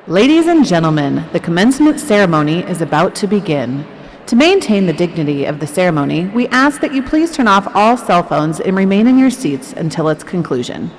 Ladies and gentlemen, the commencement ceremony is about to begin. To maintain the dignity of the ceremony, we ask that you please turn off all cell phones and remain in your seats until its conclusion.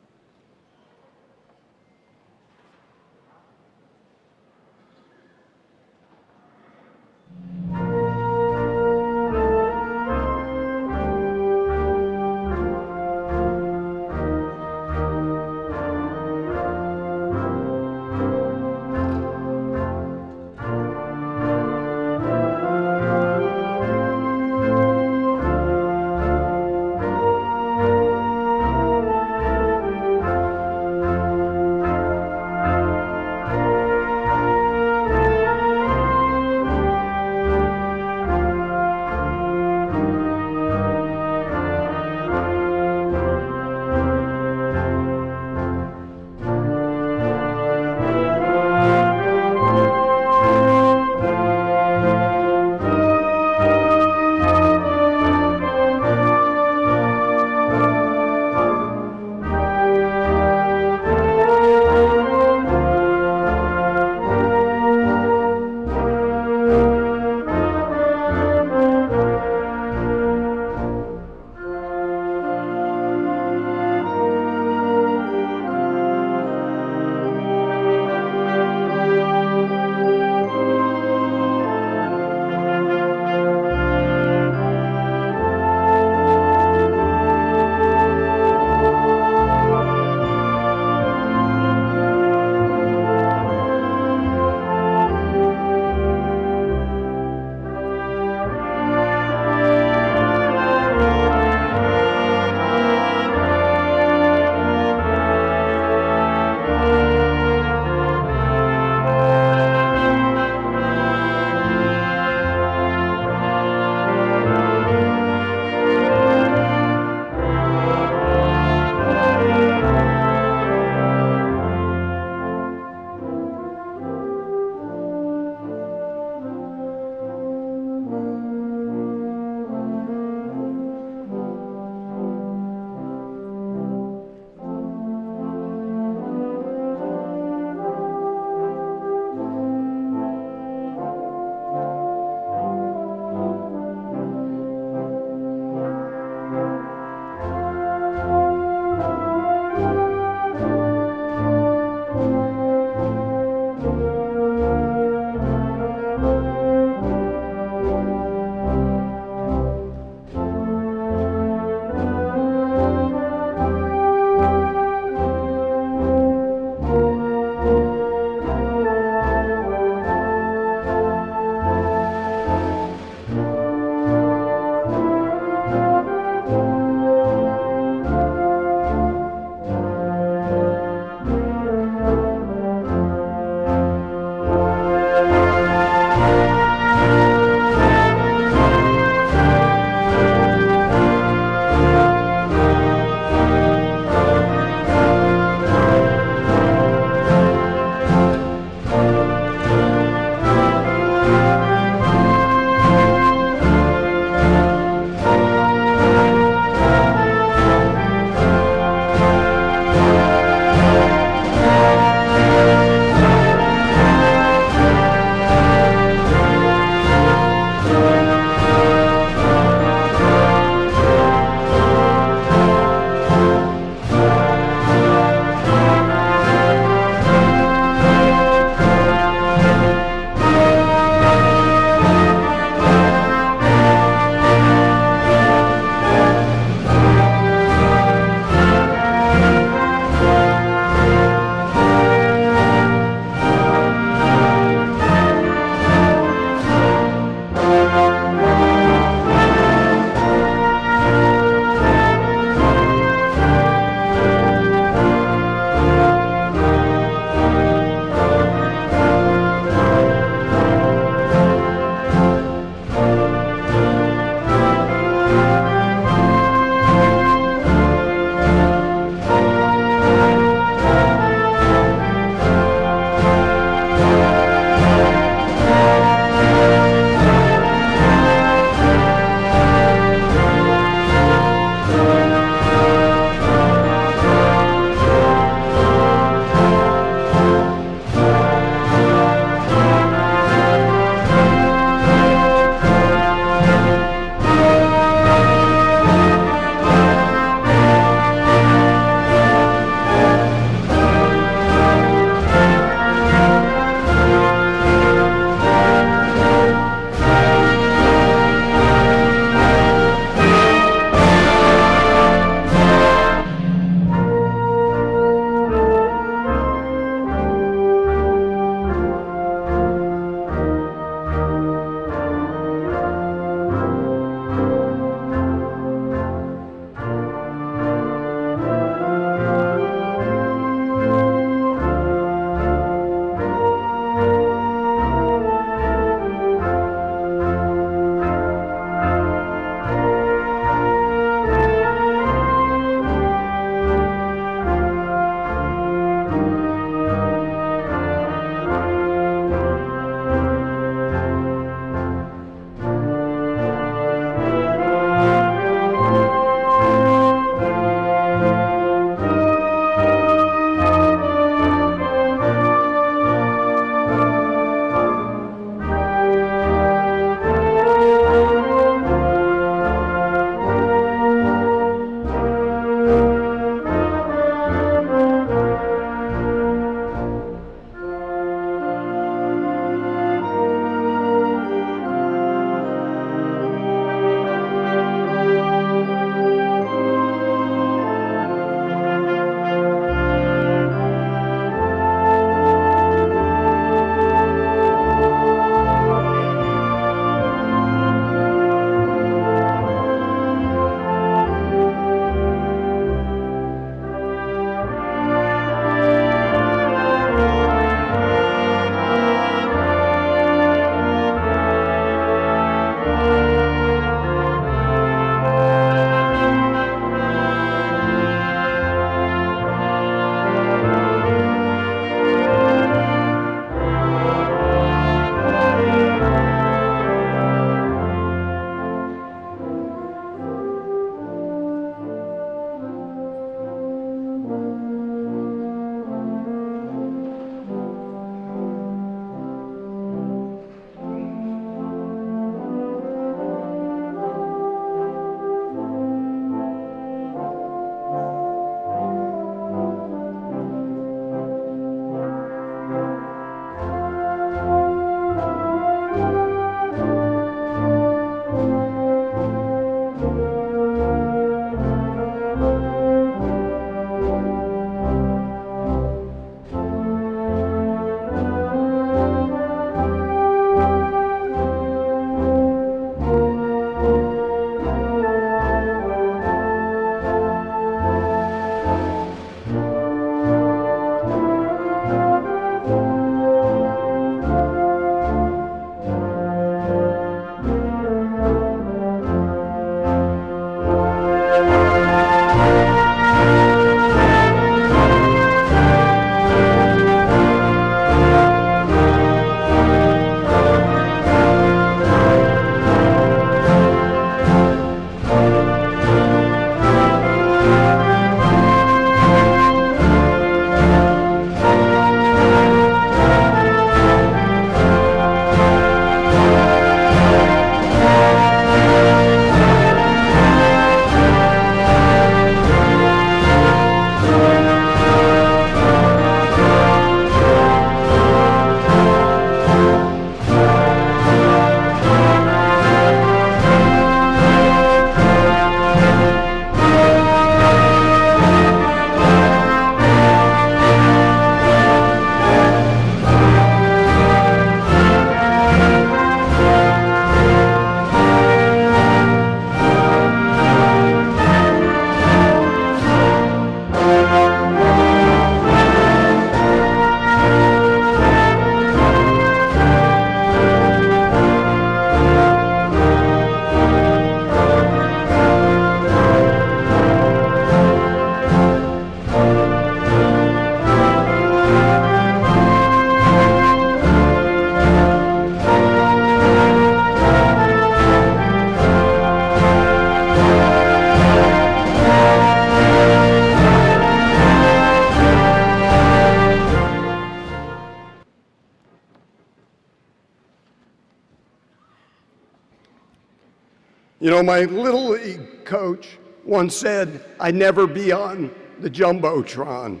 You know, my Little League coach once said I'd never be on the Jumbotron.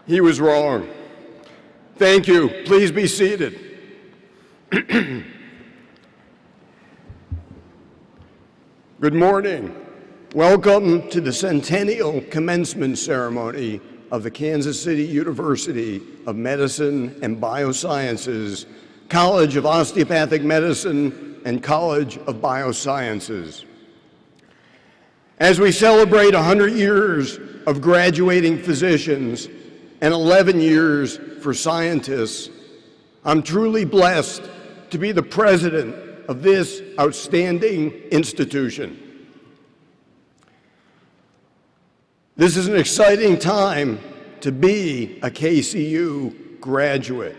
He was wrong. Thank you. Please be seated. Good morning. Welcome to the Centennial commencement ceremony of the Kansas City University of Medicine and Biosciences, College of Osteopathic Medicine, and College of Biosciences. As we celebrate 100 years of graduating physicians and 11 years for scientists, I'm truly blessed to be the president of this outstanding institution. This is an exciting time to be a KCU graduate.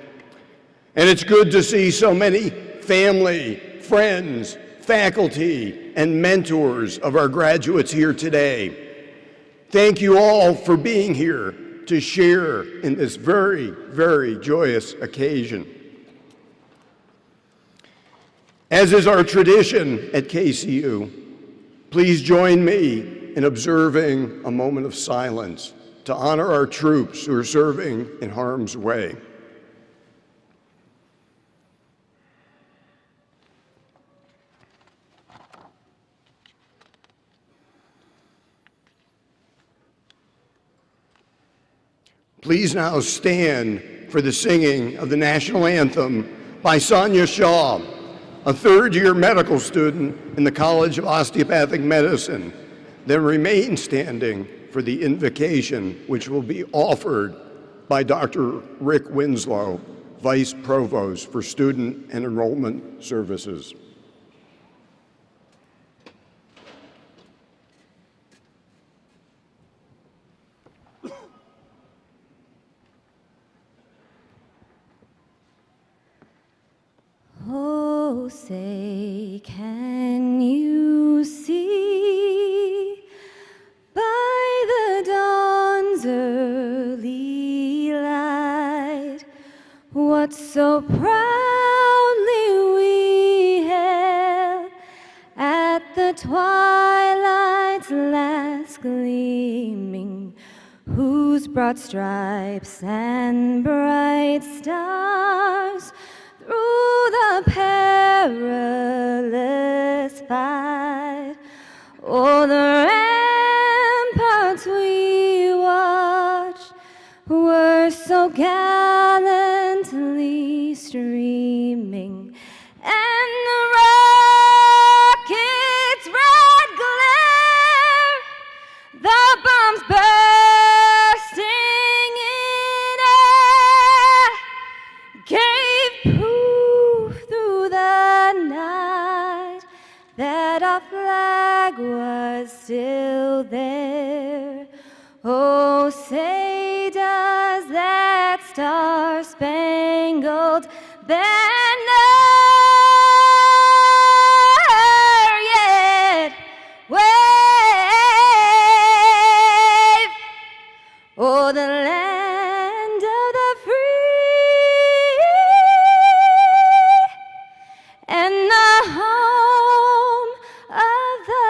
And it's good to see so many family, friends, faculty, and mentors of our graduates here today. Thank you all for being here to share in this very, very joyous occasion. As is our tradition at KCU, please join me in observing a moment of silence to honor our troops who are serving in harm's way. Please now stand for the singing of the national anthem by Sonia Shaw, a third-year medical student in the College of Osteopathic Medicine. Then remain standing for the invocation, which will be offered by Dr. Rick Winslow, Vice Provost for Student and Enrollment Services. Oh, say, can you see by the dawn's early light what so proudly we hailed at the twilight's last gleaming, whose broad stripes and bright stars through the perilous fight, oh, the ramparts we watched were so gallantly streaming, and the rocket's red glare, the bombs bursting in air, gave proof through the night that our flag was still there. Oh, say does that star-spangled banner yet wave? Oh, the land of the free and the home of the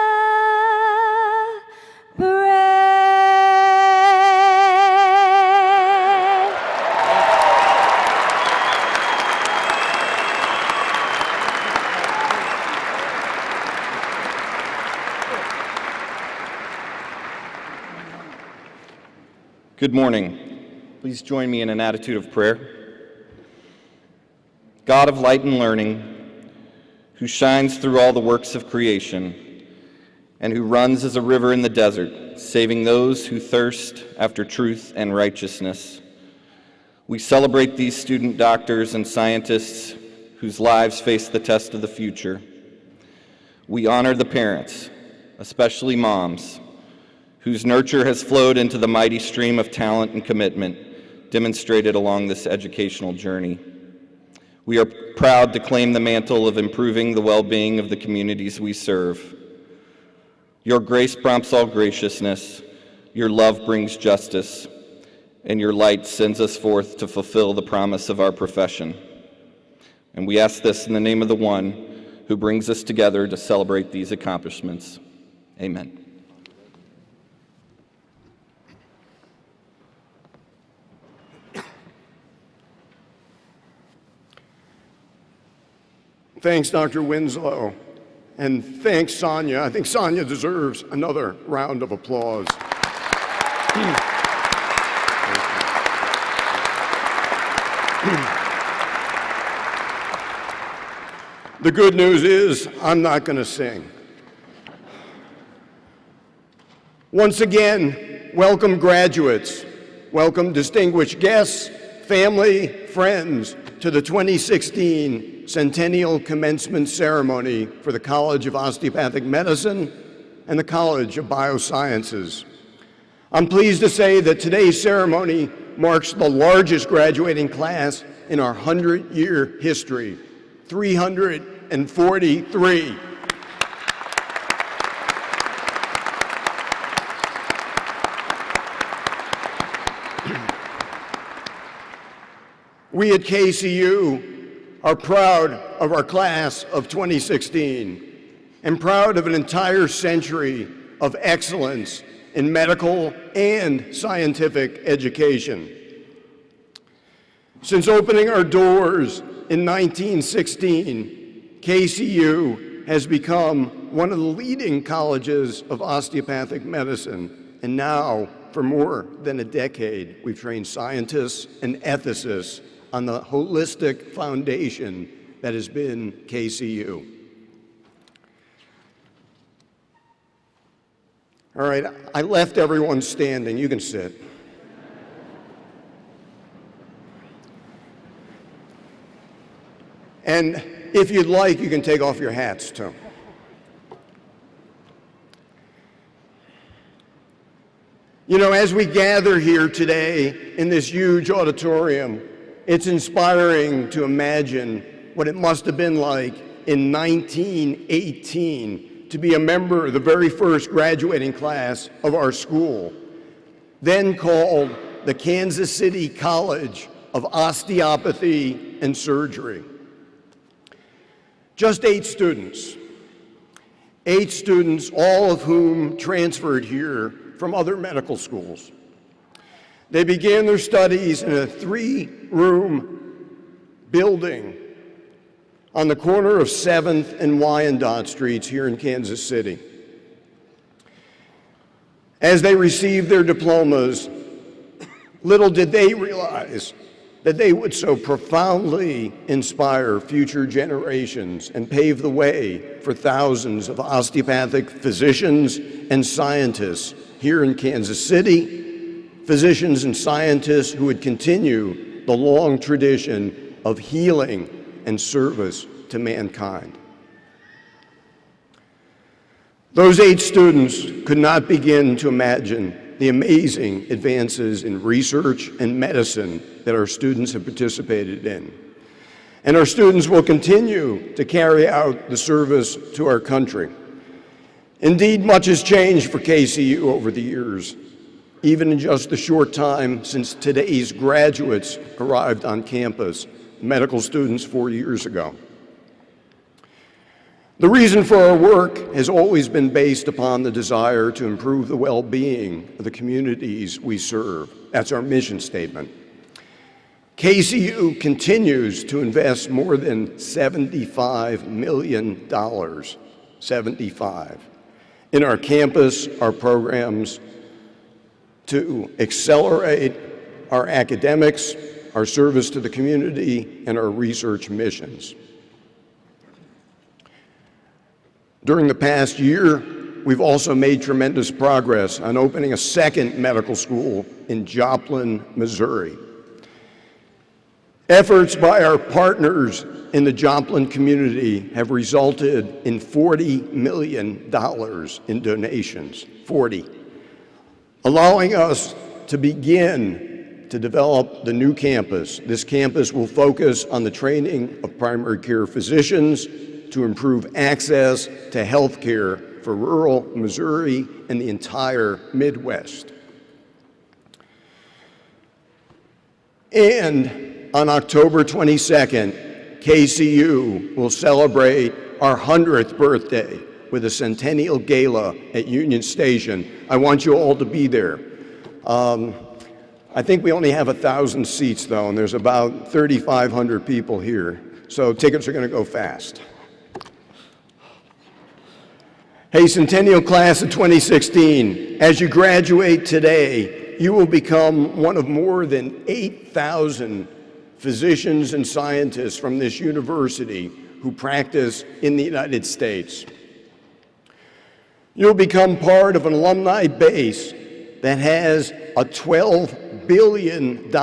brave. Good morning. Please join me in an attitude of prayer. God of light and learning, who shines through all the works of creation, and who runs as a river in the desert, saving those who thirst after truth and righteousness. We celebrate these student doctors and scientists whose lives face the test of the future. We honor the parents, especially moms, whose nurture has flowed into the mighty stream of talent and commitment demonstrated along this educational journey. We are proud to claim the mantle of improving the well-being of the communities we serve. Your grace prompts all graciousness, your love brings justice, and your light sends us forth to fulfill the promise of our profession. And we ask this in the name of the one who brings us together to celebrate these accomplishments. Amen. Thanks, Dr. Winslow, and thanks, Sonia. I think Sonia deserves another round of applause. The good news is I'm not going to sing. Once again, welcome graduates, welcome distinguished guests, family, friends to the 2016 Centennial Commencement Ceremony for the College of Osteopathic Medicine and the College of Biosciences. I'm pleased to say that today's ceremony marks the largest graduating class in our 100-year history, 343. We at KCU are proud of our class of 2016 and proud of an entire century of excellence in medical and scientific education. Since opening our doors in 1916, KCU has become one of the leading colleges of osteopathic medicine, and now, for more than a decade, we've trained scientists and ethicists on the holistic foundation that has been KCU. All right, I left everyone standing. You can sit. And if you'd like, you can take off your hats too. You know, as we gather here today in this huge auditorium, it's inspiring to imagine what it must have been like in 1918 to be a member of the very first graduating class of our school, then called the Kansas City College of Osteopathy and Surgery. Just 8 students, all of whom transferred here from other medical schools. They began their studies in a 3-room building on the corner of 7th and Wyandotte Streets here in Kansas City. As they received their diplomas, little did they realize that they would so profoundly inspire future generations and pave the way for thousands of osteopathic physicians and scientists here in Kansas City, physicians and scientists who would continue the long tradition of healing and service to mankind. Those 8 students could not begin to imagine the amazing advances in research and medicine that our students have participated in. And our students will continue to carry out the service to our country. Indeed, much has changed for KCU over the years, even in just the short time since today's graduates arrived on campus, medical students 4 years ago. The reason for our work has always been based upon the desire to improve the well-being of the communities we serve. That's our mission statement. KCU continues to invest more than $75 million, in our campus, our programs, to accelerate our academics, our service to the community, and our research missions. During the past year, we've also made tremendous progress on opening a second medical school in Joplin, Missouri. Efforts by our partners in the Joplin community have resulted in $40 million in donations, 40, allowing us to begin to develop the new campus. This campus will focus on the training of primary care physicians to improve access to health care for rural Missouri and the entire Midwest. And on October 22nd, KCU will celebrate our 100th birthday with a Centennial Gala at Union Station. I want you all to be there. I think we only have 1,000 seats though, and there's about 3,500 people here. So tickets are going to go fast. Hey, Centennial Class of 2016, as you graduate today, you will become one of more than 8,000 physicians and scientists from this university who practice in the United States. You'll become part of an alumni base that has a $12 billion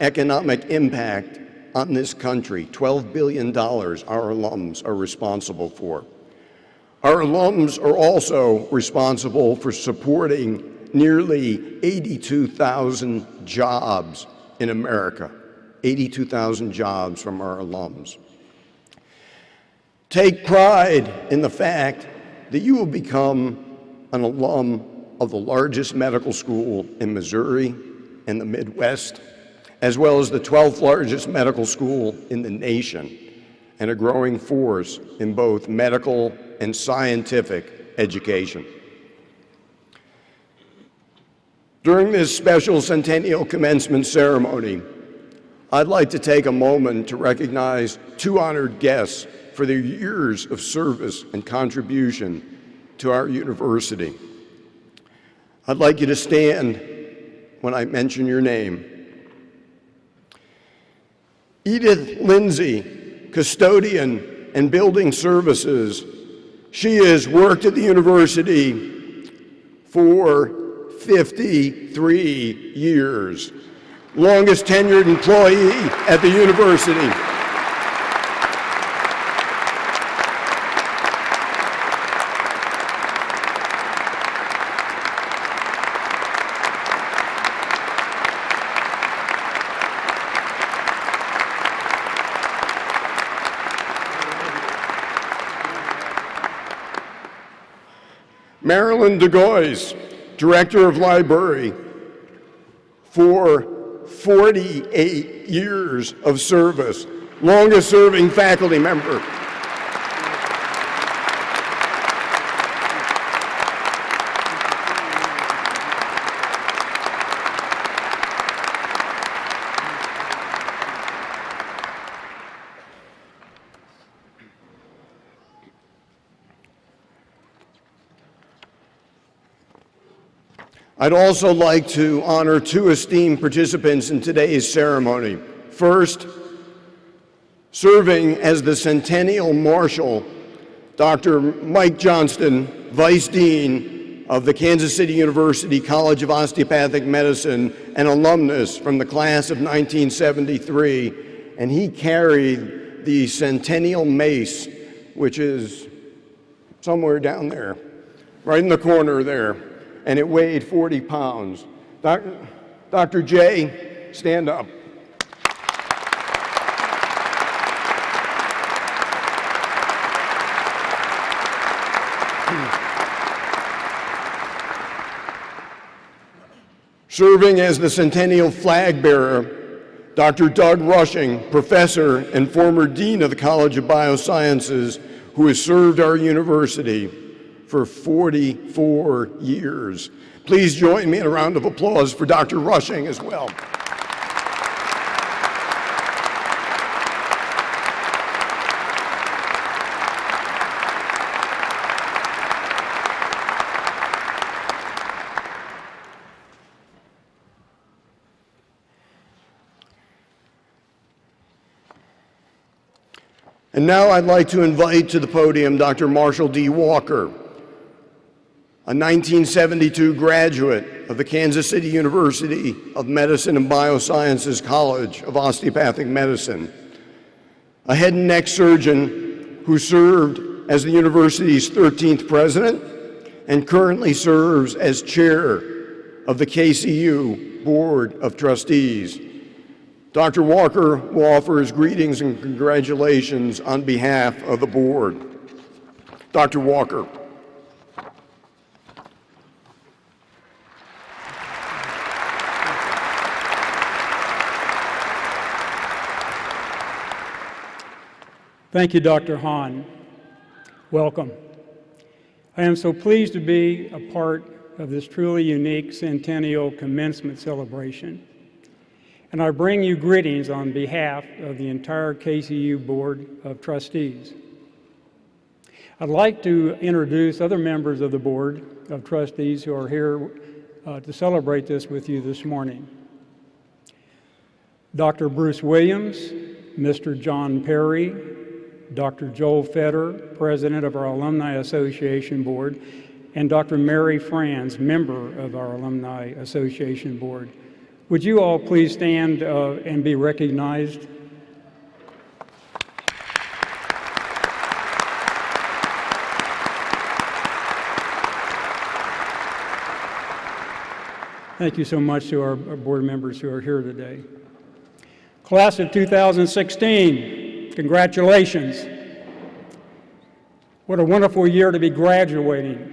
economic impact on this country. $12 billion our alums are responsible for. Our alums are also responsible for supporting nearly 82,000 jobs in America. 82,000 jobs from our alums. Take pride in the fact that you will become an alum of the largest medical school in Missouri and the Midwest, as well as the 12th largest medical school in the nation, and a growing force in both medical and scientific education. During this special Centennial commencement ceremony, I'd like to take a moment to recognize two honored guests for their years of service and contribution to our university. I'd like you to stand when I mention your name. Edith Lindsay, custodian and building services. She has worked at the university for 53 years. Longest tenured employee at the university. Marilyn DeGoys, Director of Library, for 48 years of service, longest serving faculty member. I'd also like to honor two esteemed participants in today's ceremony. First, serving as the Centennial Marshal, Dr. Mike Johnston, Vice Dean of the Kansas City University College of Osteopathic Medicine and alumnus from the class of 1973, and he carried the Centennial Mace, which is somewhere down there, right in the corner there. And it weighed 40 pounds. Dr. J, stand up. Serving as the Centennial flag bearer, Dr. Doug Rushing, professor and former dean of the College of Biosciences, who has served our university for 44 years. Please join me in a round of applause for Dr. Rushing as well. And now I'd like to invite to the podium Dr. Marshall D. Walker, a 1972 graduate of the Kansas City University of Medicine and Biosciences College of Osteopathic Medicine, a head and neck surgeon who served as the university's 13th president and currently serves as chair of the KCU Board of Trustees. Dr. Walker will offer his greetings and congratulations on behalf of the board. Dr. Walker. Thank you, Dr. Hahn. Welcome. I am so pleased to be a part of this truly unique Centennial commencement celebration. And I bring you greetings on behalf of the entire KCU Board of Trustees. I'd like to introduce other members of the Board of Trustees who are here to celebrate this with you this morning. Dr. Bruce Williams, Mr. John Perry, Dr. Joel Fetter, President of our Alumni Association Board, and Dr. Mary Franz, member of our Alumni Association Board. Would you all please stand and be recognized? Thank you so much to our board members who are here today. Class of 2016, congratulations. What a wonderful year to be graduating.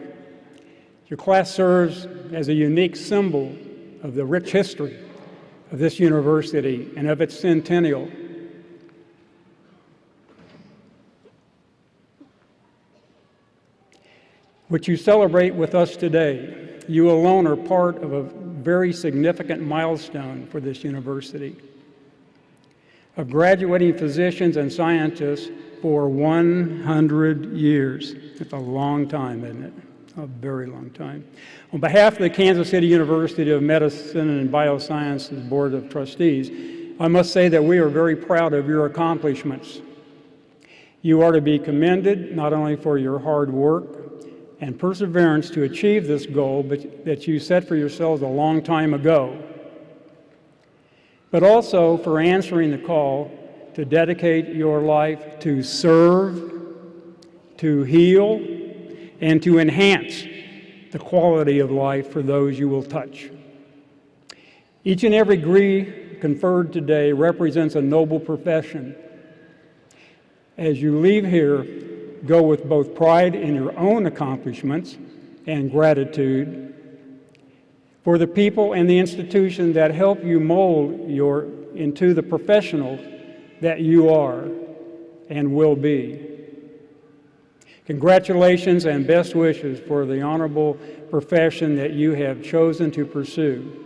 Your class serves as a unique symbol of the rich history of this university and of its centennial. Which you celebrate with us today. You alone are part of a very significant milestone for this university of graduating physicians and scientists for 100 years. It's a long time, isn't it? A very long time. On behalf of the Kansas City University of Medicine and Biosciences Board of Trustees, I must say that we are very proud of your accomplishments. You are to be commended not only for your hard work and perseverance to achieve this goal that you set for yourselves a long time ago, but also for answering the call to dedicate your life to serve, to heal, and to enhance the quality of life for those you will touch. Each and every degree conferred today represents a noble profession. As you leave here, go with both pride in your own accomplishments and gratitude for the people and the institution that help you mold into the professional that you are and will be. Congratulations and best wishes for the honorable profession that you have chosen to pursue.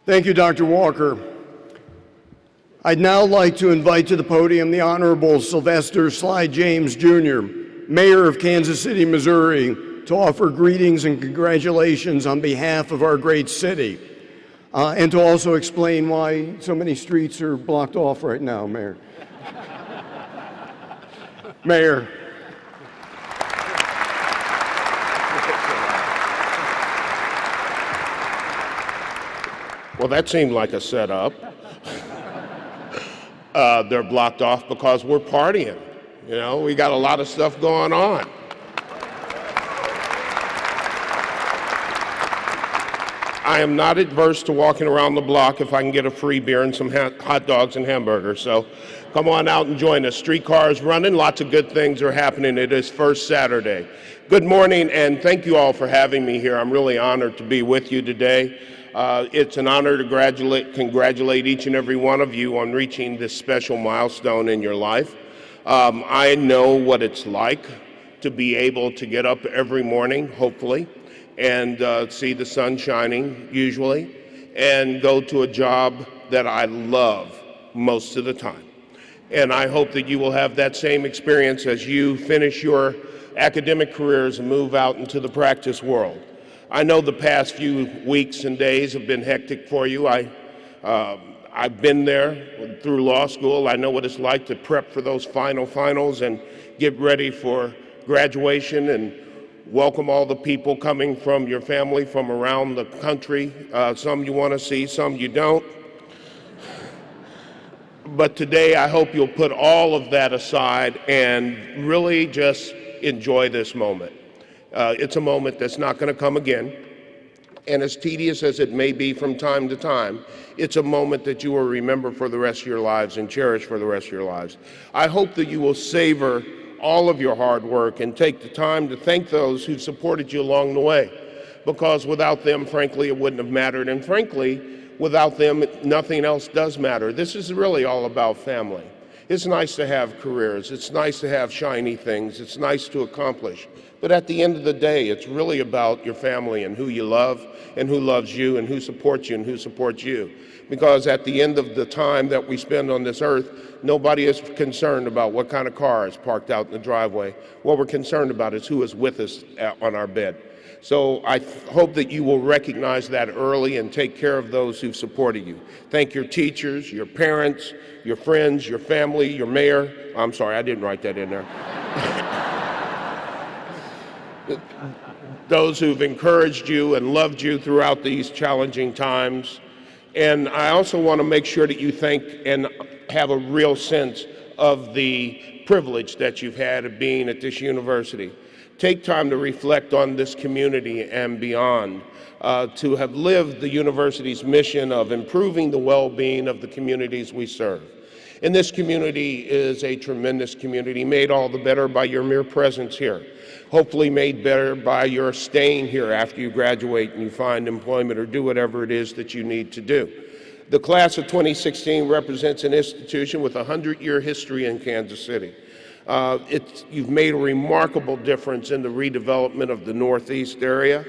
Thank you, Dr. Walker. I'd now like to invite to the podium the Honorable Sylvester Sly James, Jr., Mayor of Kansas City, Missouri, to offer greetings and congratulations on behalf of our great city, and to also explain why so many streets are blocked off right now, Mayor. Mayor. Well, that seemed like a setup. They're blocked off because we're partying. You know, we got a lot of stuff going on. I am not adverse to walking around the block if I can get a free beer and some hot dogs and hamburgers. So come on out and join us. Streetcars running, lots of good things are happening. It is First Saturday. Good morning, and thank you all for having me here. I'm really honored to be with you today. It's an honor to congratulate each and every one of you on reaching this special milestone in your life. I know what it's like to be able to get up every morning, hopefully, and see the sun shining, usually, and go to a job that I love most of the time. And I hope that you will have that same experience as you finish your academic careers and move out into the practice world. I know the past few weeks and days have been hectic for you. I've been there through law school. I know what it's like to prep for those finals and get ready for graduation and welcome all the people coming from your family from around the country. Some you want to see, some you don't. But today I hope you'll put all of that aside and really just enjoy this moment. It's a moment that's not going to come again. And as tedious as it may be from time to time, it's a moment that you will remember for the rest of your lives and cherish for the rest of your lives. I hope that you will savor all of your hard work and take the time to thank those who supported you along the way. Because without them, frankly, it wouldn't have mattered. And frankly, without them, nothing else does matter. This is really all about family. It's nice to have careers. It's nice to have shiny things. It's nice to accomplish. But at the end of the day, it's really about your family and who you love and who loves you and who supports you and who supports you. Because at the end of the time that we spend on this earth, nobody is concerned about what kind of car is parked out in the driveway. What we're concerned about is who is with us on our bed. So I hope that you will recognize that early and take care of those who've supported you. Thank your teachers, your parents, your friends, your family, your mayor. I'm sorry, I didn't write that in there. Those who've encouraged you and loved you throughout these challenging times. And I also want to make sure that you thank and have a real sense of the privilege that you've had of being at this university. Take time to reflect on this community and beyond, to have lived the university's mission of improving the well-being of the communities we serve. And this community is a tremendous community, made all the better by your mere presence here. Hopefully made better by your staying here after you graduate and you find employment or do whatever it is that you need to do. The class of 2016 represents an institution with a 100-year history in Kansas City. You've made a remarkable difference in the redevelopment of the Northeast area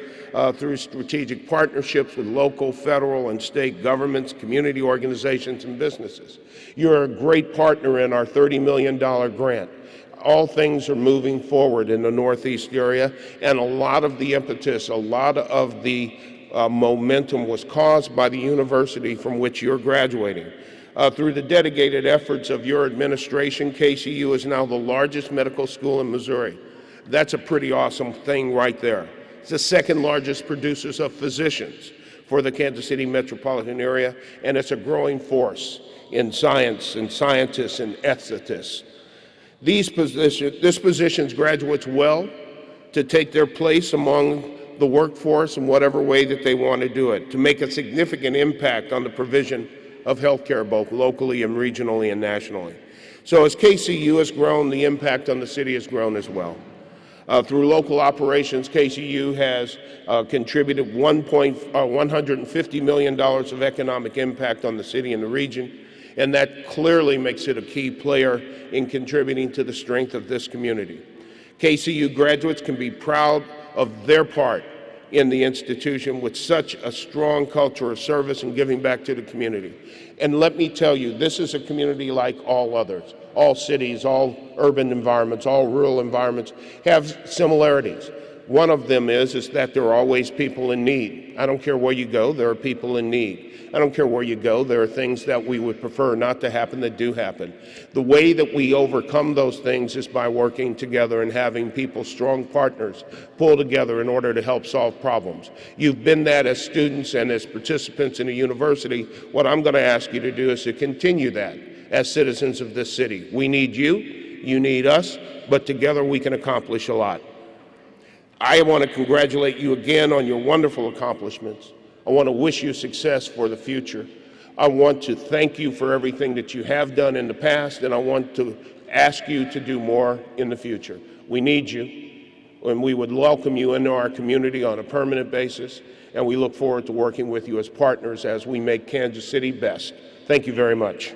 through strategic partnerships with local, federal, and state governments, community organizations, and businesses. You're a great partner in our $30 million grant. All things are moving forward in the Northeast area, and a lot of the impetus, a lot of the momentum was caused by the university from which you're graduating. Through the dedicated efforts of your administration, KCU is now the largest medical school in Missouri. That's a pretty awesome thing right there. It's the second largest producers of physicians for the Kansas City metropolitan area, and it's a growing force in science and scientists and ethicists. This positions graduates well to take their place among the workforce in whatever way that they want to do it, to make a significant impact on the provision of healthcare, both locally and regionally and nationally. So as KCU has grown, the impact on the city has grown as well. Through local operations, KCU has contributed $150 million of economic impact on the city and the region, and that clearly makes it a key player in contributing to the strength of this community. KCU graduates can be proud of their part in the institution with such a strong culture of service and giving back to the community. And let me tell you, this is a community like all others. All cities, all urban environments, all rural environments have similarities. One of them is that there are always people in need. I don't care where you go, there are people in need. I don't care where you go, there are things that we would prefer not to happen that do happen. The way that we overcome those things is by working together and having people, strong partners, pull together in order to help solve problems. You've been that as students and as participants in a university. What I'm going to ask you to do is to continue that as citizens of this city. We need you, you need us, but together we can accomplish a lot. I want to congratulate you again on your wonderful accomplishments. I want to wish you success for the future. I want to thank you for everything that you have done in the past, and I want to ask you to do more in the future. We need you, and we would welcome you into our community on a permanent basis, and we look forward to working with you as partners as we make Kansas City best. Thank you very much.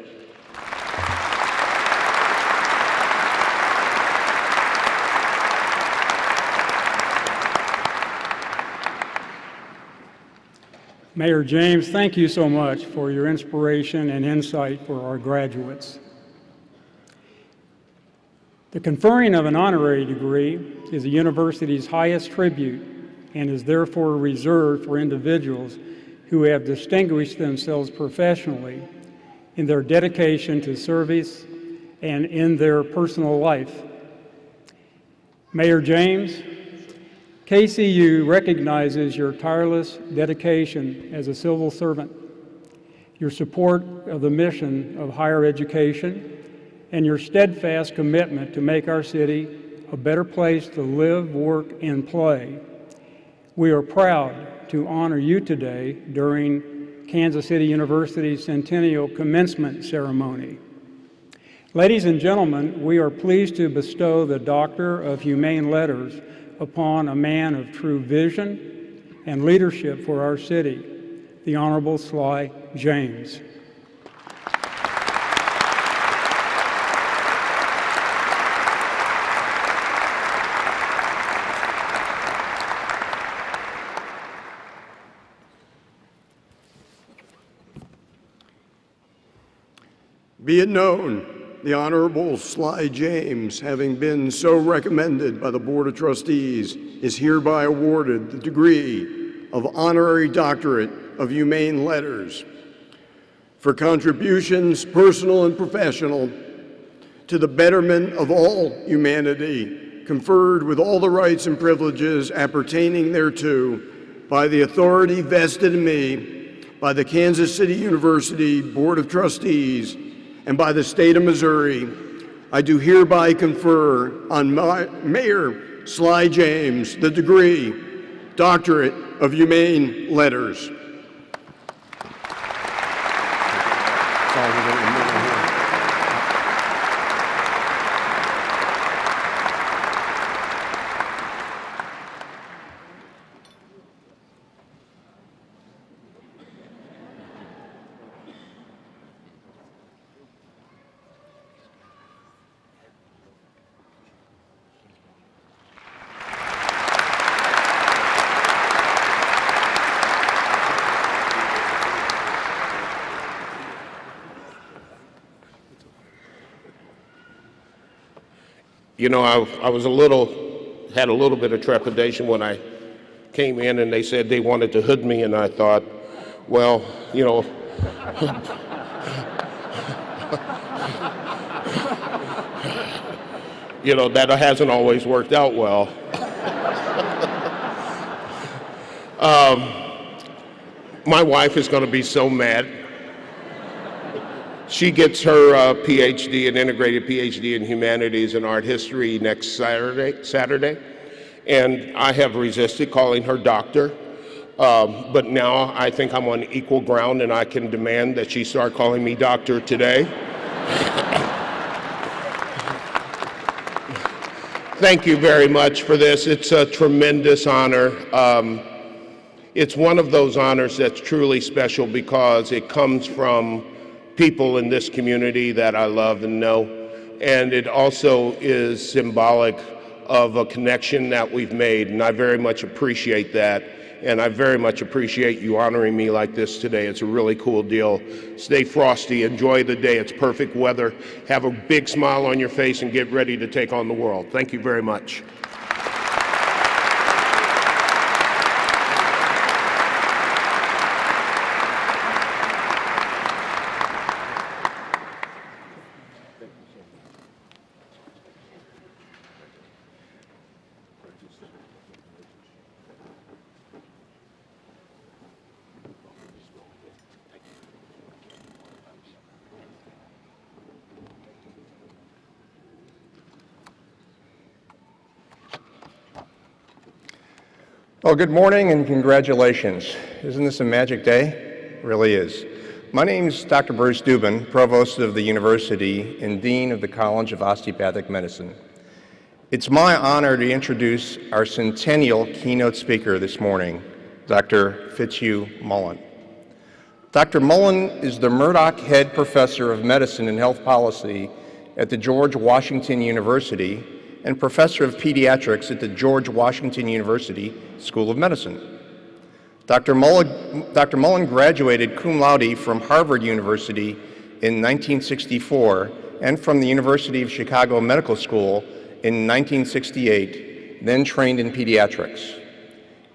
Mayor James, thank you so much for your inspiration and insight for our graduates. The conferring of an honorary degree is the university's highest tribute and is therefore reserved for individuals who have distinguished themselves professionally in their dedication to service and in their personal life. Mayor James, KCU recognizes your tireless dedication as a civil servant, your support of the mission of higher education, and your steadfast commitment to make our city a better place to live, work, and play. We are proud to honor you today during Kansas City University's Centennial commencement ceremony. Ladies and gentlemen, we are pleased to bestow the Doctor of Humane Letters upon a man of true vision and leadership for our city, the Honorable Sly James. Be it known, the Honorable Sly James, having been so recommended by the Board of Trustees, is hereby awarded the degree of Honorary Doctorate of Humane Letters for contributions, personal and professional, to the betterment of all humanity, conferred with all the rights and privileges appertaining thereto by the authority vested in me by the Kansas City University Board of Trustees and by the state of Missouri. I do hereby confer on Mayor Sly James the degree Doctorate of Humane Letters. You know, I had a little bit of trepidation when I came in and they said they wanted to hood me, and I thought, well, you know, you know, that hasn't always worked out well. My wife is going to be so mad. She gets her PhD, an integrated PhD in humanities and art history next Saturday, and I have resisted calling her doctor, but now I think I'm on equal ground and I can demand that she start calling me doctor today. Thank you very much for this. It's a tremendous honor. It's one of those honors that's truly special because it comes from people in this community that I love and know, and it also is symbolic of a connection that we've made, and I very much appreciate that, and I very much appreciate you honoring me like this today. It's a really cool deal. Stay frosty, enjoy the day, it's perfect weather, have a big smile on your face, and get ready to take on the world. Thank you very much. Well, good morning and congratulations. Isn't this a magic day? It really is. My name is Dr. Bruce Dubin, Provost of the University and Dean of the College of Osteopathic Medicine. It's my honor to introduce our Centennial keynote speaker this morning, Dr. Fitzhugh Mullen. Dr. Mullen is the Murdoch Head Professor of Medicine and Health Policy at the George Washington University and Professor of Pediatrics at the George Washington University School of Medicine. Dr. Mullen graduated cum laude from Harvard University in 1964 and from the University of Chicago Medical School in 1968, then trained in pediatrics.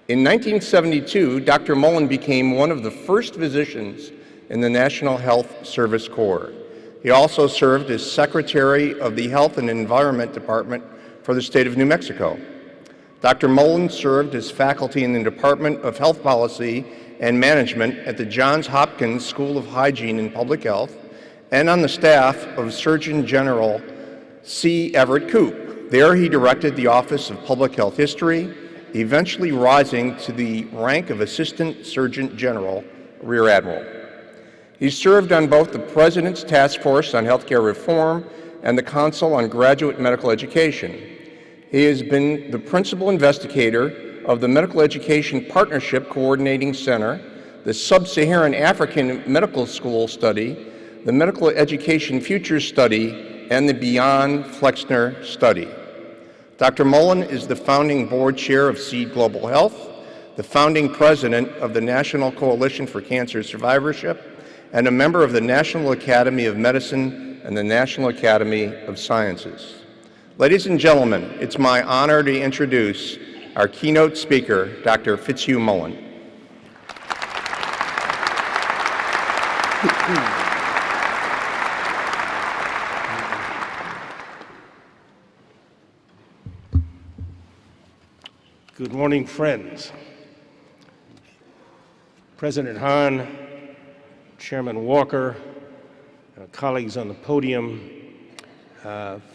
In 1972, Dr. Mullen became one of the first physicians in the National Health Service Corps. He also served as Secretary of the Health and Environment Department for the state of New Mexico. Dr. Mullen served as faculty in the Department of Health Policy and Management at the Johns Hopkins School of Hygiene and Public Health and on the staff of Surgeon General C. Everett Koop. There he directed the Office of Public Health History, eventually rising to the rank of Assistant Surgeon General, Rear Admiral. He served on both the President's Task Force on Healthcare Reform and the Council on Graduate Medical Education. He has been the principal investigator of the Medical Education Partnership Coordinating Center, the Sub-Saharan African Medical School Study, the Medical Education Futures Study, and the Beyond Flexner Study. Dr. Mullen is the founding board chair of SEED Global Health, the founding president of the National Coalition for Cancer Survivorship, and a member of the National Academy of Medicine and the National Academy of Sciences. Ladies and gentlemen, it's my honor to introduce our keynote speaker, Dr. Fitzhugh Mullen. Good morning, friends. President Hahn, Chairman Walker, colleagues on the podium,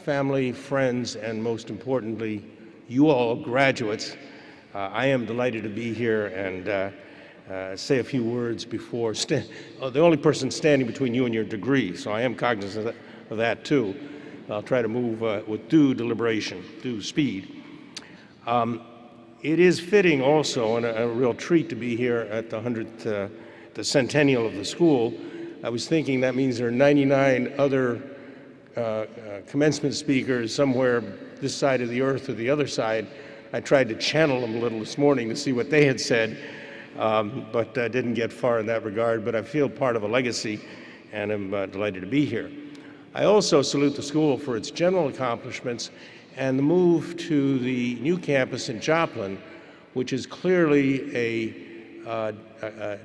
family, friends, and most importantly, you all graduates. I am delighted to be here and say a few words before the only person standing between you and your degree, so I am cognizant of that too. I'll try to move with due deliberation, due speed. It is fitting also, and a real treat to be here at the 100th, the Centennial of the school. I was thinking that means there are 99 other commencement speakers somewhere this side of the earth or the other side. I tried to channel them a little this morning to see what they had said, but didn't get far in that regard. But I feel part of a legacy, and I'm delighted to be here. I also salute the school for its general accomplishments and the move to the new campus in Joplin, which is clearly a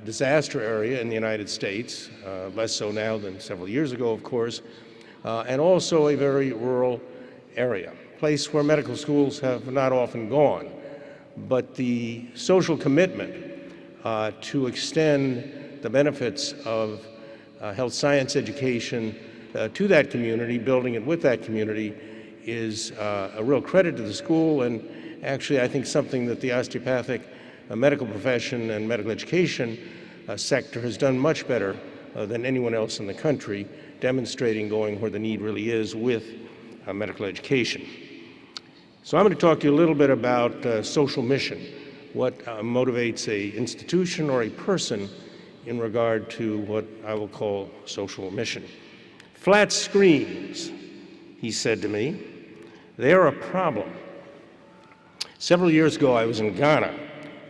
disaster area in the United States, less so now than several years ago, of course, and also a very rural area, a place where medical schools have not often gone. But the social commitment to extend the benefits of health science education to that community, building it with that community, is a real credit to the school, and actually I think something that the osteopathic medical profession and medical education sector has done much better than anyone else in the country, demonstrating going where the need really is with medical education. So I'm going to talk to you a little bit about social mission, what motivates an institution or a person in regard to what I will call social mission. Flat screens, he said to me, they're a problem. Several years ago, I was in Ghana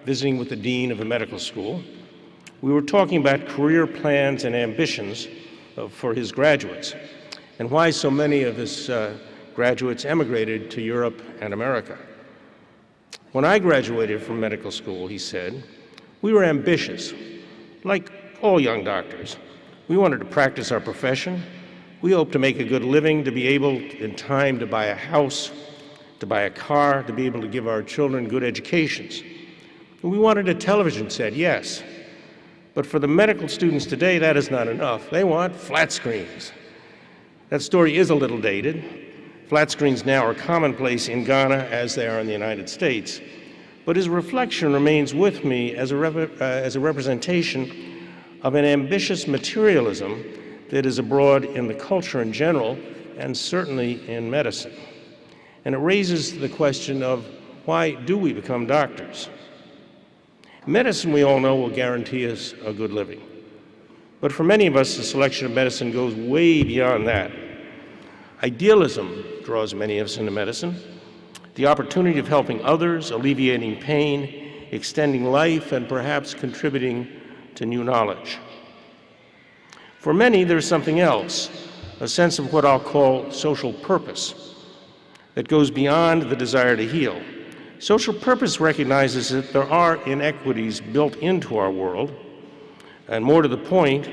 visiting with the dean of a medical school. We were talking about career plans and ambitions for his graduates and why so many of his graduates emigrated to Europe and America. When I graduated from medical school, he said, we were ambitious, like all young doctors. We wanted to practice our profession. We hoped to make a good living, to be able in time to buy a house, to buy a car, to be able to give our children good educations. And we wanted a television set, yes. But for the medical students today, that is not enough. They want flat screens. That story is a little dated. Flat screens now are commonplace in Ghana as they are in the United States. But his reflection remains with me as a representation of an ambitious materialism that is abroad in the culture in general, and certainly in medicine. And it raises the question of, why do we become doctors? Medicine, we all know, will guarantee us a good living. But for many of us, the selection of medicine goes way beyond that. Idealism draws many of us into medicine. The opportunity of helping others, alleviating pain, extending life, and perhaps contributing to new knowledge. For many, there's something else, a sense of what I'll call social purpose, that goes beyond the desire to heal. Social purpose recognizes that there are inequities built into our world, and more to the point,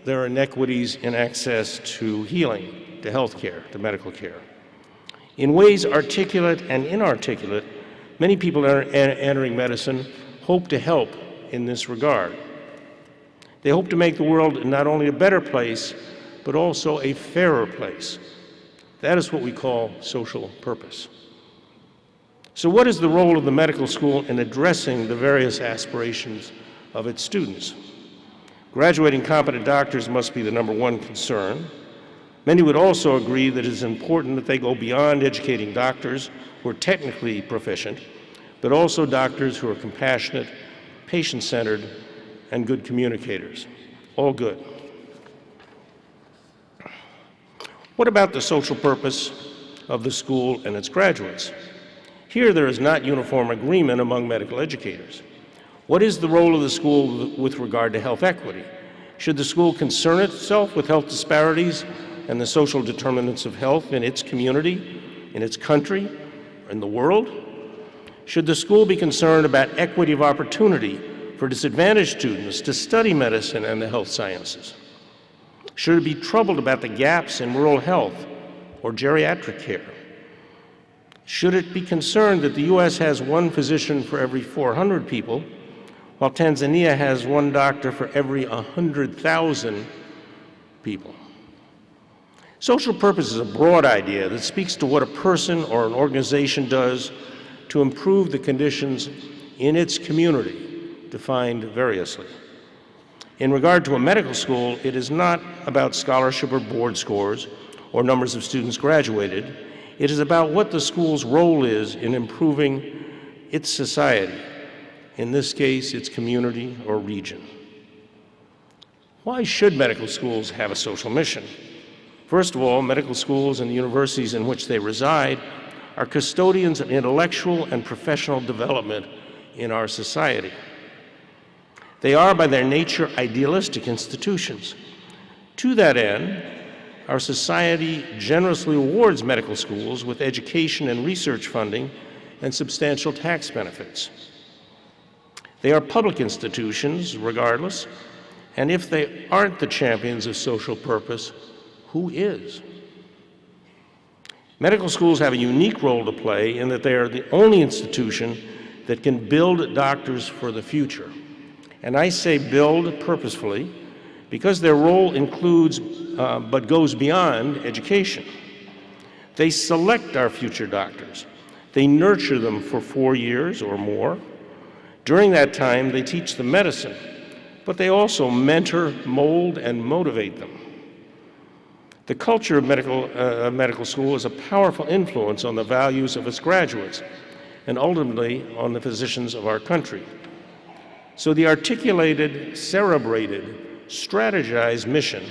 there are inequities in access to healing, to health care, to medical care. In ways articulate and inarticulate, many people entering medicine hope to help in this regard. They hope to make the world not only a better place, but also a fairer place. That is what we call social purpose. So what is the role of the medical school in addressing the various aspirations of its students? Graduating competent doctors must be the number one concern. Many would also agree that it is important that they go beyond educating doctors who are technically proficient, but also doctors who are compassionate, patient-centered, and good communicators. All good. What about the social purpose of the school and its graduates? Here there is not uniform agreement among medical educators. What is the role of the school with regard to health equity? Should the school concern itself with health disparities and the social determinants of health in its community, in its country, in the world? Should the school be concerned about equity of opportunity for disadvantaged students to study medicine and the health sciences? Should it be troubled about the gaps in rural health or geriatric care? Should it be concerned that the U.S. has one physician for every 400 people, while Tanzania has one doctor for every 100,000 people? Social purpose is a broad idea that speaks to what a person or an organization does to improve the conditions in its community, defined variously. In regard to a medical school, it is not about scholarship or board scores or numbers of students graduated. It is about what the school's role is in improving its society, in this case, its community or region. Why should medical schools have a social mission? First of all, medical schools and the universities in which they reside are custodians of intellectual and professional development in our society. They are, by their nature, idealistic institutions. To that end, our society generously awards medical schools with education and research funding and substantial tax benefits. They are public institutions, regardless, and if they aren't the champions of social purpose, who is? Medical schools have a unique role to play in that they are the only institution that can build doctors for the future. And I say build purposefully because their role includes, but goes beyond education. They select our future doctors. They nurture them for 4 years or more. During that time, they teach them medicine, but they also mentor, mold, and motivate them. The culture of medical school is a powerful influence on the values of its graduates and ultimately on the physicians of our country. So the articulated, cerebrated, strategized mission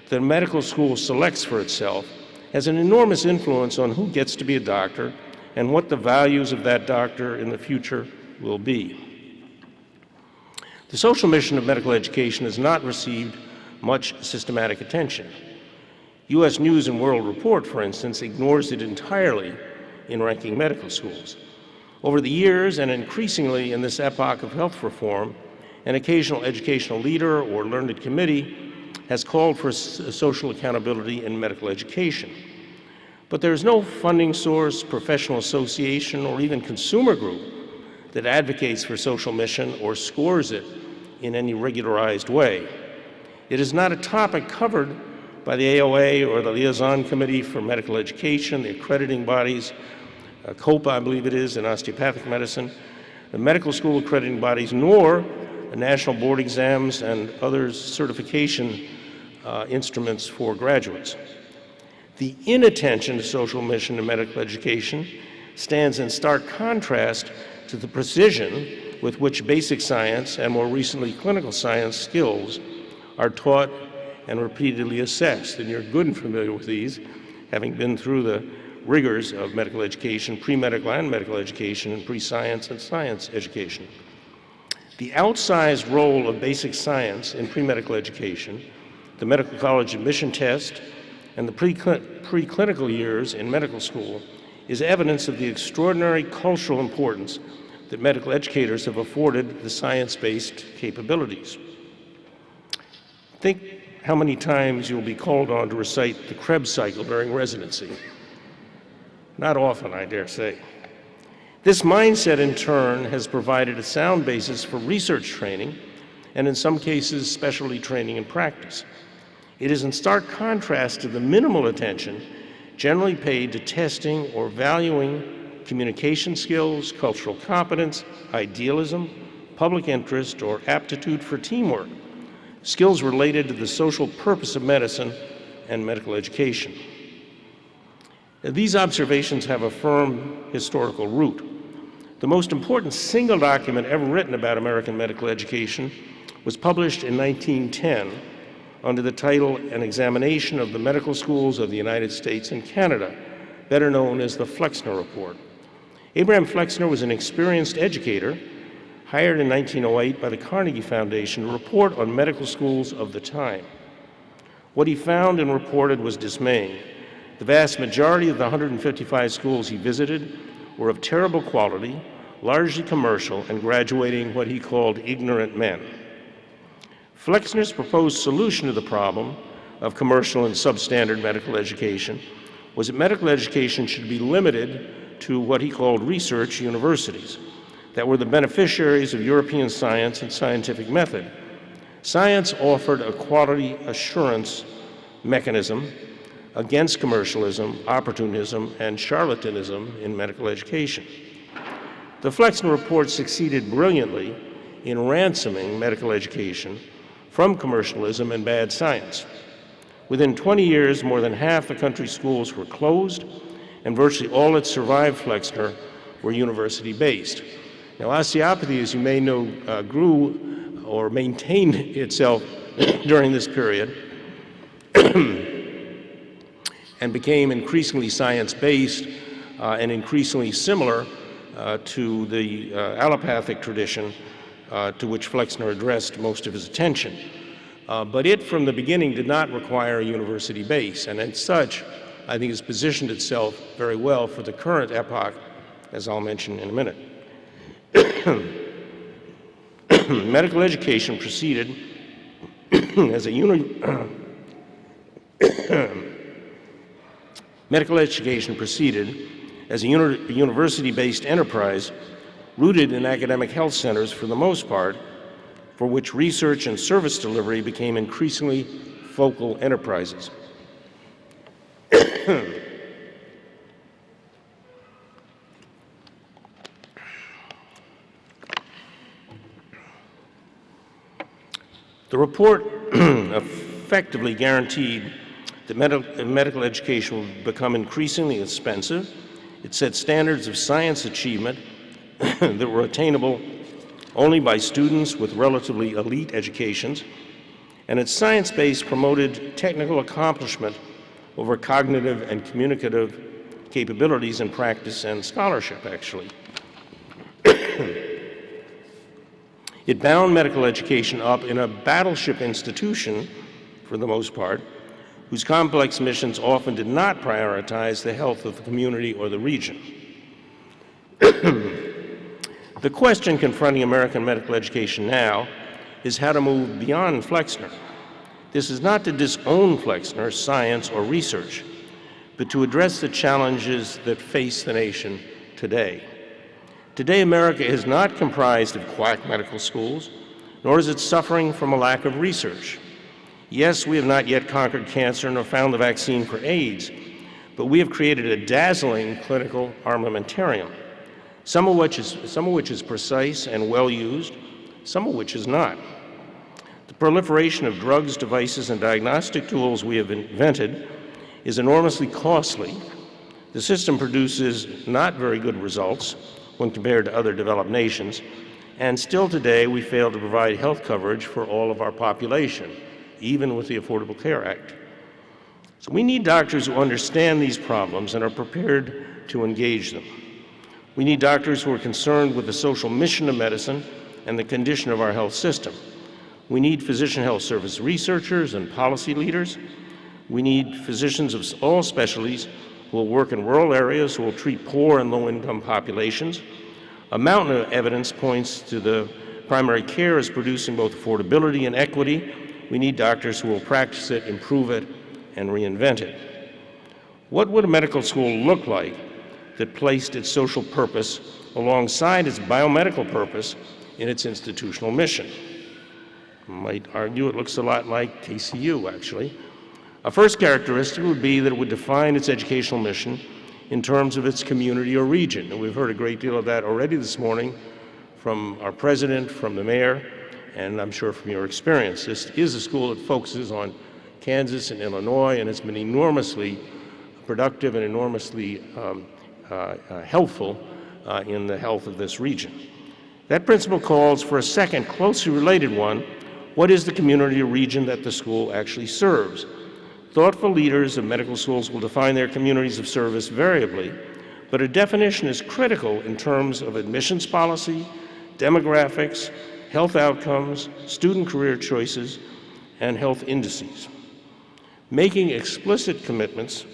that a medical school selects for itself has an enormous influence on who gets to be a doctor and what the values of that doctor in the future will be. The social mission of medical education has not received much systematic attention. U.S. News and World Report, for instance, ignores it entirely in ranking medical schools. Over the years, and increasingly in this epoch of health reform, an occasional educational leader or learned committee has called for social accountability in medical education. But there is no funding source, professional association, or even consumer group that advocates for social mission or scores it in any regularized way. It is not a topic covered by the AOA or the Liaison Committee for Medical Education, the accrediting bodies, COPA, I believe it is, in osteopathic medicine, the medical school accrediting bodies, nor the national board exams and other certification instruments for graduates. The inattention to social mission in medical education stands in stark contrast to the precision with which basic science and more recently clinical science skills are taught and repeatedly assessed. And you're good and familiar with these, having been through the rigors of medical education, pre-medical and medical education, and pre-science and science education. The outsized role of basic science in pre-medical education, the medical college admission test, and the preclinical years in medical school is evidence of the extraordinary cultural importance that medical educators have afforded the science-based capabilities. Think how many times you'll be called on to recite the Krebs cycle during residency. Not often, I dare say. This mindset, in turn, has provided a sound basis for research training and, in some cases, specialty training and practice. It is in stark contrast to the minimal attention generally paid to testing or valuing communication skills, cultural competence, idealism, public interest, or aptitude for teamwork, skills related to the social purpose of medicine and medical education. These observations have a firm historical root. The most important single document ever written about American medical education was published in 1910 under the title An Examination of the Medical Schools of the United States and Canada, better known as the Flexner Report. Abraham Flexner was an experienced educator hired in 1908 by the Carnegie Foundation to report on medical schools of the time. What he found and reported was dismaying. The vast majority of the 155 schools he visited were of terrible quality, largely commercial, and graduating what he called ignorant men. Flexner's proposed solution to the problem of commercial and substandard medical education was that medical education should be limited to what he called research universities that were the beneficiaries of European science and scientific method. Science offered a quality assurance mechanism against commercialism, opportunism, and charlatanism in medical education. The Flexner Report succeeded brilliantly in ransoming medical education from commercialism and bad science. Within 20 years, more than half the country's schools were closed, and virtually all that survived Flexner were university-based. Now, osteopathy, as you may know, grew or maintained itself during this period and became increasingly science-based and increasingly similar to the allopathic tradition to which Flexner addressed most of his attention. But it, from the beginning, did not require a university base, and as such, I think has positioned itself very well for the current epoch, as I'll mention in a minute. Medical education proceeded as a university-based enterprise rooted in academic health centers for the most part, for which research and service delivery became increasingly focal enterprises. The report effectively guaranteed that medical education would become increasingly expensive. It set standards of science achievement that were attainable only by students with relatively elite educations, and its science base promoted technical accomplishment over cognitive and communicative capabilities in practice and scholarship, actually. It bound medical education up in a battleship institution, for the most part, whose complex missions often did not prioritize the health of the community or the region. The question confronting American medical education now is how to move beyond Flexner. This is not to disown Flexner, science, or research, but to address the challenges that face the nation today. Today, America is not comprised of quack medical schools, nor is it suffering from a lack of research. Yes, we have not yet conquered cancer nor found the vaccine for AIDS, but we have created a dazzling clinical armamentarium, some of which is precise and well used, some of which is not. The proliferation of drugs, devices, and diagnostic tools we have invented is enormously costly. The system produces not very good results when compared to other developed nations, and still today we fail to provide health coverage for all of our population, even with the Affordable Care Act. So we need doctors who understand these problems and are prepared to engage them. We need doctors who are concerned with the social mission of medicine and the condition of our health system. We need physician health service researchers and policy leaders. We need physicians of all specialties who will work in rural areas, who will treat poor and low-income populations. A mountain of evidence points to the primary care as producing both affordability and equity. We need doctors who will practice it, improve it, and reinvent it. What would a medical school look like that placed its social purpose alongside its biomedical purpose in its institutional mission? I might argue it looks a lot like KCU, actually. A first characteristic would be that it would define its educational mission in terms of its community or region. And we've heard a great deal of that already this morning from our president, from the mayor, and I'm sure from your experience. This is a school that focuses on Kansas and Illinois, and it's been enormously productive and enormously helpful in the health of this region. That principle calls for a second closely related one. What is the community or region that the school actually serves? Thoughtful leaders of medical schools will define their communities of service variably, but a definition is critical in terms of admissions policy, demographics, health outcomes, student career choices, and health indices. Making explicit commitments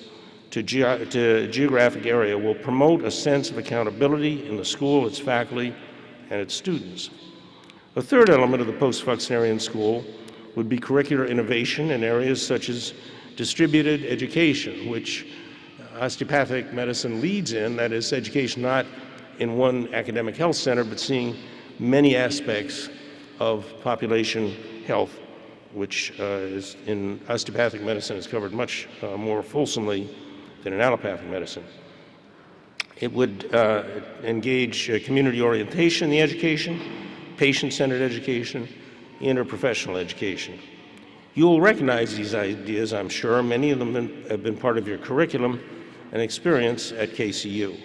to geographic area will promote a sense of accountability in the school, its faculty, and its students. A third element of the post-Fuxnerian school would be curricular innovation in areas such as distributed education, which osteopathic medicine leads in, that is, education not in one academic health center, but seeing many aspects of population health, which is in osteopathic medicine is covered much more fulsomely than in allopathic medicine. It would engage community orientation in the education, patient-centered education, interprofessional education. You will recognize these ideas, I'm sure. Many of them have been part of your curriculum and experience at KCU.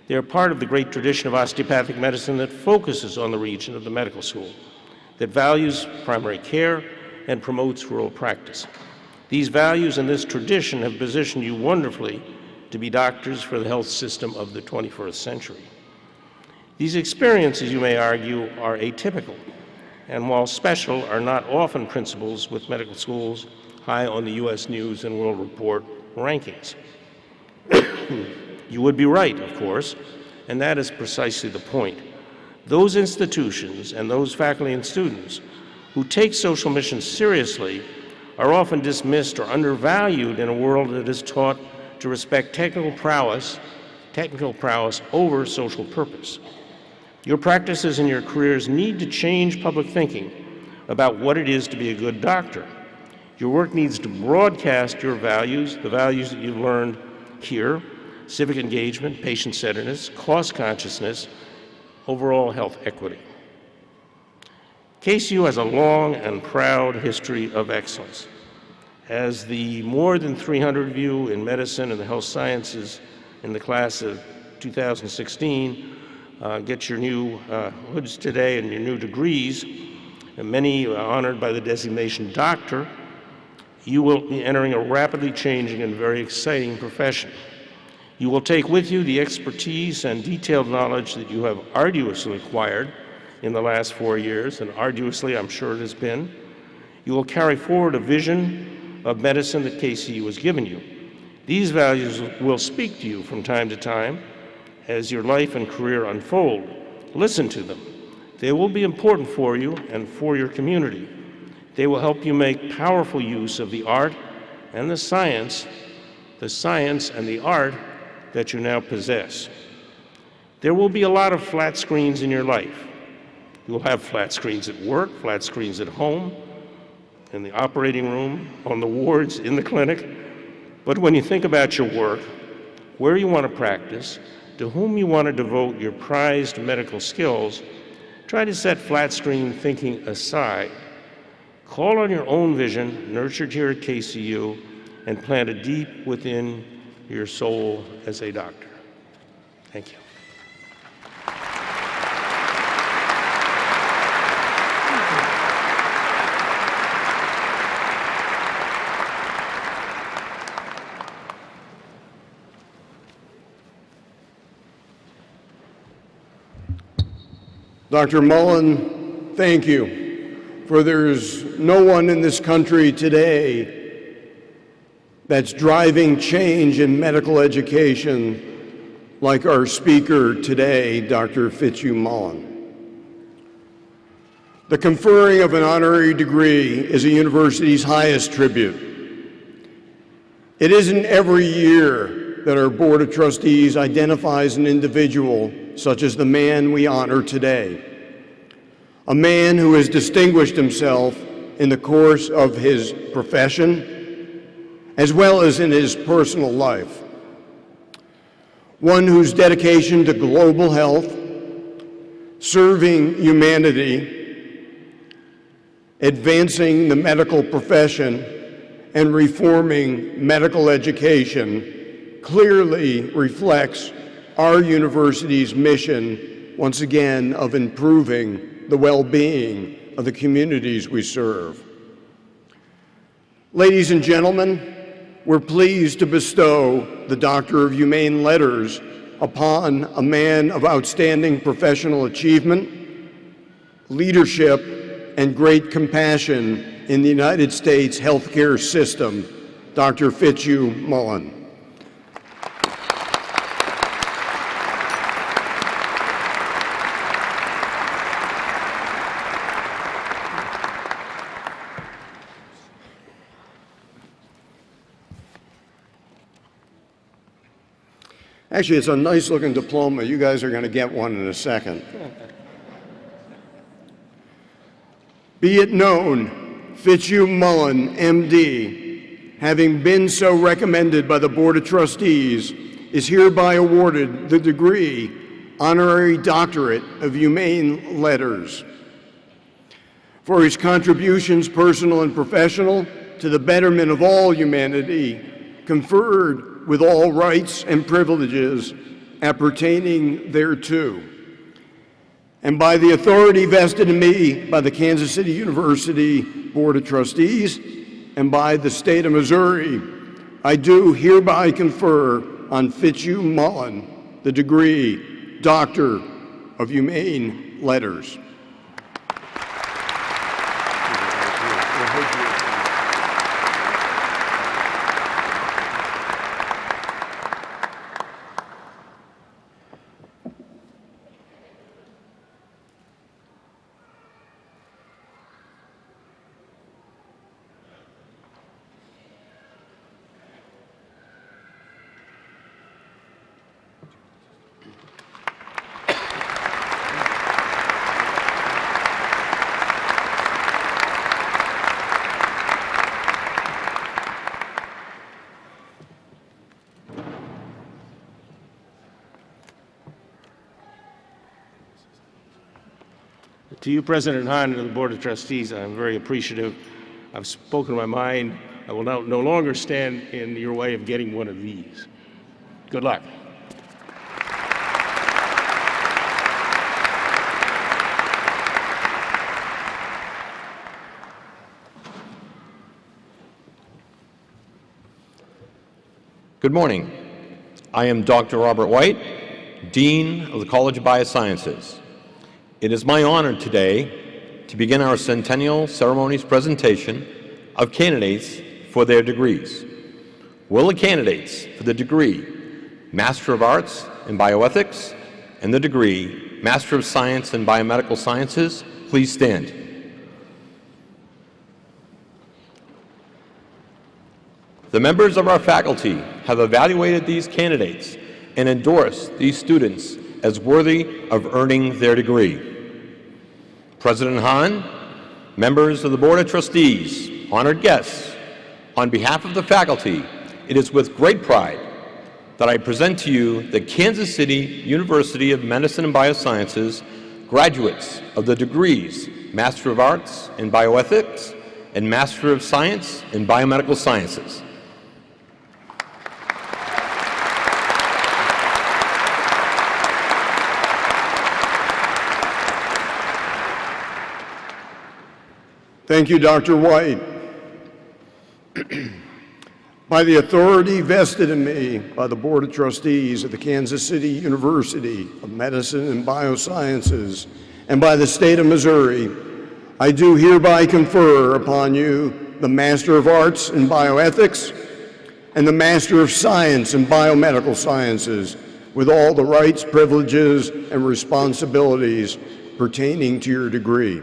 They are part of the great tradition of osteopathic medicine that focuses on the region of the medical school, that values primary care and promotes rural practice. These values and this tradition have positioned you wonderfully to be doctors for the health system of the 21st century. These experiences, you may argue, are atypical, and while special, are not often principles with medical schools high on the U.S. News and World Report rankings. You would be right, of course, and that is precisely the point. Those institutions and those faculty and students who take social missions seriously are often dismissed or undervalued in a world that is taught to respect technical prowess over social purpose. Your practices and your careers need to change public thinking about what it is to be a good doctor. Your work needs to broadcast your values, the values that you've learned here: civic engagement, patient-centeredness, cost consciousness, overall health equity. KCU has a long and proud history of excellence. As the more than 300 of you in medicine and the health sciences in the class of 2016 get your new hoods today and your new degrees, and many are honored by the designation doctor, you will be entering a rapidly changing and very exciting profession. You will take with you the expertise and detailed knowledge that you have arduously acquired in the last 4 years, and arduously I'm sure it has been. You will carry forward a vision of medicine that KCU has given you. These values will speak to you from time to time as your life and career unfold. Listen to them. They will be important for you and for your community. They will help you make powerful use of the art and the science and the art that you now possess. There will be a lot of flat screens in your life. You will have flat screens at work, flat screens at home, in the operating room, on the wards, in the clinic. But when you think about your work, where you want to practice, to whom you want to devote your prized medical skills, try to set flat screen thinking aside. Call on your own vision, nurtured here at KCU, and planted deep within your soul as a doctor. Thank you. Dr. Mullen, thank you, for there's no one in this country today that's driving change in medical education like our speaker today, Dr. Fitzhugh Mullen. The conferring of an honorary degree is a university's highest tribute. It isn't every year that our Board of Trustees identifies an individual such as the man we honor today, a man who has distinguished himself in the course of his profession as well as in his personal life, one whose dedication to global health, serving humanity, advancing the medical profession, and reforming medical education clearly reflects our university's mission, once again, of improving the well-being of the communities we serve. Ladies and gentlemen, we're pleased to bestow the Doctor of Humane Letters upon a man of outstanding professional achievement, leadership, and great compassion in the United States healthcare system, Dr. Fitzhugh Mullen. Actually, it's a nice-looking diploma. You guys are going to get one in a second. Be it known, Fitzhugh Mullen, MD, having been so recommended by the Board of Trustees, is hereby awarded the degree Honorary Doctorate of Humane Letters for his contributions, personal and professional, to the betterment of all humanity, conferred with all rights and privileges appertaining thereto. And by the authority vested in me by the Kansas City University Board of Trustees and by the state of Missouri, I do hereby confer on Fitzhugh Mullen the degree Doctor of Humane Letters. To you, President Hahn, and the Board of Trustees, I'm very appreciative. I've spoken my mind. I will no longer stand in your way of getting one of these. Good luck. Good morning. I am Dr. Robert White, Dean of the College of Biosciences. It is my honor today to begin our Centennial Ceremonies presentation of candidates for their degrees. Will the candidates for the degree Master of Arts in Bioethics and the degree Master of Science in Biomedical Sciences please stand? The members of our faculty have evaluated these candidates and endorsed these students as worthy of earning their degree. President Hahn, members of the Board of Trustees, honored guests, on behalf of the faculty, it is with great pride that I present to you the Kansas City University of Medicine and Biosciences graduates of the degrees Master of Arts in Bioethics and Master of Science in Biomedical Sciences. Thank you, Dr. White. By the authority vested in me by the Board of Trustees of the Kansas City University of Medicine and Biosciences and by the state of Missouri, I do hereby confer upon you the Master of Arts in Bioethics and the Master of Science in Biomedical Sciences with all the rights, privileges, and responsibilities pertaining to your degree.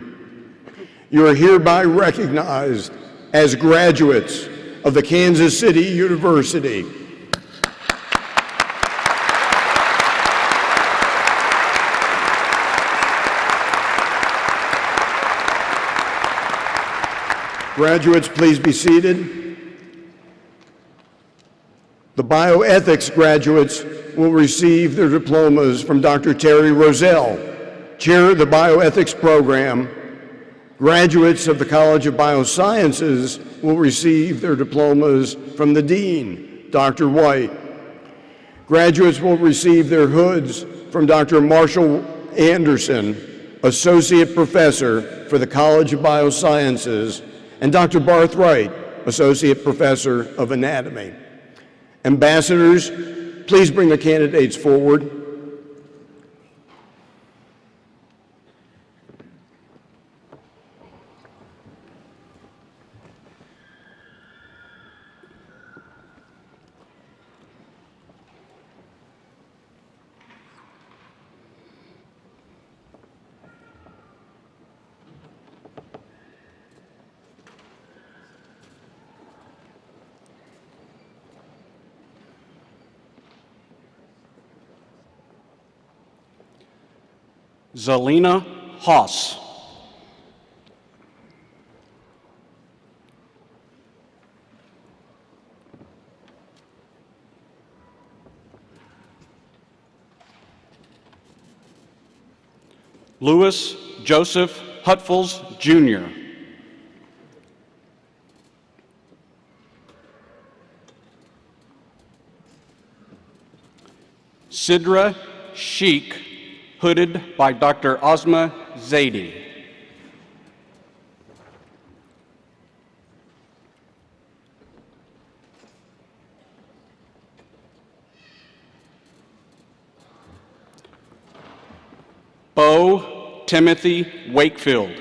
You are hereby recognized as graduates of the Kansas City University. Graduates, please be seated. The bioethics graduates will receive their diplomas from Dr. Terry Roselle, Chair of the Bioethics Program, Graduates of the College of Biosciences will receive their diplomas from the Dean, Dr. White. Graduates will receive their hoods from Dr. Marshall Anderson, Associate Professor for the College of Biosciences, and Dr. Barth Wright, Associate Professor of Anatomy. Ambassadors, please bring the candidates forward. Zelina Haas. Louis Joseph Hutfels, Jr. Sidra Sheikh, hooded by Dr. Ozma Zaidi. Bo Timothy Wakefield.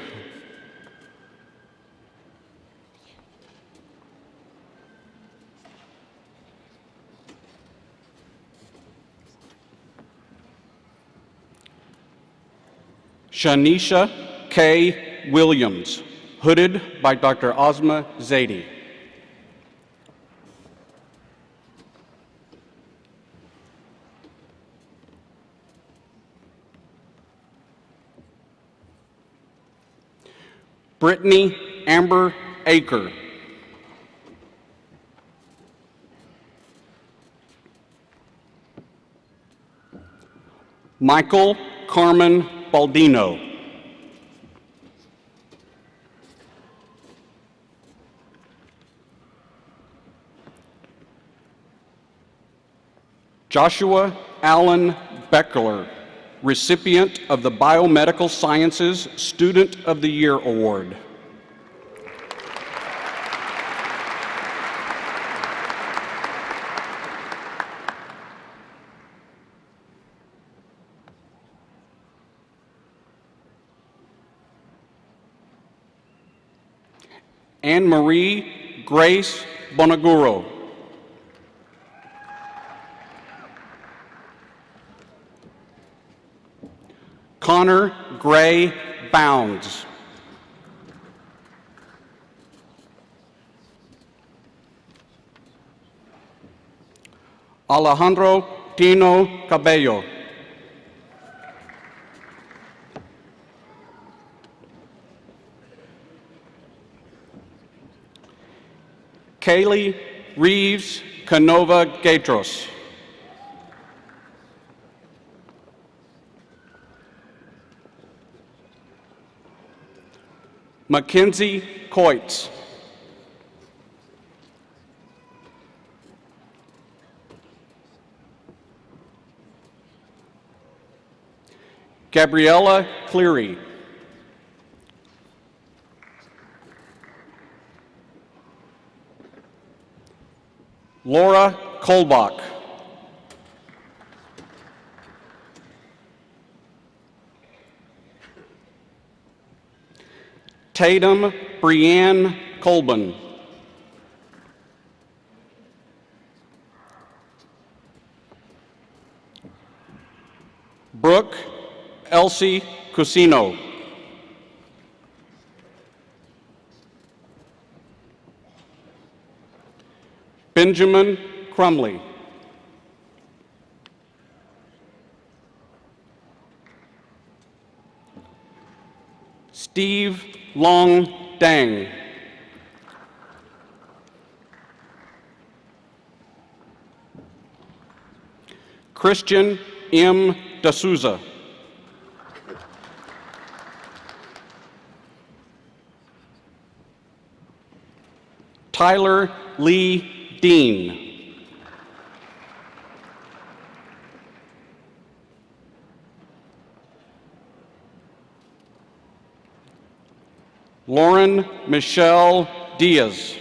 Shanisha K. Williams, hooded by Dr. Ozma Zaidi. Brittany Amber Aker. Michael Carmen Baldino. Joshua Allen Beckler, recipient of the Biomedical Sciences Student of the Year Award. Anne Marie Grace Bonaguro. Connor Gray Bounds. Alejandro Tino Cabello. Kaylee Reeves Canova Gatros. Mackenzie Coitz. Gabriella Cleary. Laura Kolbach. Tatum Brianne Colbin. Brooke Elsie Cusino. Benjamin Crumley. Steve Long Dang. Christian M. D'Souza. Tyler Lee Dean. Lauren Michelle Diaz.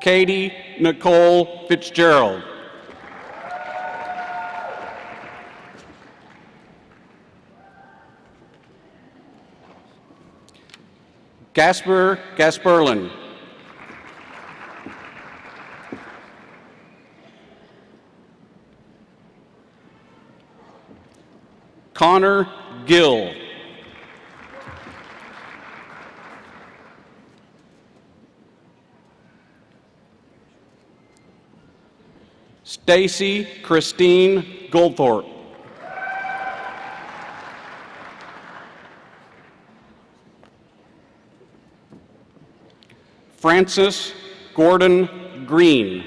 Katie Nicole Fitzgerald. Gasper Gasperlin. Connor Gill. Stacy Christine Goldthorpe. Francis Gordon Green.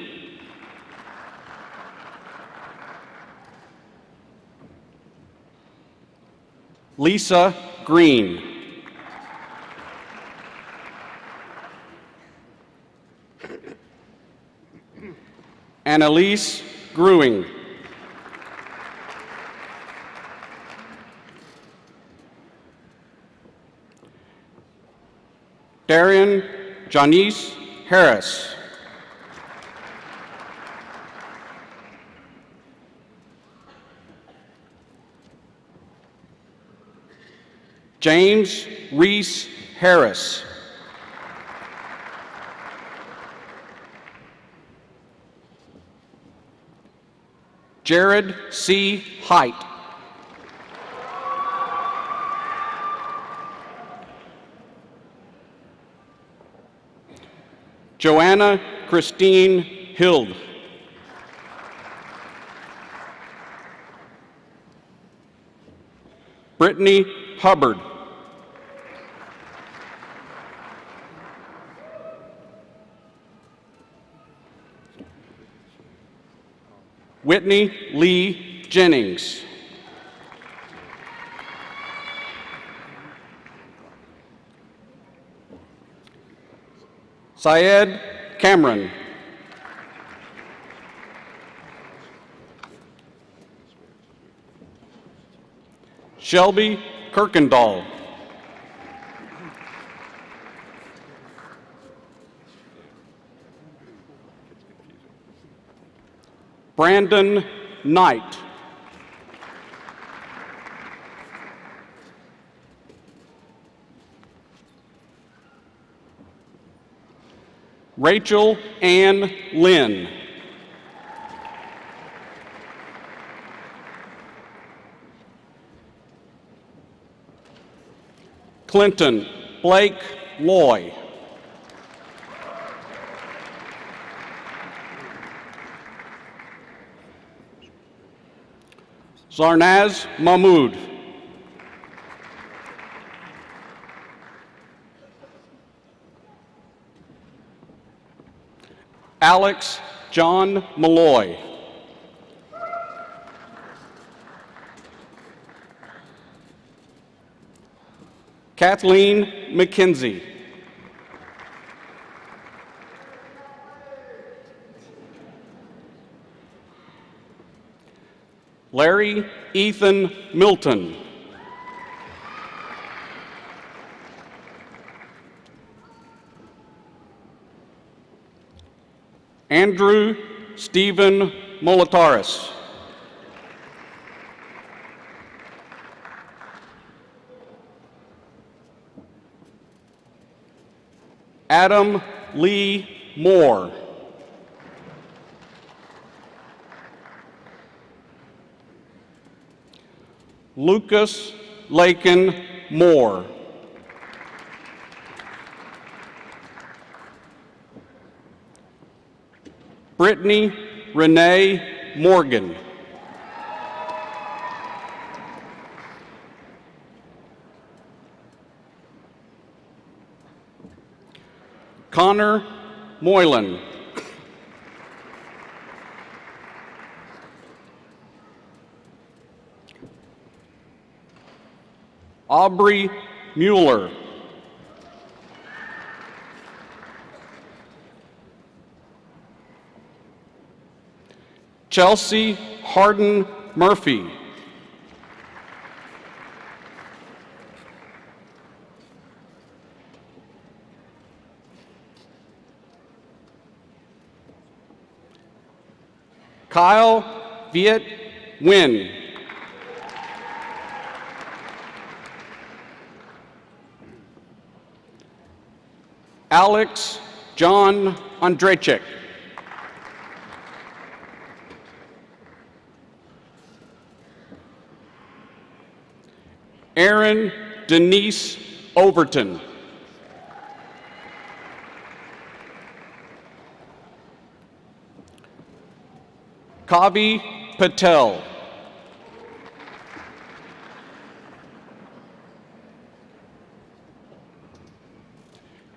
Lisa Green. Annalise Gruing. Darian Janice Harris. James Reese Harris. Jared C. Height. Joanna Christine Hild. Brittany Hubbard. Whitney Lee Jennings. Syed Cameron. Shelby Kirkendall. Brandon Knight. Rachel Ann Lynn. Clinton Blake Loy. Zarnaz Mahmood. Alex John Malloy. Kathleen McKenzie. Larry Ethan Milton. Andrew Stephen Molitaris. Adam Lee Moore. Lucas Lakin Moore. Brittany Renee Morgan. Connor Moylan. Aubrey Mueller. Chelsea Harden Murphy. Kyle Viet Nguyen. Alex John Andrejczyk. Erin Denise Overton. Kavi Patel.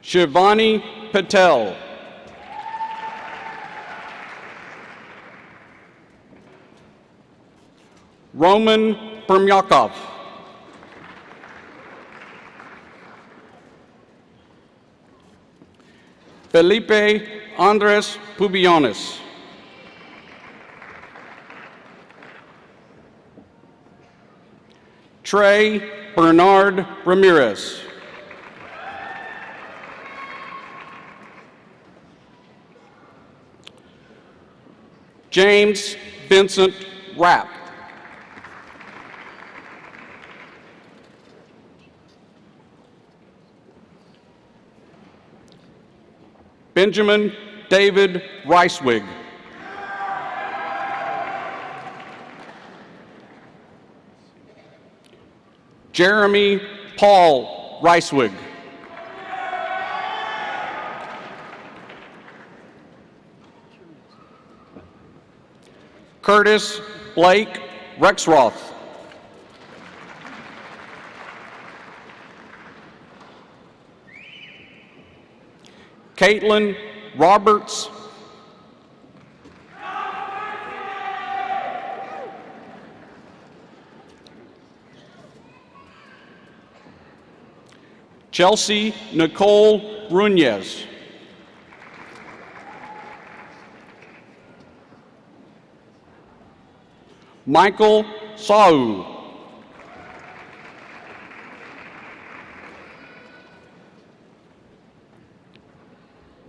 Shivani Patel. Roman Permyakov. Felipe Andres Pubiones. Trey Bernard Ramirez. James Vincent Rapp. Benjamin David Ricewig. Jeremy Paul Ricewig. Curtis Blake Rexroth. Caitlin Roberts. Chelsea Nicole Runez. Michael Sau.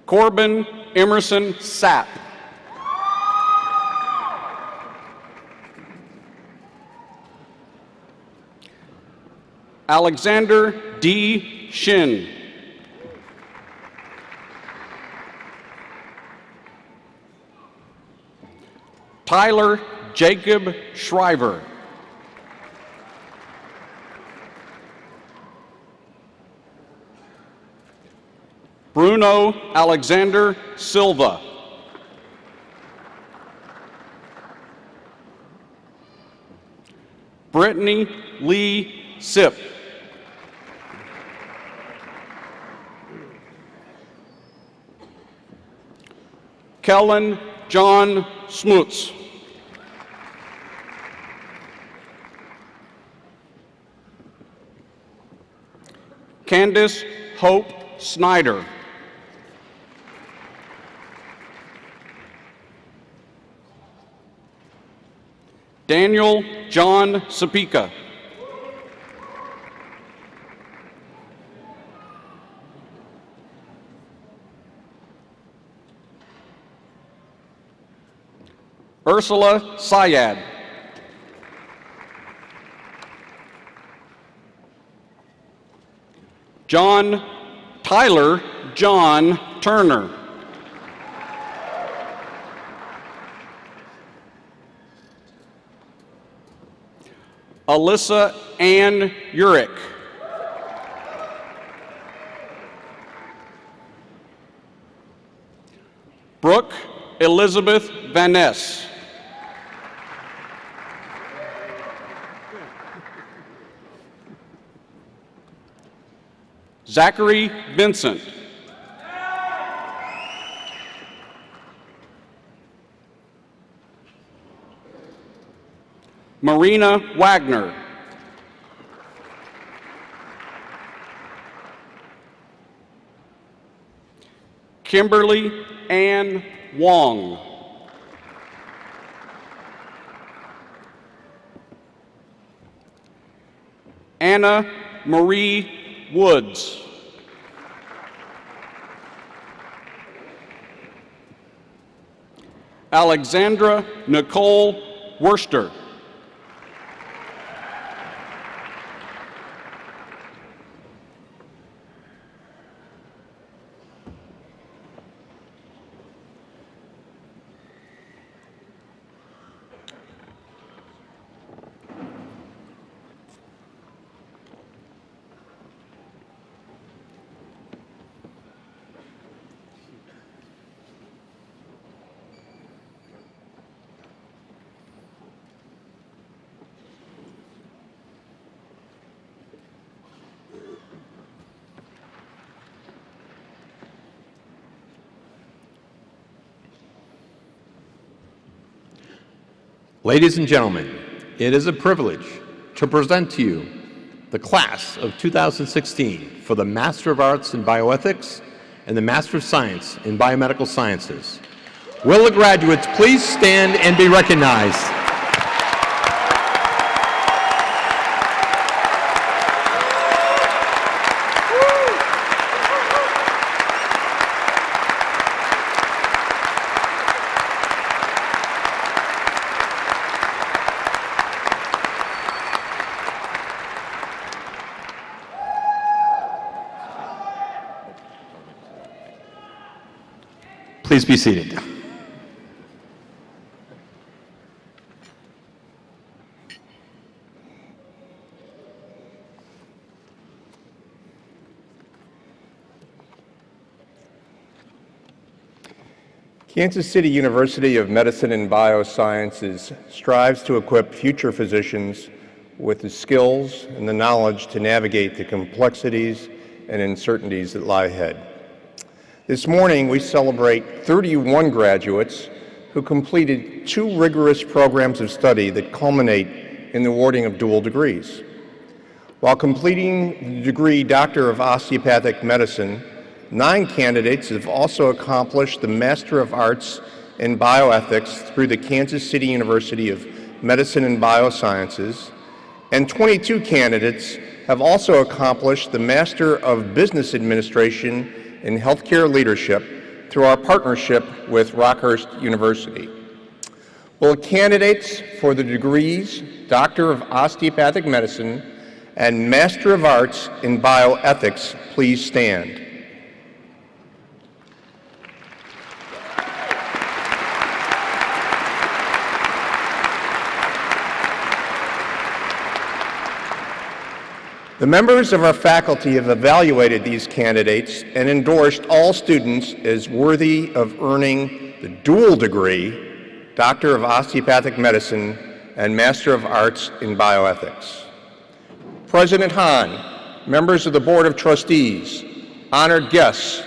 Corbin Emerson Sapp. Alexander D. Shin. Tyler Jacob Shriver. Bruno Alexander Silva. Brittany Lee Sipp. Kellen John Smuts. Candace Hope Snyder. Daniel John Sapika. Ursula Syed. Tyler John Turner. Alyssa Ann Urick. Brooke Elizabeth Van Ness. Zachary Vincent. Marina Wagner. Kimberly Ann Wong. Anna Marie Woods. Alexandra Nicole Worster. Ladies and gentlemen, it is a privilege to present to you the class of 2016 for the Master of Arts in Bioethics and the Master of Science in Biomedical Sciences. Will the graduates please stand and be recognized? Please be seated. Kansas City University of Medicine and Biosciences strives to equip future physicians with the skills and the knowledge to navigate the complexities and uncertainties that lie ahead. This morning, we celebrate 31 graduates who completed 2 rigorous programs of study that culminate in the awarding of dual degrees. While completing the degree Doctor of Osteopathic Medicine, 9 candidates have also accomplished the Master of Arts in Bioethics through the Kansas City University of Medicine and Biosciences, and 22 candidates have also accomplished the Master of Business Administration in Healthcare Leadership through our partnership with Rockhurst University. Will candidates for the degrees Doctor of Osteopathic Medicine and Master of Arts in Bioethics please stand? The members of our faculty have evaluated these candidates and endorsed all students as worthy of earning the dual degree, Doctor of Osteopathic Medicine and Master of Arts in Bioethics. President Hahn, members of the Board of Trustees, honored guests,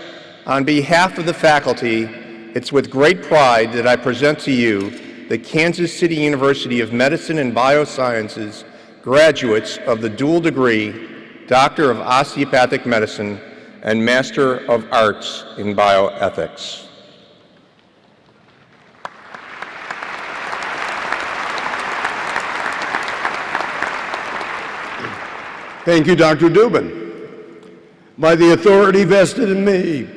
on behalf of the faculty, it's with great pride that I present to you the Kansas City University of Medicine and Biosciences graduates of the dual degree, Doctor of Osteopathic Medicine and Master of Arts in Bioethics. Thank you, Dr. Dubin. By the authority vested in me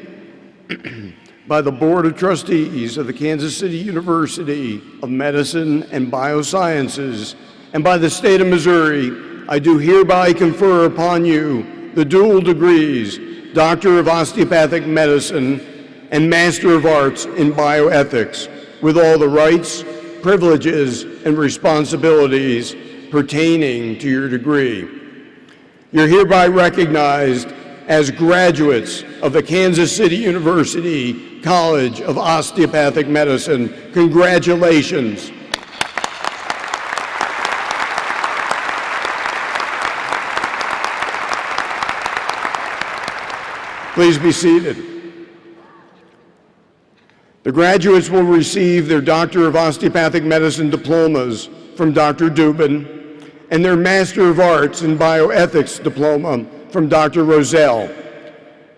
by the Board of Trustees of the Kansas City University of Medicine and Biosciences, and by the state of Missouri, I do hereby confer upon you the dual degrees, Doctor of Osteopathic Medicine and Master of Arts in Bioethics, with all the rights, privileges, and responsibilities pertaining to your degree. You're hereby recognized as graduates of the Kansas City University College of Osteopathic Medicine. Congratulations. Please be seated. The graduates will receive their Doctor of Osteopathic Medicine diplomas from Dr. Dubin and their Master of Arts in Bioethics diploma from Dr. Roselle.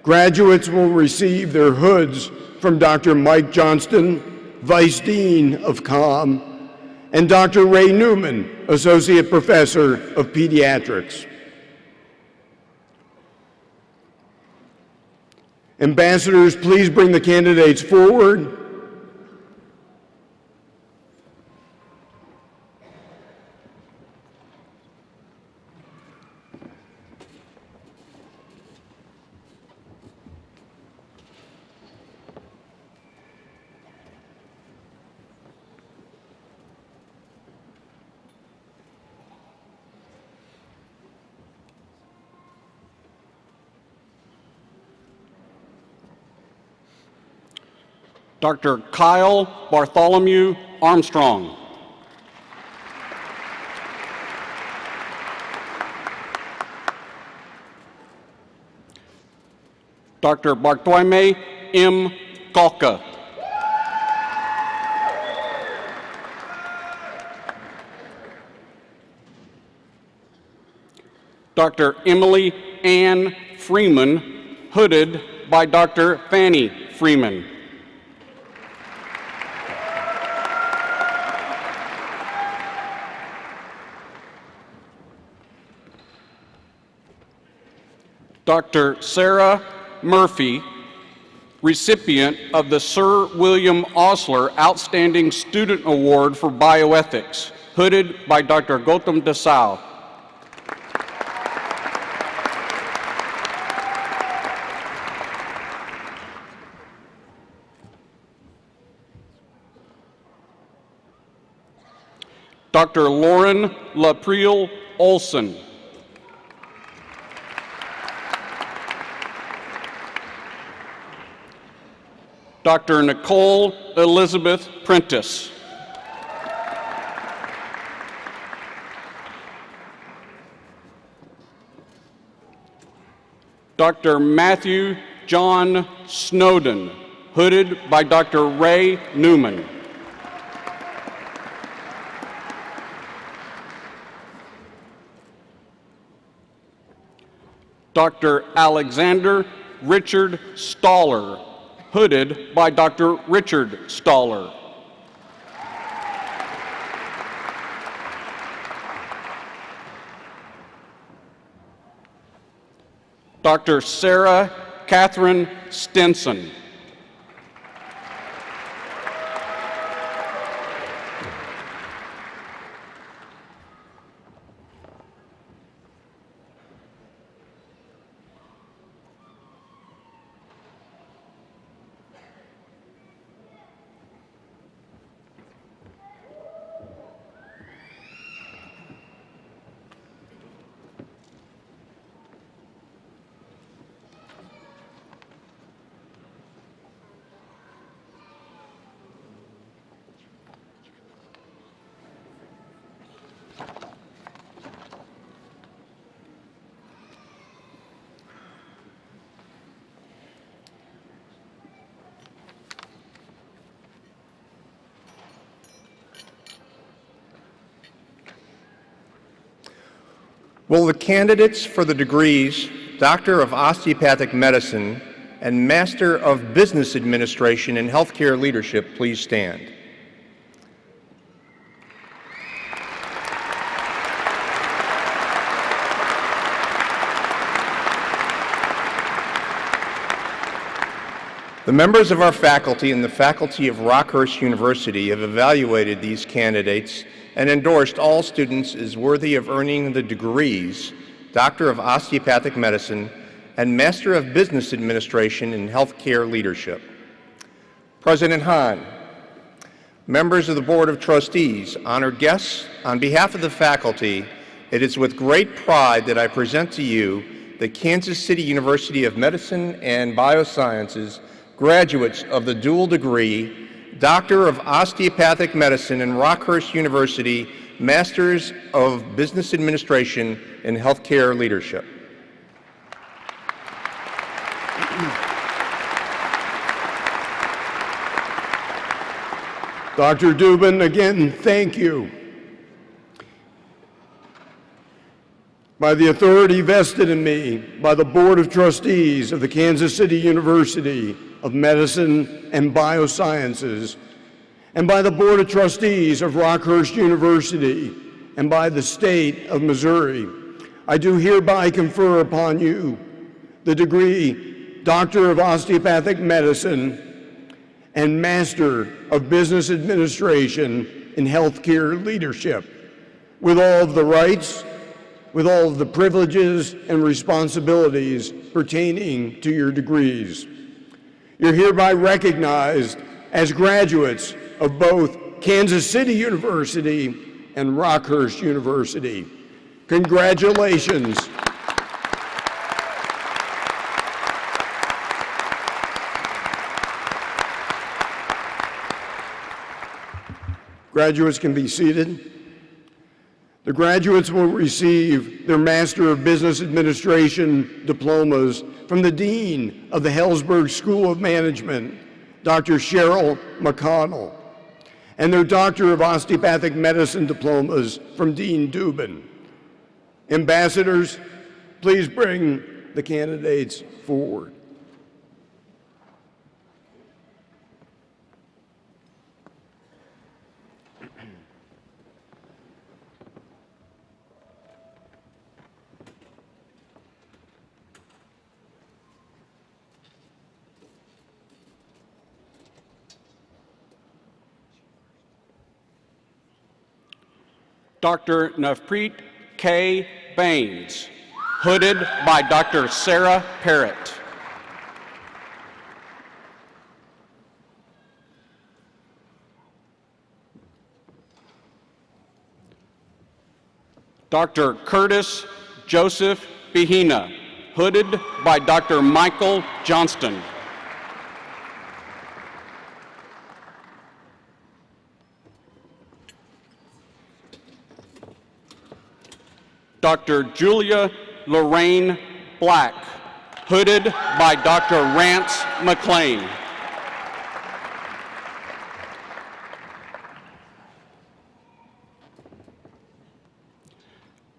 Graduates will receive their hoods from Dr. Mike Johnston, Vice Dean of COM, and Dr. Ray Newman, Associate Professor of Pediatrics. Ambassadors, please bring the candidates forward. Dr. Kyle Bartholomew Armstrong. Dr. Bartolome M. Kalka. Dr. Emily Ann Freeman, hooded by Dr. Fanny Freeman. Dr. Sarah Murphy, recipient of the Sir William Osler Outstanding Student Award for Bioethics, hooded by Dr. Gautam Desau. Dr. Lauren Laprille Olson. Dr. Nicole Elizabeth Prentice. Dr. Matthew John Snowden, hooded by Dr. Ray Newman. Dr. Alexander Richard Staller, hooded by Dr. Richard Staller. Dr. Sarah Catherine Stinson. Will the candidates for the degrees Doctor of Osteopathic Medicine and Master of Business Administration in Healthcare Leadership please stand? The members of our faculty and the faculty of Rockhurst University have evaluated these candidates and endorsed all students as worthy of earning the degrees Doctor of Osteopathic Medicine and Master of Business Administration in Healthcare Leadership. President Hahn, members of the Board of Trustees, honored guests, on behalf of the faculty, it is with great pride that I present to you the Kansas City University of Medicine and Biosciences graduates of the dual degree Doctor of Osteopathic Medicine in Rockhurst University, Masters of Business Administration in Healthcare Leadership. Dr. Dubin, again, thank you. by the authority vested in me by the Board of Trustees of the Kansas City University of Medicine and Biosciences, and by the Board of Trustees of Rockhurst University, and by the State of Missouri, I do hereby confer upon you the degree Doctor of Osteopathic Medicine and Master of Business Administration in Healthcare Leadership, with all of the rights, with all of the privileges and responsibilities pertaining to your degrees. You're hereby recognized as graduates of both Kansas City University and Rockhurst University. Congratulations. Graduates can be seated. The graduates will receive their Master of Business Administration diplomas from the Dean of the Hellsberg School of Management, Dr. Cheryl McConnell, and their Doctor of Osteopathic Medicine diplomas from Dean Dubin. Ambassadors, please bring the candidates forward. Dr. Navpreet K. Baines, hooded by Dr. Sarah Parrott. Dr. Curtis Joseph Behina, hooded by Dr. Michael Johnston. Dr. Julia Lorraine Black, hooded by Dr. Rance McLean.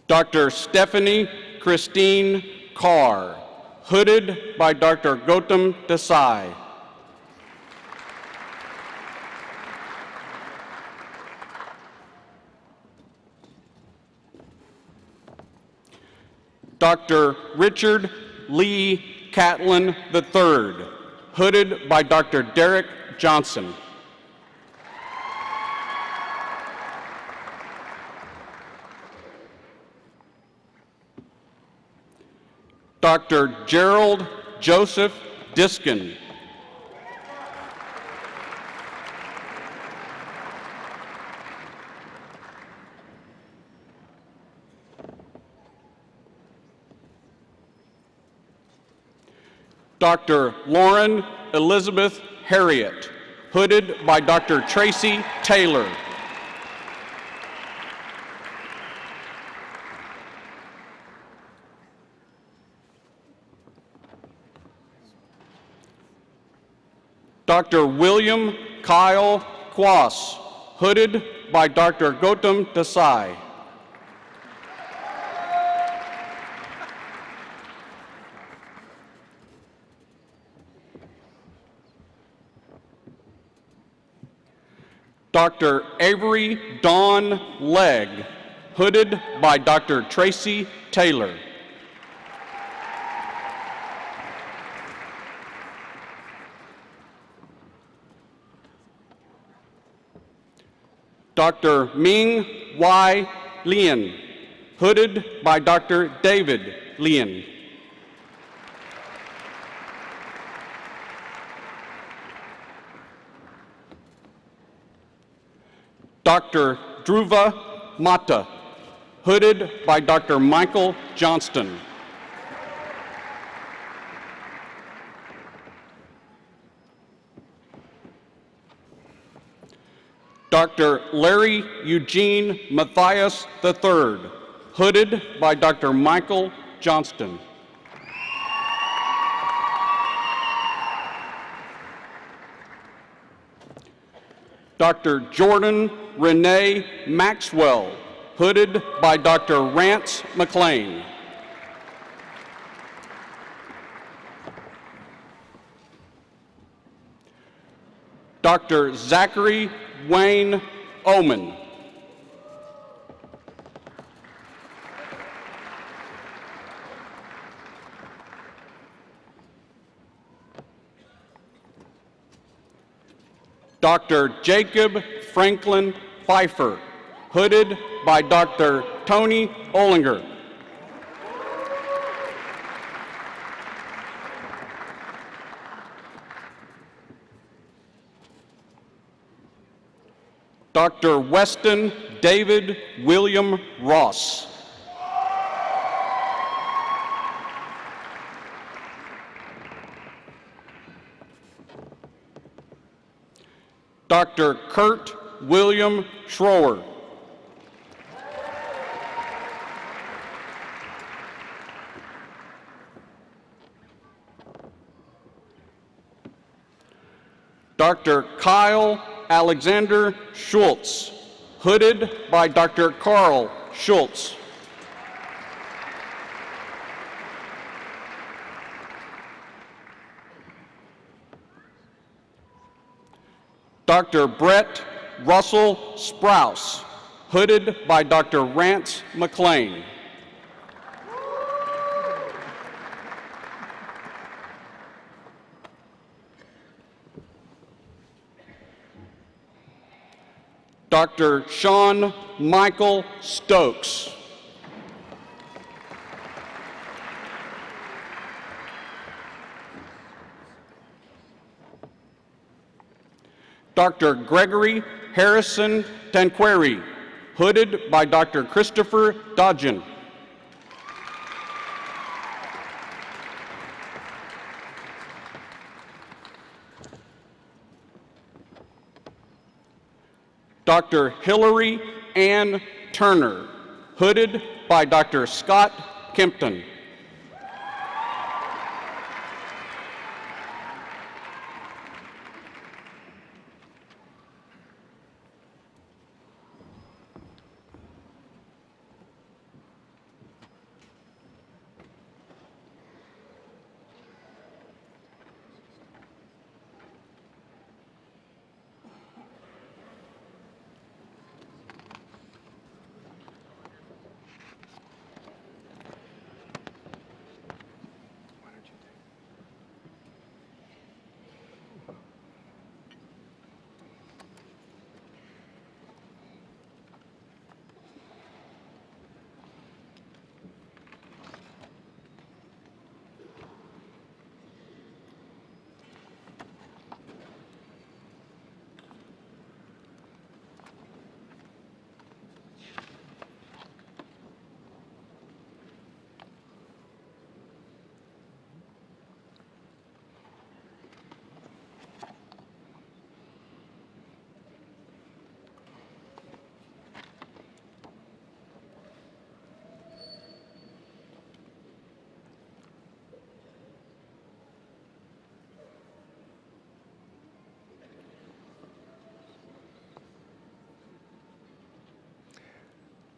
Dr. Stephanie Christine Carr, hooded by Dr. Gautam Desai. Dr. Richard Lee Catlin III, hooded by Dr. Derek Johnson. Dr. Gerald Joseph Diskin. Dr. Lauren Elizabeth Harriet, hooded by Dr. Tracy Taylor. Dr. William Kyle Quas, hooded by Dr. Gautam Desai. Dr. Avery Dawn Legg, hooded by Dr. Tracy Taylor. Dr. Ming Y. Lien, hooded by Dr. David Lien. Dr. Dhruva Mata, hooded by Dr. Michael Johnston. Dr. Larry Eugene Matthias III, hooded by Dr. Michael Johnston. Dr. Jordan Renee Maxwell, hooded by Dr. Rance McLean. Dr. Zachary Wayne Oman. Dr. Jacob Franklin Pfeiffer, hooded by Dr. Tony Olinger. Dr. Weston David William Ross. Dr. Kurt William Schroer. Dr. Kyle Alexander Schultz, hooded by Dr. Carl Schultz. Dr. Brett Russell Sprouse, hooded by Dr. Rance McLean. Dr. Sean Michael Stokes. Dr. Gregory Harrison Tanqueri, hooded by Dr. Christopher Dodgen. Dr. Hillary Ann Turner, hooded by Dr. Scott Kempton.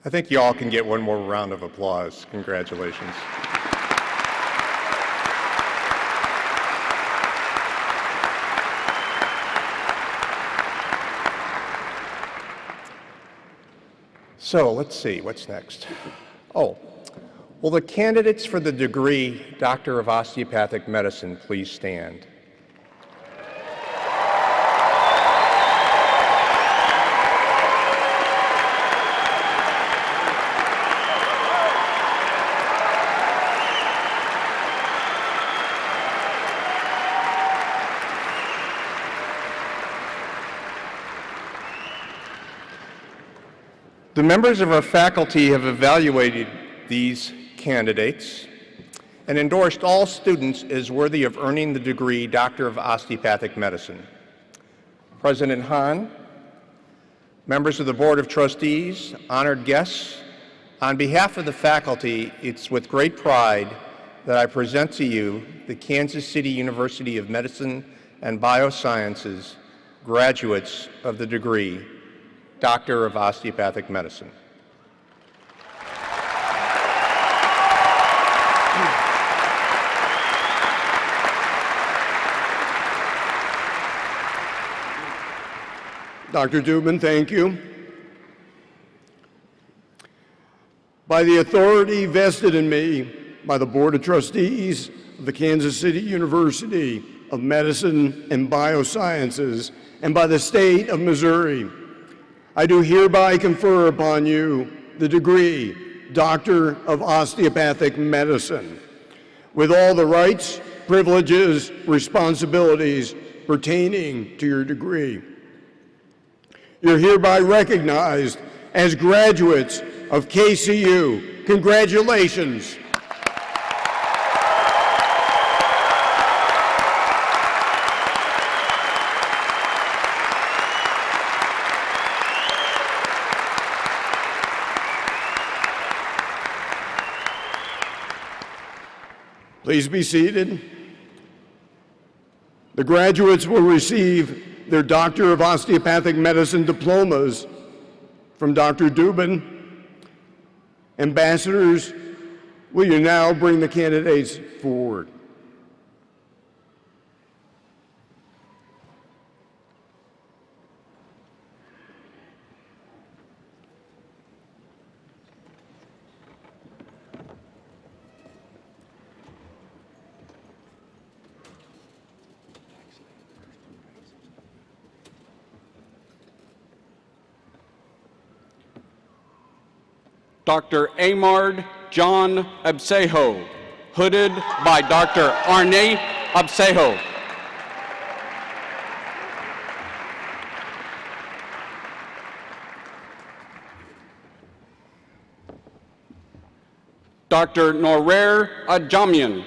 I think you all can get one more round of applause. Congratulations. So let's see, what's next? Oh, will the candidates for the degree Doctor of Osteopathic Medicine please stand? The members of our faculty have evaluated these candidates and endorsed all students as worthy of earning the degree Doctor of Osteopathic Medicine. President Hahn, members of the Board of Trustees, honored guests, on behalf of the faculty, it's with great pride that I present to you the Kansas City University of Medicine and Biosciences graduates of the degree Doctor of Osteopathic Medicine. Dr. Dubin, thank you. By the authority vested in me by the Board of Trustees of the Kansas City University of Medicine and Biosciences and by the state of Missouri, I do hereby confer upon you the degree Doctor of Osteopathic Medicine, with all the rights, privileges, responsibilities pertaining to your degree. You're hereby recognized as graduates of KCU. Congratulations. Please be seated. The graduates will receive their Doctor of Osteopathic Medicine diplomas from Dr. Dubin. Ambassadors, will you now bring the candidates forward? Dr. Amard John Absejo, hooded by Dr. Arne Absejo. Dr. Norer Ajamian.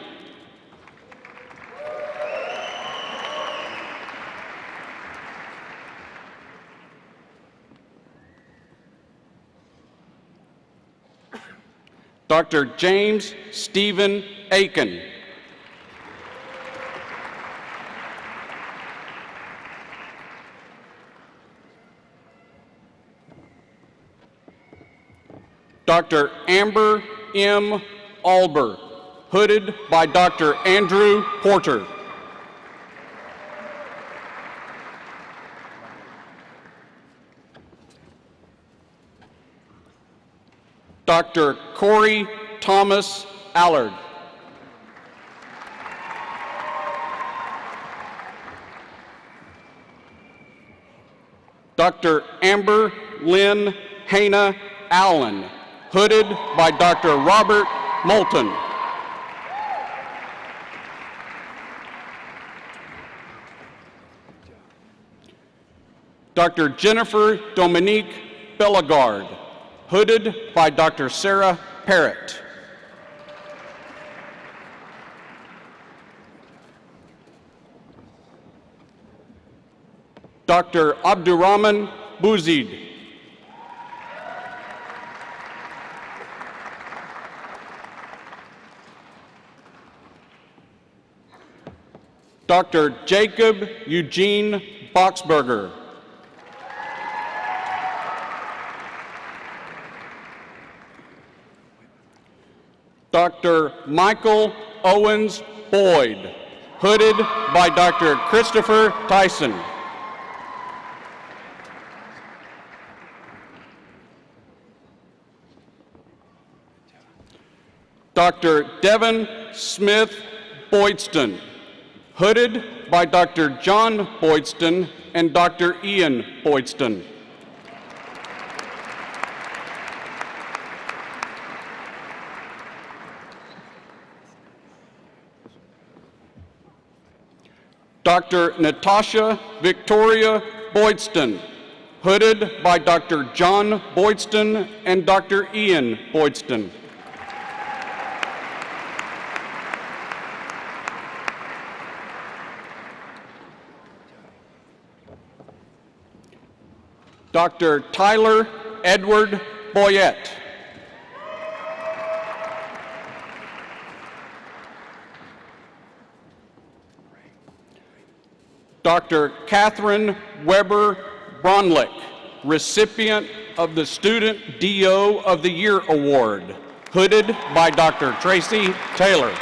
Dr. James Stephen Aiken. Dr. Amber M. Alber, hooded by Dr. Andrew Porter. Dr. Corey Thomas Allard. Dr. Amber Lynn Hannah Allen, hooded by Dr. Robert Moulton. Dr. Jennifer Dominique Bellegarde, hooded by Dr. Sarah Parrott. Dr. Abdurrahman Bouzid. Dr. Jacob Eugene Boxberger. Dr. Michael Owens Boyd, hooded by Dr. Christopher Tyson. Dr. Devin Smith Boydston, hooded by Dr. John Boydston and Dr. Ian Boydston. Dr. Natasha Victoria Boydston, hooded by Dr. John Boydston and Dr. Ian Boydston. Dr. Tyler Edward Boyette. Dr. Catherine Weber Bronlick, recipient of the Student DO of the Year Award, hooded by Dr. Tracy Taylor.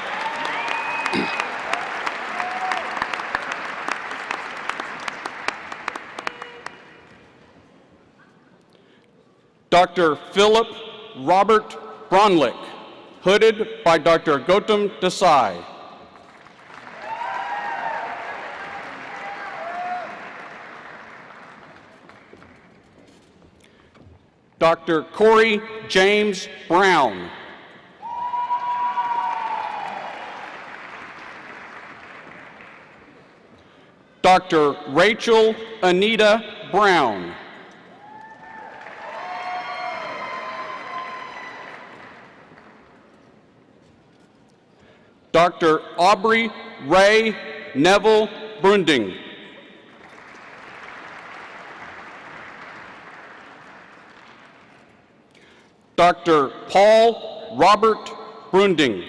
Dr. Philip Robert Bronlick, hooded by Dr. Gautam Desai. Dr. Corey James Brown. Dr. Rachel Anita Brown. Dr. Aubrey Ray Neville Brunding. Dr. Paul Robert Brunding.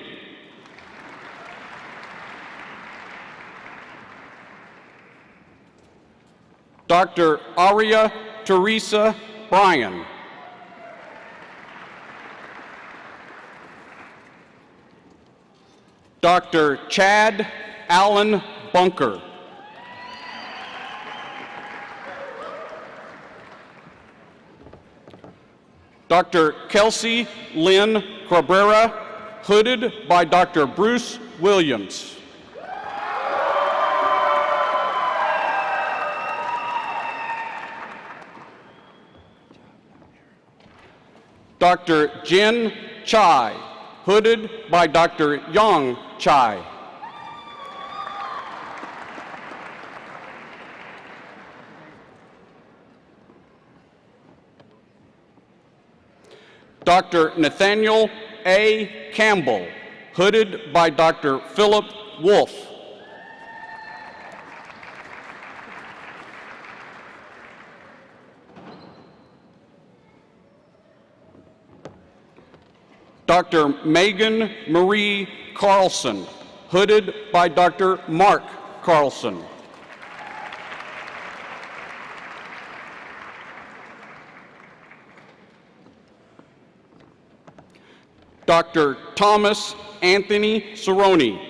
Dr. Aria Teresa Bryan. Dr. Chad Allen Bunker. Dr. Kelsey Lynn Cabrera, hooded by Dr. Bruce Williams. Dr. Jin Chai, hooded by Dr. Yang Chai. Dr. Nathaniel A. Campbell, hooded by Dr. Philip Wolf. Dr. Megan Marie Carlson, hooded by Dr. Mark Carlson. Dr. Thomas Anthony Cerrone.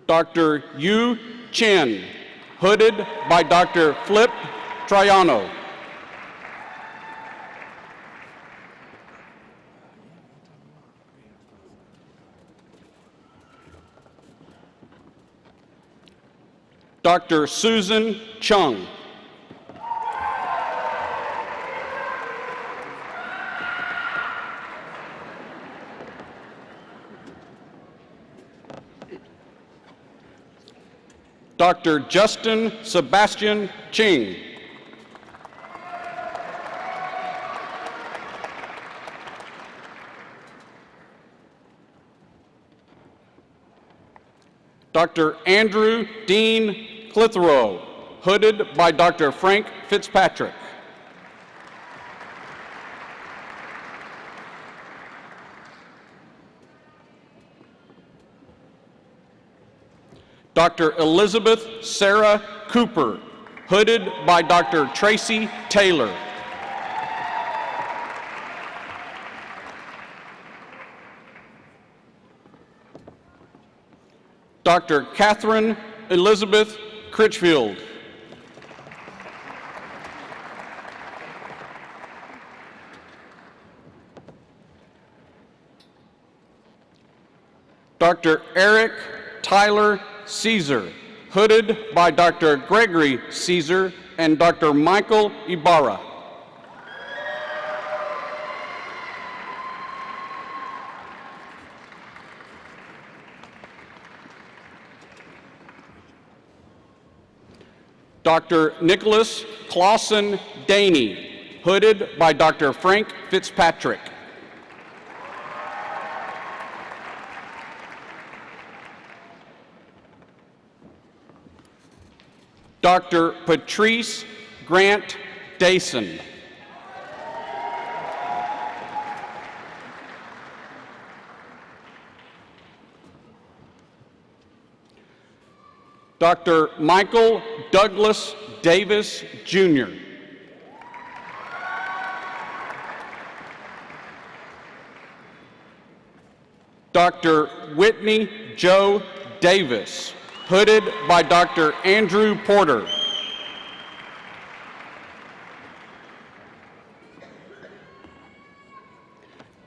Dr. Yu Chen, hooded by Dr. Flip Triano. Dr. Susan Chung. Dr. Justin Sebastian Ching. Dr. Andrew Dean Clitheroe, hooded by Dr. Frank Fitzpatrick. Dr. Elizabeth Sarah Cooper, hooded by Dr. Tracy Taylor. Dr. Catherine Elizabeth Critchfield. Dr. Eric Tyler Caesar, hooded by Dr. Gregory Caesar and Dr. Michael Ibarra. Dr. Nicholas Clausen Daney, hooded by Dr. Frank Fitzpatrick. Dr. Patrice Grant Dason. Dr. Michael Douglas Davis, Jr. Dr. Whitney Joe Davis, hooded by Dr. Andrew Porter.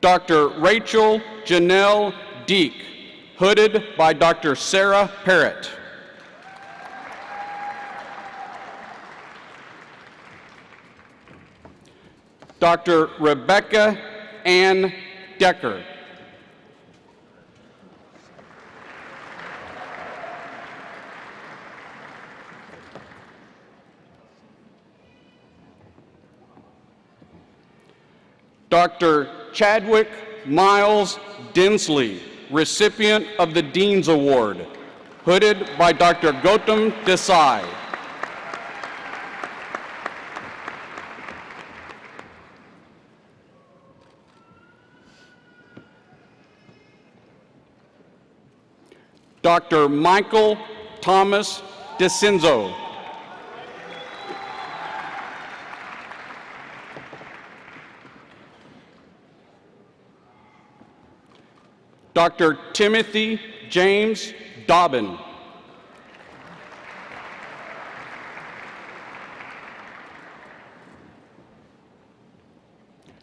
Dr. Rachel Janelle Deek, hooded by Dr. Sarah Parrott. Dr. Rebecca Ann Decker. Dr. Chadwick Miles Dinsley, recipient of the Dean's Award, hooded by Dr. Gautam Desai. Dr. Michael Thomas DeCenzo. Dr. Timothy James Dobbin.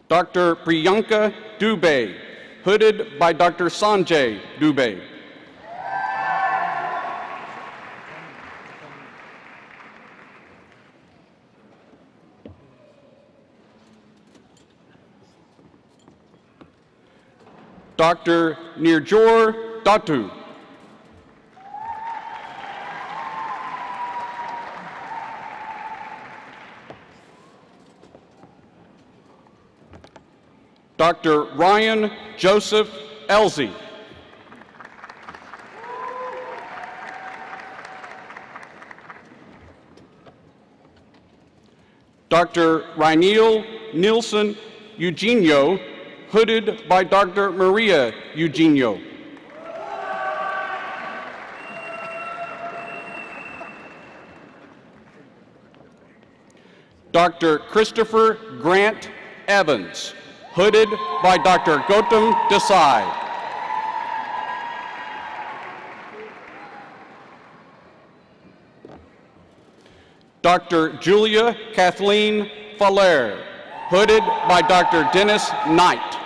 Dr. Priyanka Dubey, hooded by Dr. Sanjay Dubey. Dr. Nirjor Datu. Dr. Ryan Joseph Elsie. Dr. Ryneel Nielsen Eugenio, hooded by Dr. Maria Eugenio. Dr. Christopher Grant Evans, hooded by Dr. Gautam Desai. Dr. Julia Kathleen Faller, hooded by Dr. Dennis Knight.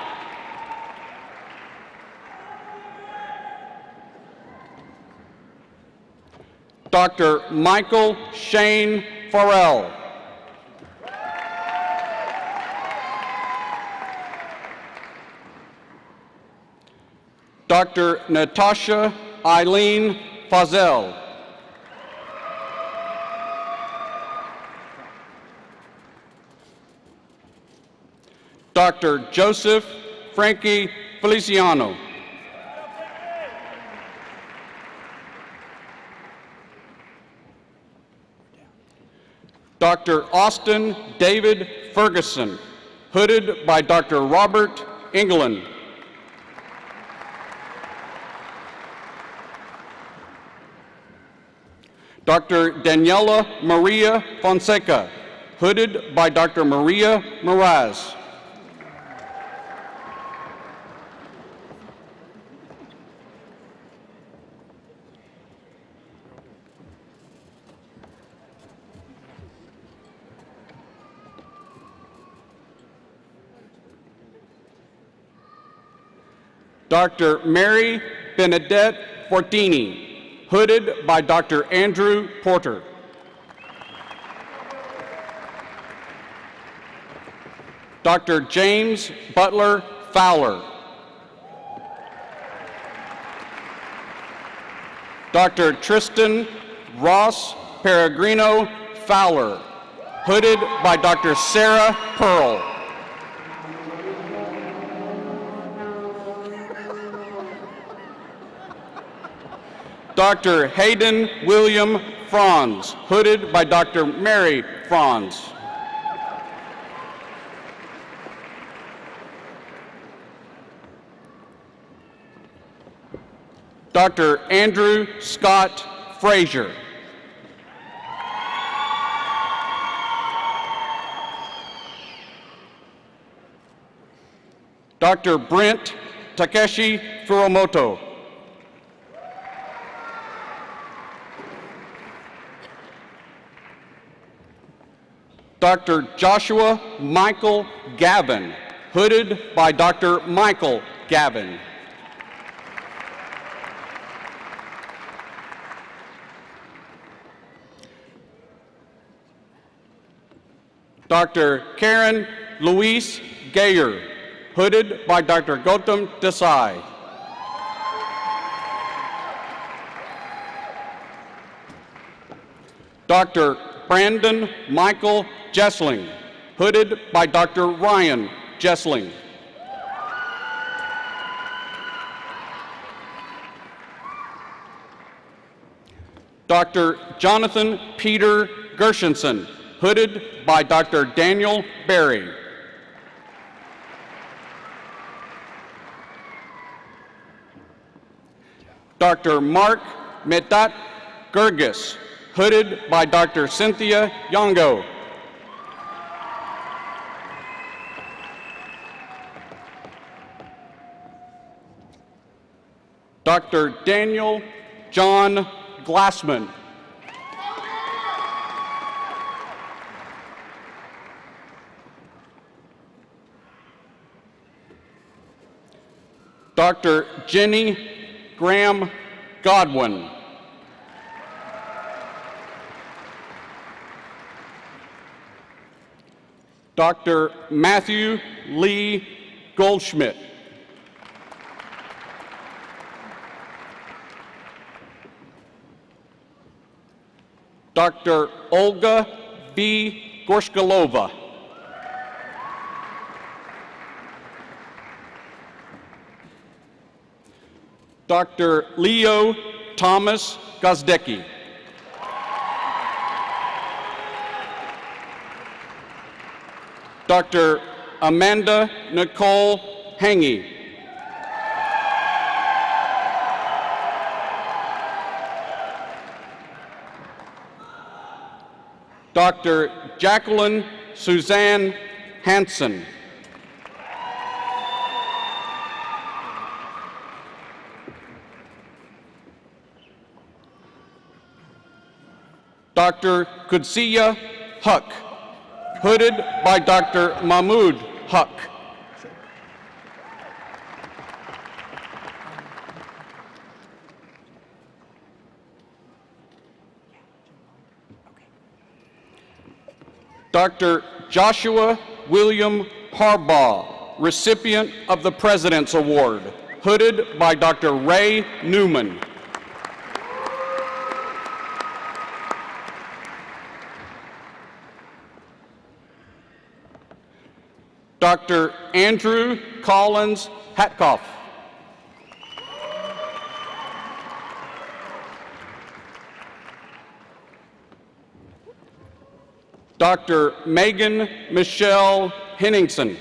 Dr. Michael Shane Farrell. Dr. Natasha Eileen Fazel. Dr. Joseph Frankie Feliciano. Dr. Austin David Ferguson, hooded by Dr. Robert England. Dr. Daniela Maria Fonseca, hooded by Dr. Maria Moraz. Dr. Mary Benedette Fortini, hooded by Dr. Andrew Porter. Dr. James Butler Fowler. Dr. Tristan Ross Peregrino Fowler, hooded by Dr. Sarah Pearl. Dr. Hayden William Franz, hooded by Dr. Mary Franz. Dr. Andrew Scott Frazier. Dr. Brent Takeshi Furumoto. Dr. Joshua Michael Gavin, hooded by Dr. Michael Gavin. Dr. Karen Louise Gayer, hooded by Dr. Gautam Desai. Dr. Brandon Michael Jessling, hooded by Dr. Ryan Jessling. Dr. Jonathan Peter Gershenson, hooded by Dr. Daniel Berry. Dr. Mark Metat Gergis, hooded by Dr. Cynthia Yongo. Dr. Daniel John Glassman. Dr. Jenny Graham Godwin. Dr. Matthew Lee Goldschmidt. Dr. Olga V. Gorshkalova. Dr. Leo Thomas Gozdecki. Dr. Amanda Nicole Hangy. Dr. Jacqueline Suzanne Hansen. Dr. Kudsiya Huck, hooded by Dr. Mahmoud Huck. Dr. Joshua William Harbaugh, recipient of the President's Award, hooded by Dr. Ray Newman. Dr. Andrew Collins Hatkoff. Dr. Megan Michelle Henningsen.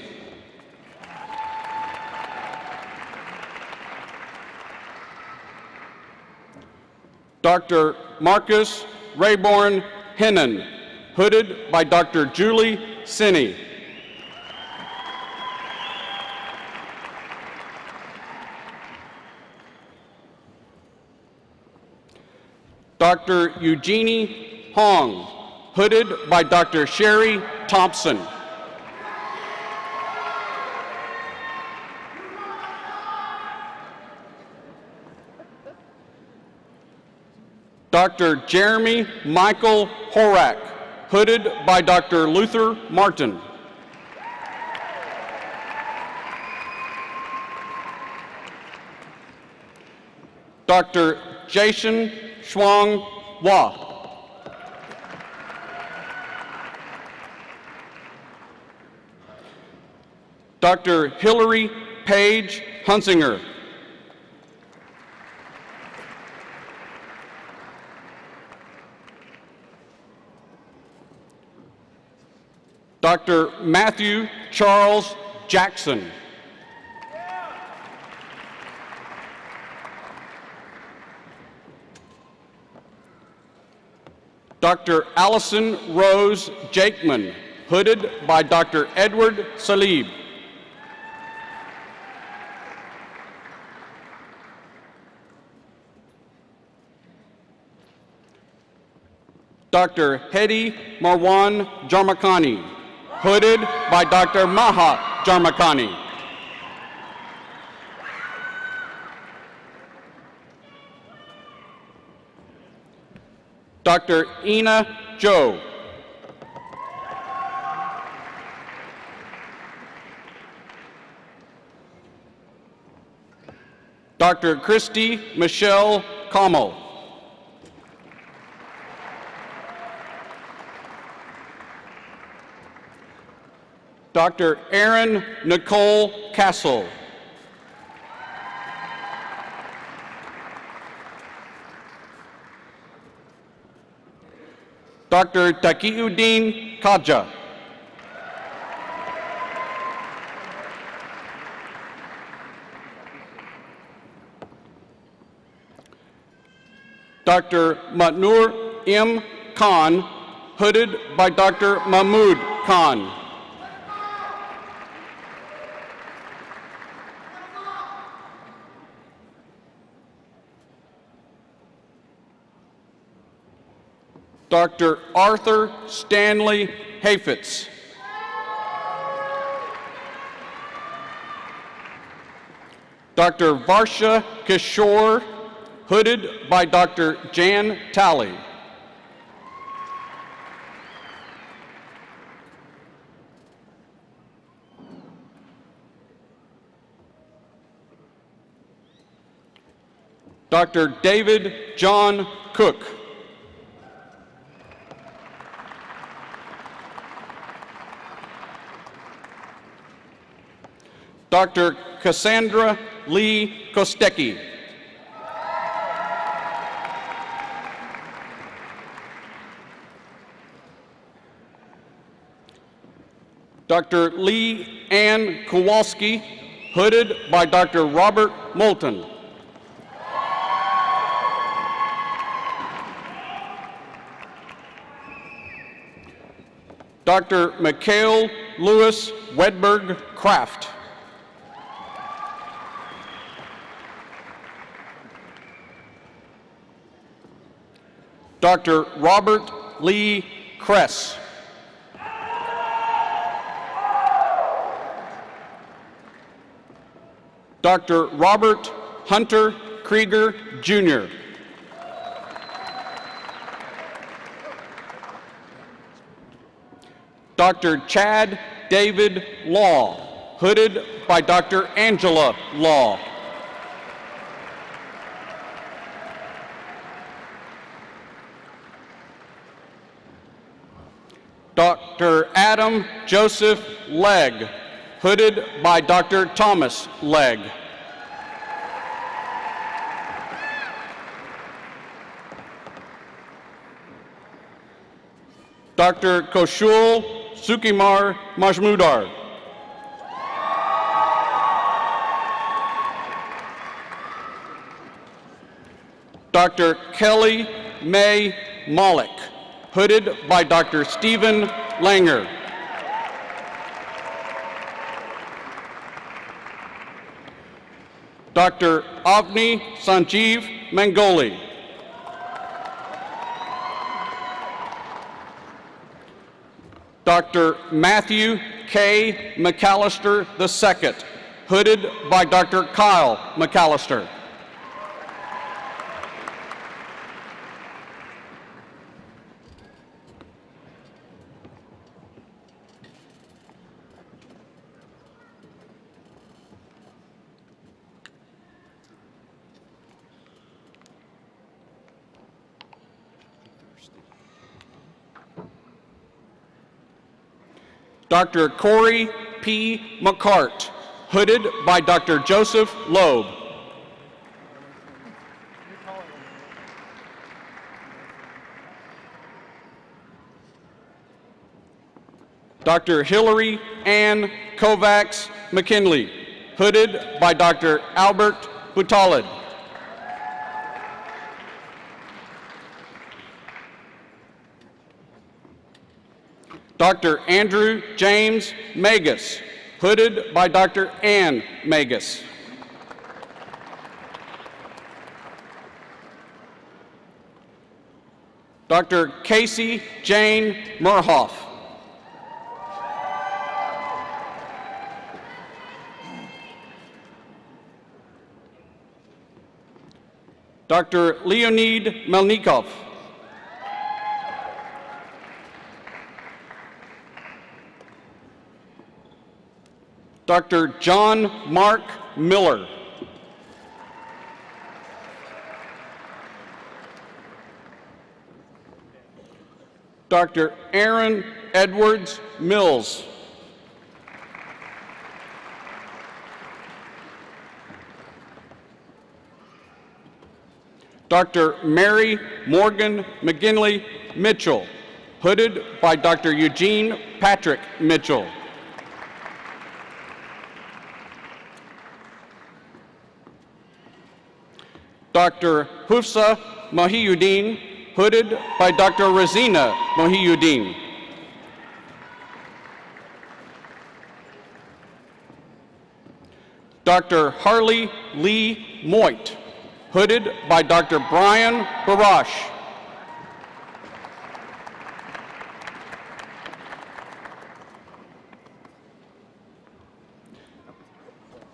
Dr. Marcus Rayborn Hennon, hooded by Dr. Julie Sinney. Dr. Eugenie Hong, hooded by Dr. Sherry Thompson. Dr. Jeremy Michael Horak, hooded by Dr. Luther Martin. Dr. Jason Shuang Hua. Dr. Hillary Page Hunsinger. Dr. Matthew Charles Jackson. Dr. Allison Rose Jakeman, hooded by Dr. Edward Salib. Dr. Hedi Marwan Jarmakani, hooded by Dr. Maha Jarmakani. Dr. Ina Joe. Dr. Christy Michelle Kamal. Dr. Erin Nicole Castle. Dr. Taqiuddin Kaja. Dr. Matnoor M. Khan, hooded by Dr. Mahmood Khan. Dr. Arthur Stanley Hafetz. Dr. Varsha Kishore, hooded by Dr. Jan Talley. Dr. David John Cook. Dr. Cassandra Lee Kostecki. Dr. Lee Ann Kowalski, hooded by Dr. Robert Moulton. Dr. Mikhail Louis Wedberg Kraft. Dr. Robert Lee Kress. Dr. Robert Hunter Krieger, Jr. Dr. Chad David Law, hooded by Dr. Angela Law. Dr. Adam Joseph Legg, hooded by Dr. Thomas Legg. Dr. Koshul Sukimar Majmudar. Dr. Kelly May Malik, hooded by Dr. Stephen Langer. Dr. Avni Sanjeev Mangoli. Dr. Matthew K. McAllister II, hooded by Dr. Kyle McAllister. Dr. Corey P. McCart, hooded by Dr. Joseph Loeb. Dr. Hillary Ann Kovacs McKinley, hooded by Dr. Albert Butalid. Dr. Andrew James Magus, hooded by Dr. Ann Magus. Dr. Casey Jane Murhoff. Dr. Leonid Melnikov. Dr. John Mark Miller. Dr. Aaron Edwards Mills. Dr. Mary Morgan McGinley Mitchell, hooded by Dr. Eugene Patrick Mitchell. Dr. Hufsa Mohiuddin, hooded by Dr. Razina Mohiuddin. Dr. Harley Lee Moit, hooded by Dr. Brian Barash.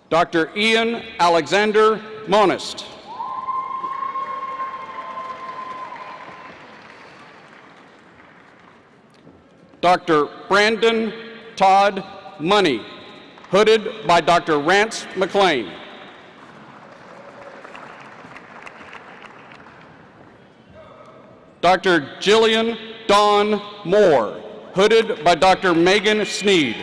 Dr. Ian Alexander Monist. Dr. Brandon Todd Money, hooded by Dr. Rance McLean. Dr. Jillian Dawn Moore, hooded by Dr. Megan Sneed.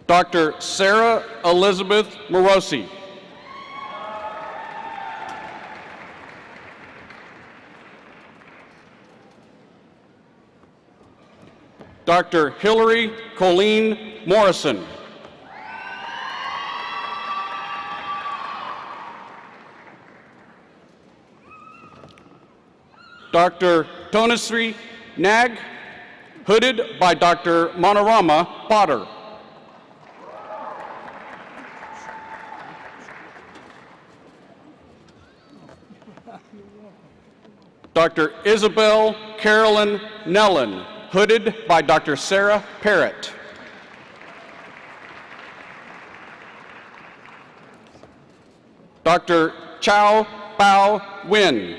Dr. Sarah Elizabeth Morosi. Dr. Hillary Colleen Morrison. Dr. Tonasri Nag, hooded by Dr. Manorama Potter. Dr. Isabel Carolyn Nellen, hooded by Dr. Sarah Parrott. Dr. Chow Bao Win.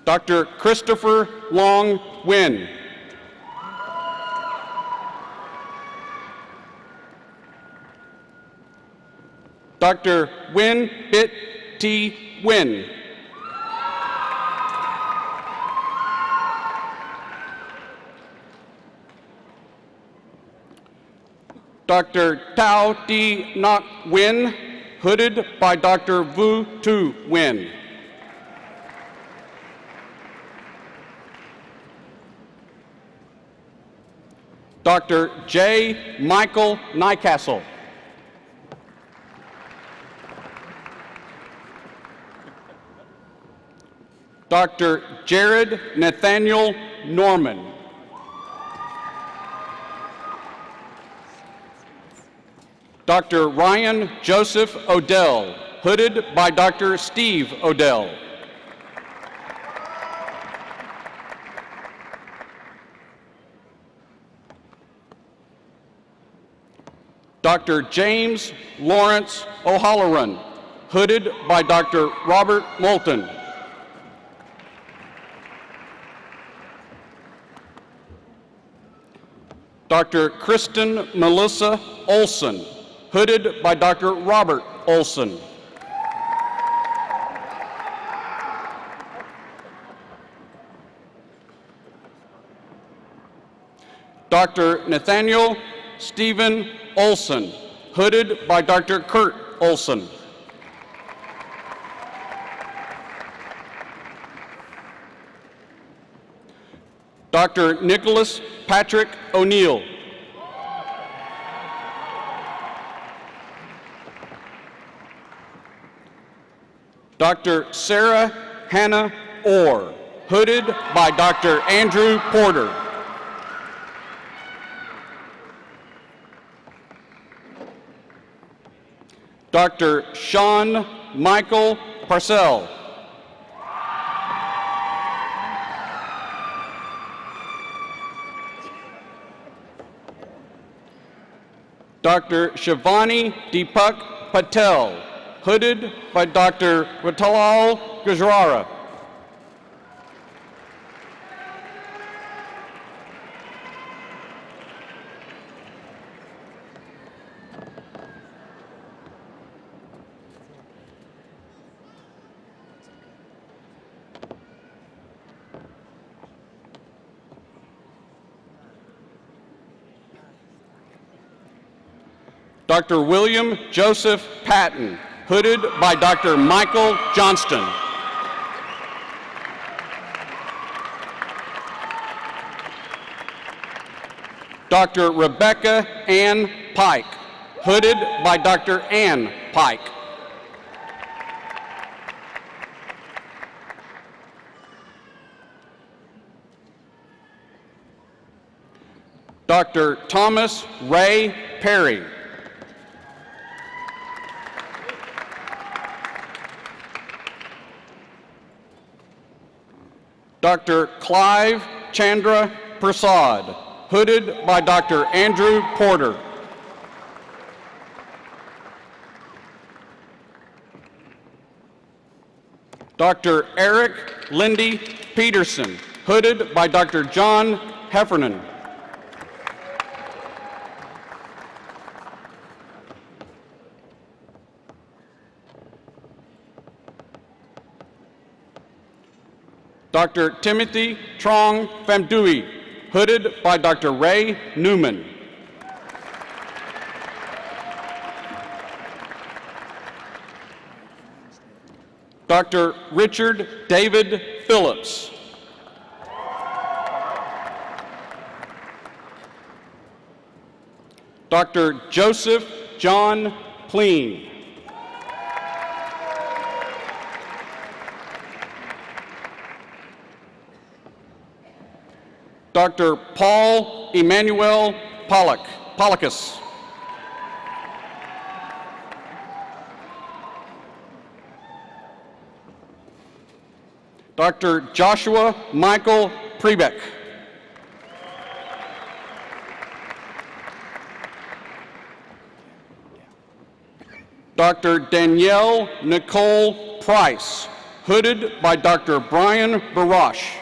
Dr. Christopher Long Win. Dr. Win Bit T. Win. Dr. Tao D. Nok Win, hooded by Dr. Vu Tu Win. Dr. J. Michael Nycastle. Dr. Jared Nathaniel Norman. Dr. Ryan Joseph Odell, hooded by Dr. Steve Odell. Dr. James Lawrence O'Halloran, hooded by Dr. Robert Moulton. Dr. Kristen Melissa Olson, hooded by Dr. Robert Olson. Dr. Nathaniel Stephen Olson, hooded by Dr. Kurt Olson. Dr. Nicholas Patrick O'Neill. Dr. Sarah Hannah Orr, hooded by Dr. Andrew Porter. Dr. Sean Michael Parcell. Dr. Shivani Deepak Patel, hooded by Dr. Vitalal Gujrara. Dr. William Joseph Patton, hooded by Dr. Michael Johnston. Dr. Rebecca Ann Pike, hooded by Dr. Ann Pike. Dr. Thomas Ray Perry. Dr. Clive Chandra Prasad, hooded by Dr. Andrew Porter. Dr. Eric Lindy Peterson, hooded by Dr. John Heffernan. Dr. Timothy Trong Famdui, hooded by Dr. Ray Newman. Dr. Richard David Phillips. Dr. Joseph John Pleen. Dr. Paul Emmanuel Pollakis. Dr. Joshua Michael Prebeck. Dr. Danielle Nicole Price, hooded by Dr. Brian Barash.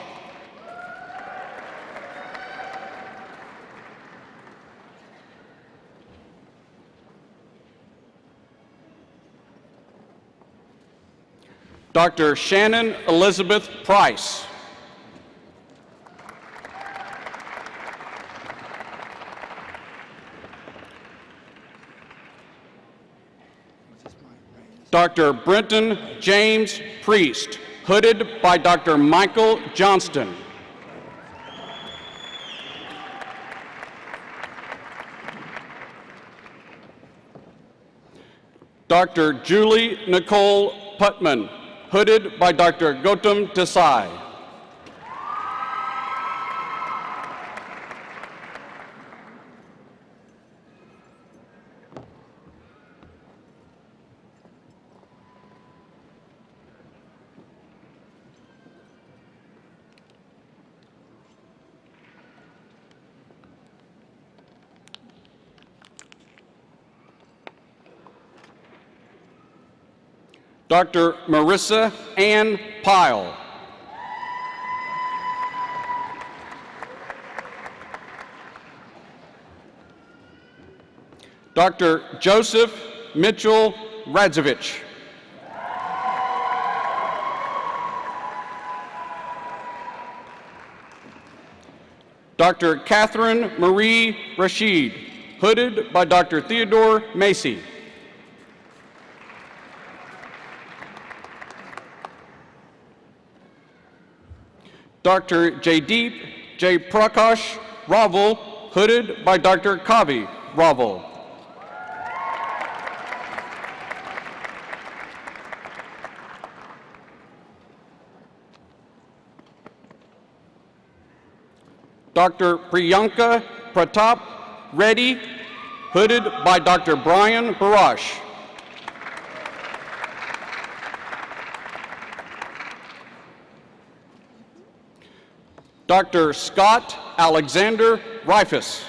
Dr. Shannon Elizabeth Price. Dr. Brenton James Priest, hooded by Dr. Michael Johnston. Dr. Julie Nicole Putman, hooded by Dr. Gautam Desai. Dr. Marissa Ann Pyle. Dr. Joseph Mitchell Radzevich. Dr. Catherine Marie Rashid, hooded by Dr. Theodore Macy. Dr. Jaydeep J. Prakash Raval, hooded by Dr. Kavi Raval. Dr. Priyanka Pratap Reddy, hooded by Dr. Brian Barash. Dr. Scott Alexander Reifus.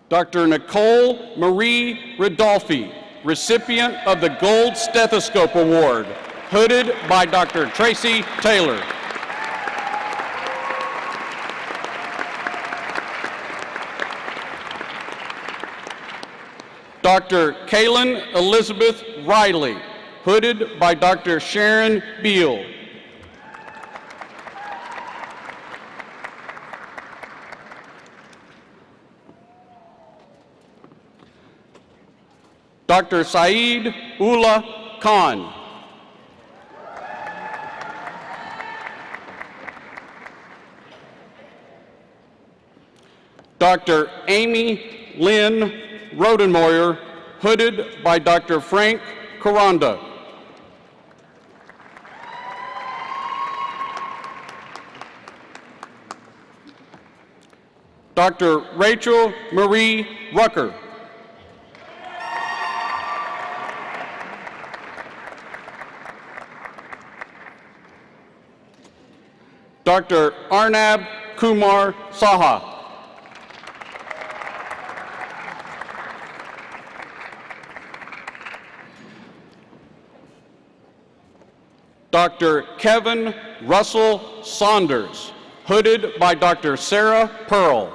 Dr. Nicole Marie Ridolfi, recipient of the Gold Stethoscope Award, hooded by Dr. Tracy Taylor. Dr. Kaylin Elizabeth Riley, hooded by Dr. Sharon Beal. Dr. Saeed Ullah Khan. Dr. Amy Lynn Rodenmoyer, hooded by Dr. Frank Coranda. Dr. Rachel Marie Rucker. Dr. Arnab Kumar Saha. Dr. Kevin Russell Saunders, hooded by Dr. Sarah Pearl.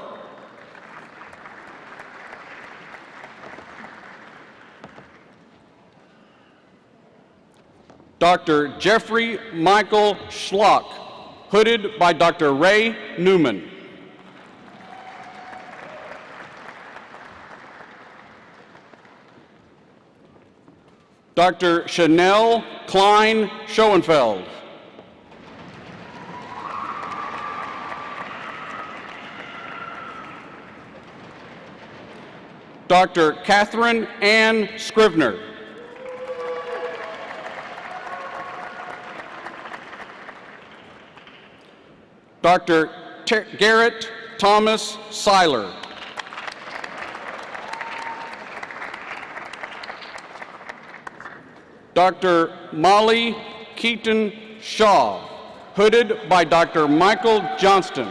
Dr. Jeffrey Michael Schlock, hooded by Dr. Ray Newman. Dr. Chanel Klein Schoenfeld. Dr. Catherine Ann Scrivener. Dr. Garrett Thomas Seiler. Dr. Molly Keaton Shaw, hooded by Dr. Michael Johnston.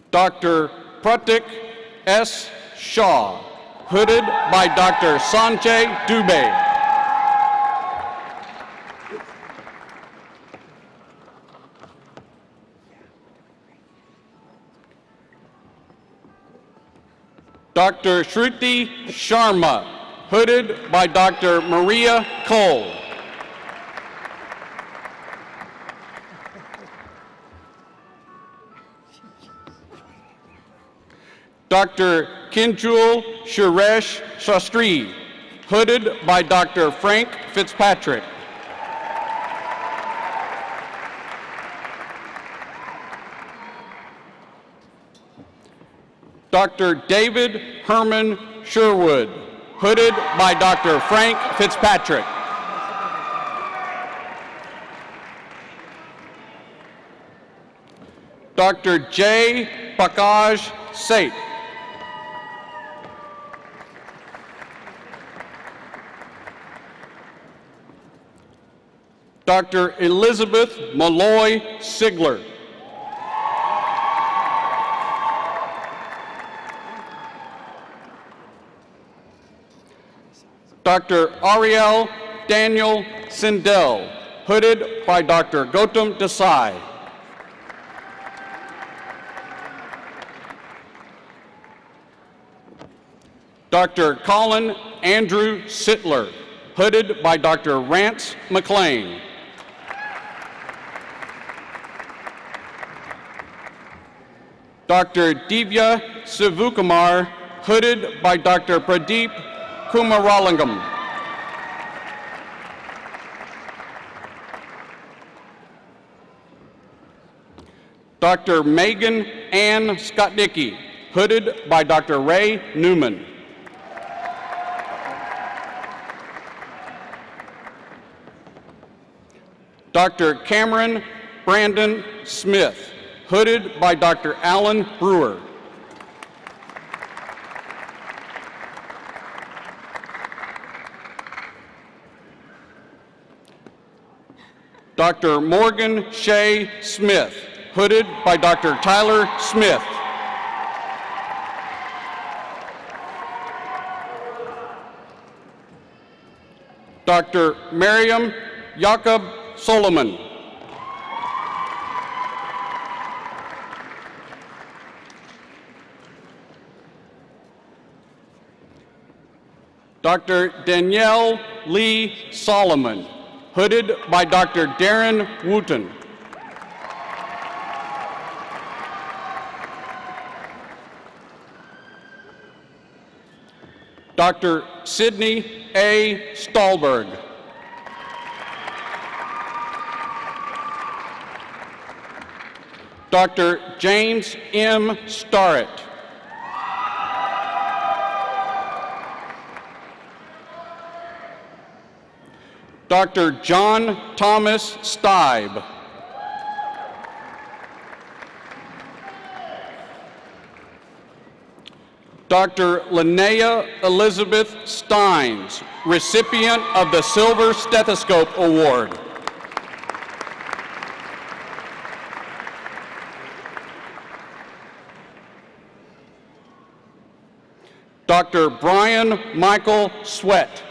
Dr. Pratik S. Shaw, hooded by Dr. Sanjay Dubey. Dr. Shruti Sharma, hooded by Dr. Maria Cole. Dr. Kinjul Suresh Shastri, hooded by Dr. Frank Fitzpatrick. Dr. David Herman Sherwood, hooded by Dr. Frank Fitzpatrick. Dr. J. Pakaj Seth. Dr. Elizabeth Malloy Sigler. Dr. Ariel Daniel Sindel, hooded by Dr. Gautam Desai. Dr. Colin Andrew Sittler, hooded by Dr. Rance McLean. Dr. Divya Sivukumar, hooded by Dr. Pradeep Kumaralingam. Dr. Megan Ann Skotnicki, hooded by Dr. Ray Newman. Dr. Cameron Brandon Smith, hooded by Dr. Alan Brewer. Dr. Morgan Shea Smith, hooded by Dr. Tyler Smith. Dr. Miriam Jakob Solomon. Dr. Danielle Lee Solomon, hooded by Dr. Darren Wooten. Dr. Sidney A. Stahlberg. Dr. James M. Starrett. Dr. John Thomas Stibe. Dr. Linnea Elizabeth Steins, recipient of the Silver Stethoscope Award. Dr. Brian Michael Sweat.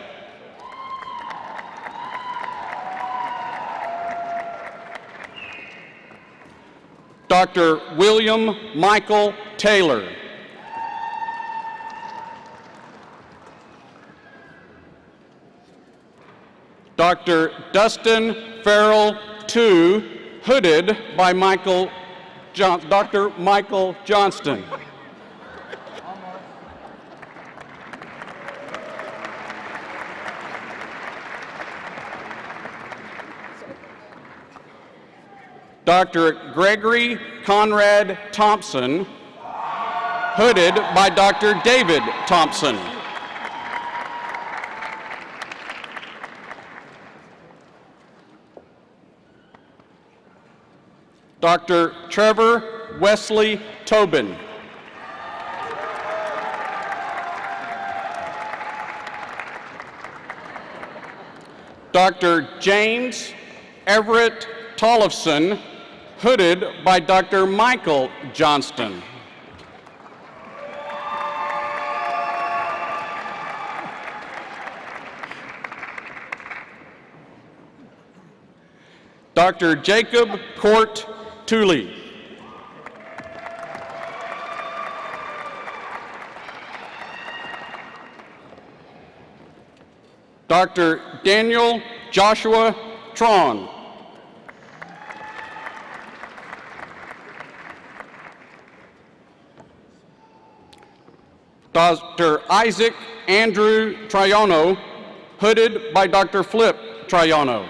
Dr. William Michael Taylor. Dr. Dustin Farrell II, hooded by Dr. Michael Johnston. Dr. Gregory Conrad Thompson, hooded by Dr. David Thompson. Dr. Trevor Wesley Tobin. Dr. James Everett Tollefson, hooded by Dr. Michael Johnston. Dr. Jacob Court Tooley. Dr. Daniel Joshua Tron. Dr. Isaac Andrew Triano, hooded by Dr. Flip Triano.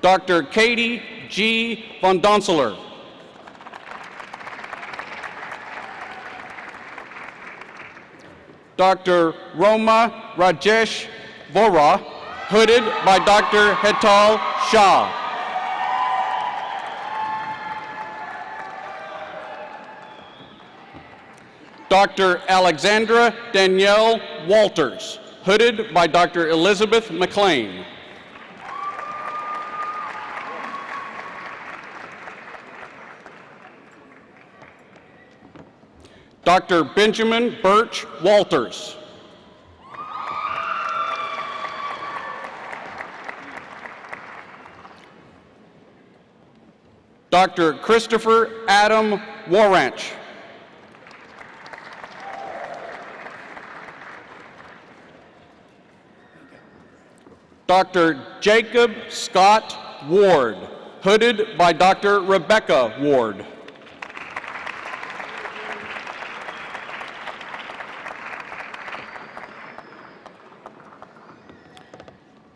Dr. Katie G. Von Donseler. Dr. Roma Rajesh Vora, hooded by Dr. Hetal Shah. Dr. Alexandra Danielle Walters, hooded by Dr. Elizabeth McLean. Dr. Benjamin Birch Walters. Dr. Christopher Adam Warranch. Dr. Jacob Scott Ward, hooded by Dr. Rebecca Ward.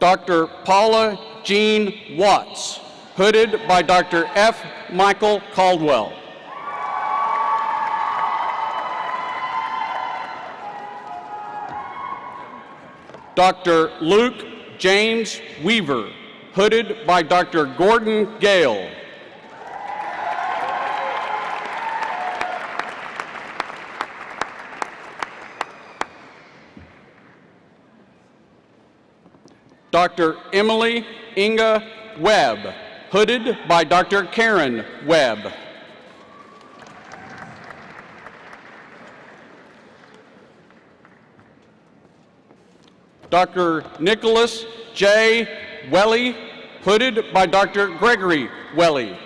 Dr. Paula Jean Watts, hooded by Dr. F. Michael Caldwell. Dr. Luke James Weaver, hooded by Dr. Gordon Gale. Dr. Emily Inga Webb, hooded by Dr. Karen Webb. Dr. Nicholas J. Welly, hooded by Dr. Gregory Welly.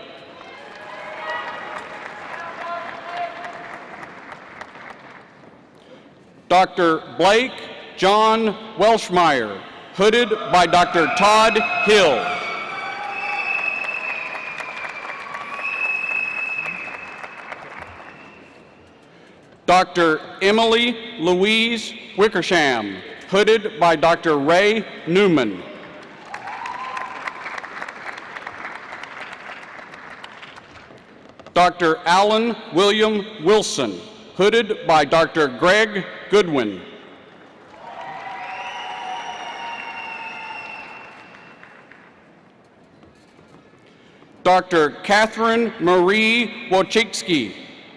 Dr. Blake John Welshmeyer, hooded by Dr. Todd Hill. Dr. Emily Louise Wickersham, hooded by Dr. Ray Newman. Dr. Alan William Wilson, hooded by Dr. Greg Goodwin. Dr. Catherine Marie Wojcicki,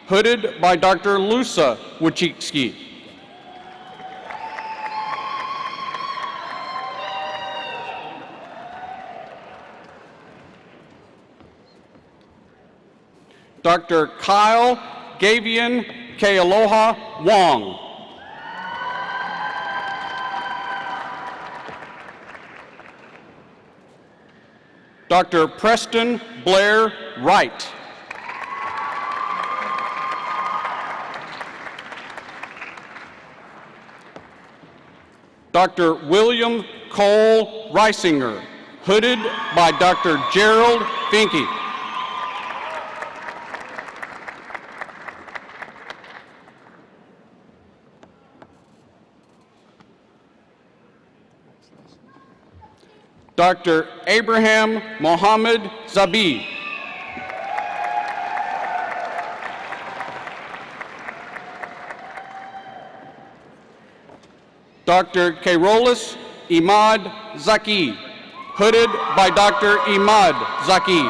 hooded by Dr. Lusa Wojcicki. Dr. Kyle Gavian Kealoha Wong. Dr. Preston Blair Wright. Dr. William Cole Reisinger, hooded by Dr. Gerald Finke. Dr. Abraham Mohammed Zabi. Dr. Kairolis Imad Zaki, hooded by Dr. Imad Zaki.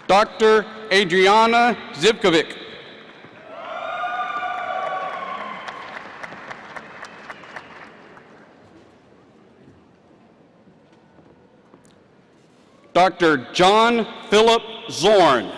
Dr. Adriana Zivkovic. Dr. John Philip Zorn.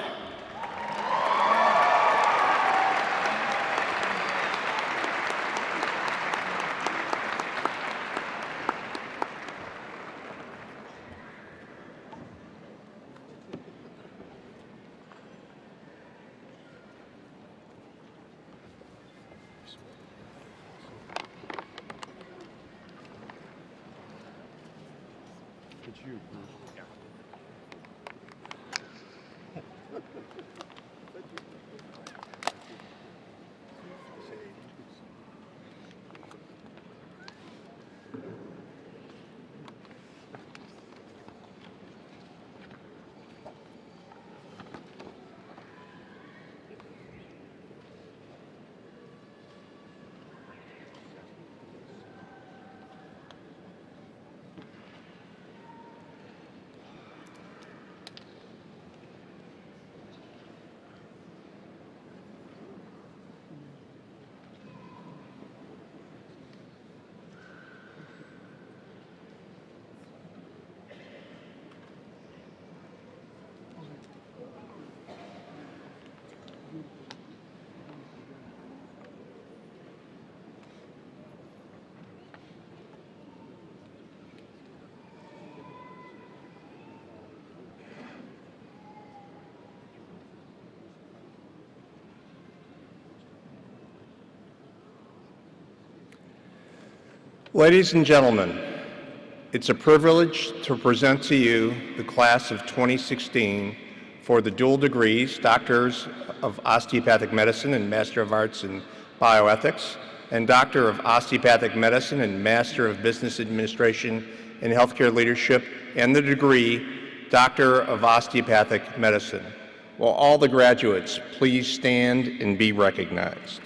Ladies and gentlemen, it's a privilege to present to you the class of 2016 for the dual degrees, Doctors of Osteopathic Medicine and Master of Arts in Bioethics, and Doctor of Osteopathic Medicine and Master of Business Administration and Healthcare Leadership, and the degree Doctor of Osteopathic Medicine. Will all the graduates please stand and be recognized?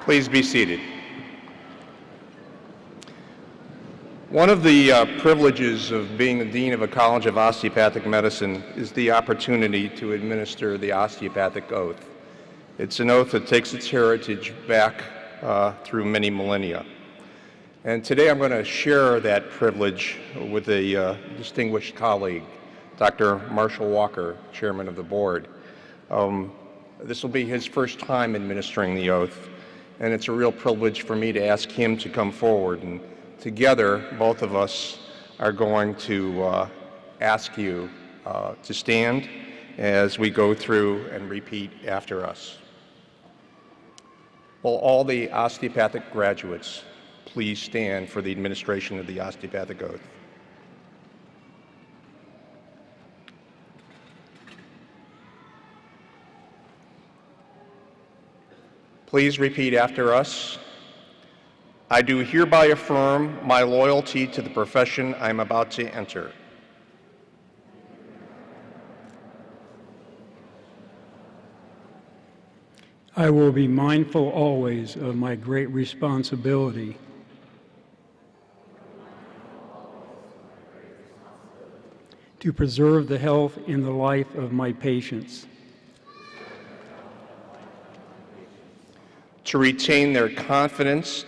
Please be seated. One of the privileges of being the Dean of a College of Osteopathic Medicine is the opportunity to administer the osteopathic oath. It's an oath that takes its heritage back through many millennia. And today I'm going to share that privilege with a distinguished colleague, Dr. Marshall Walker, Chairman of the Board. This will be his first time administering the oath, and it's a real privilege for me to ask him to come forward. And together, both of us are going to ask you to stand as we go through and repeat after us. Will all the osteopathic graduates please stand for the administration of the osteopathic oath? Please repeat after us. I do hereby affirm my loyalty to the profession I am about to enter. I will be mindful always of my great responsibility to preserve the health and the life of my patients, to retain their confidence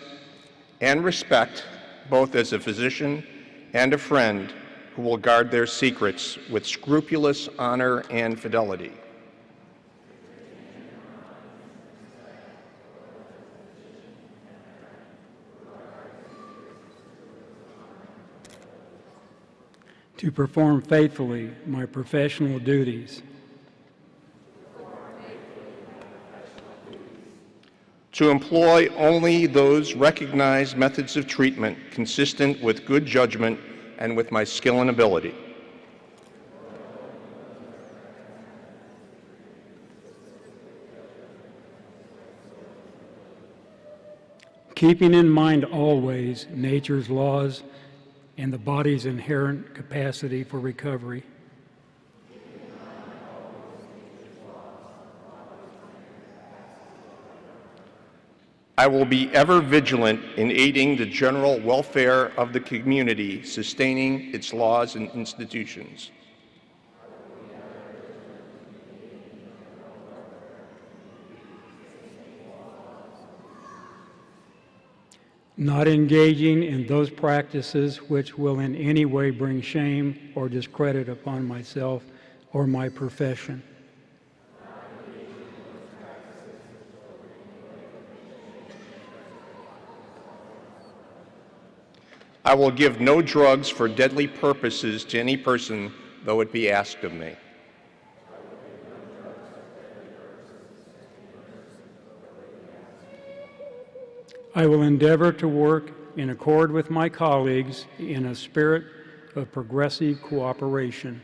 and respect, both as a physician and a friend who will guard their secrets with scrupulous honor and fidelity. to perform faithfully my professional duties, to employ only those recognized methods of treatment consistent with good judgment and with my skill and ability, keeping in mind always nature's laws and the body's inherent capacity for recovery, I will be ever vigilant in aiding the general welfare of the community, sustaining its laws and institutions. not engaging in those practices which will in any way bring shame or discredit upon myself or my profession. I will give no drugs for deadly purposes to any person, though it be asked of me. I will endeavor to work in accord with my colleagues in a spirit of progressive cooperation.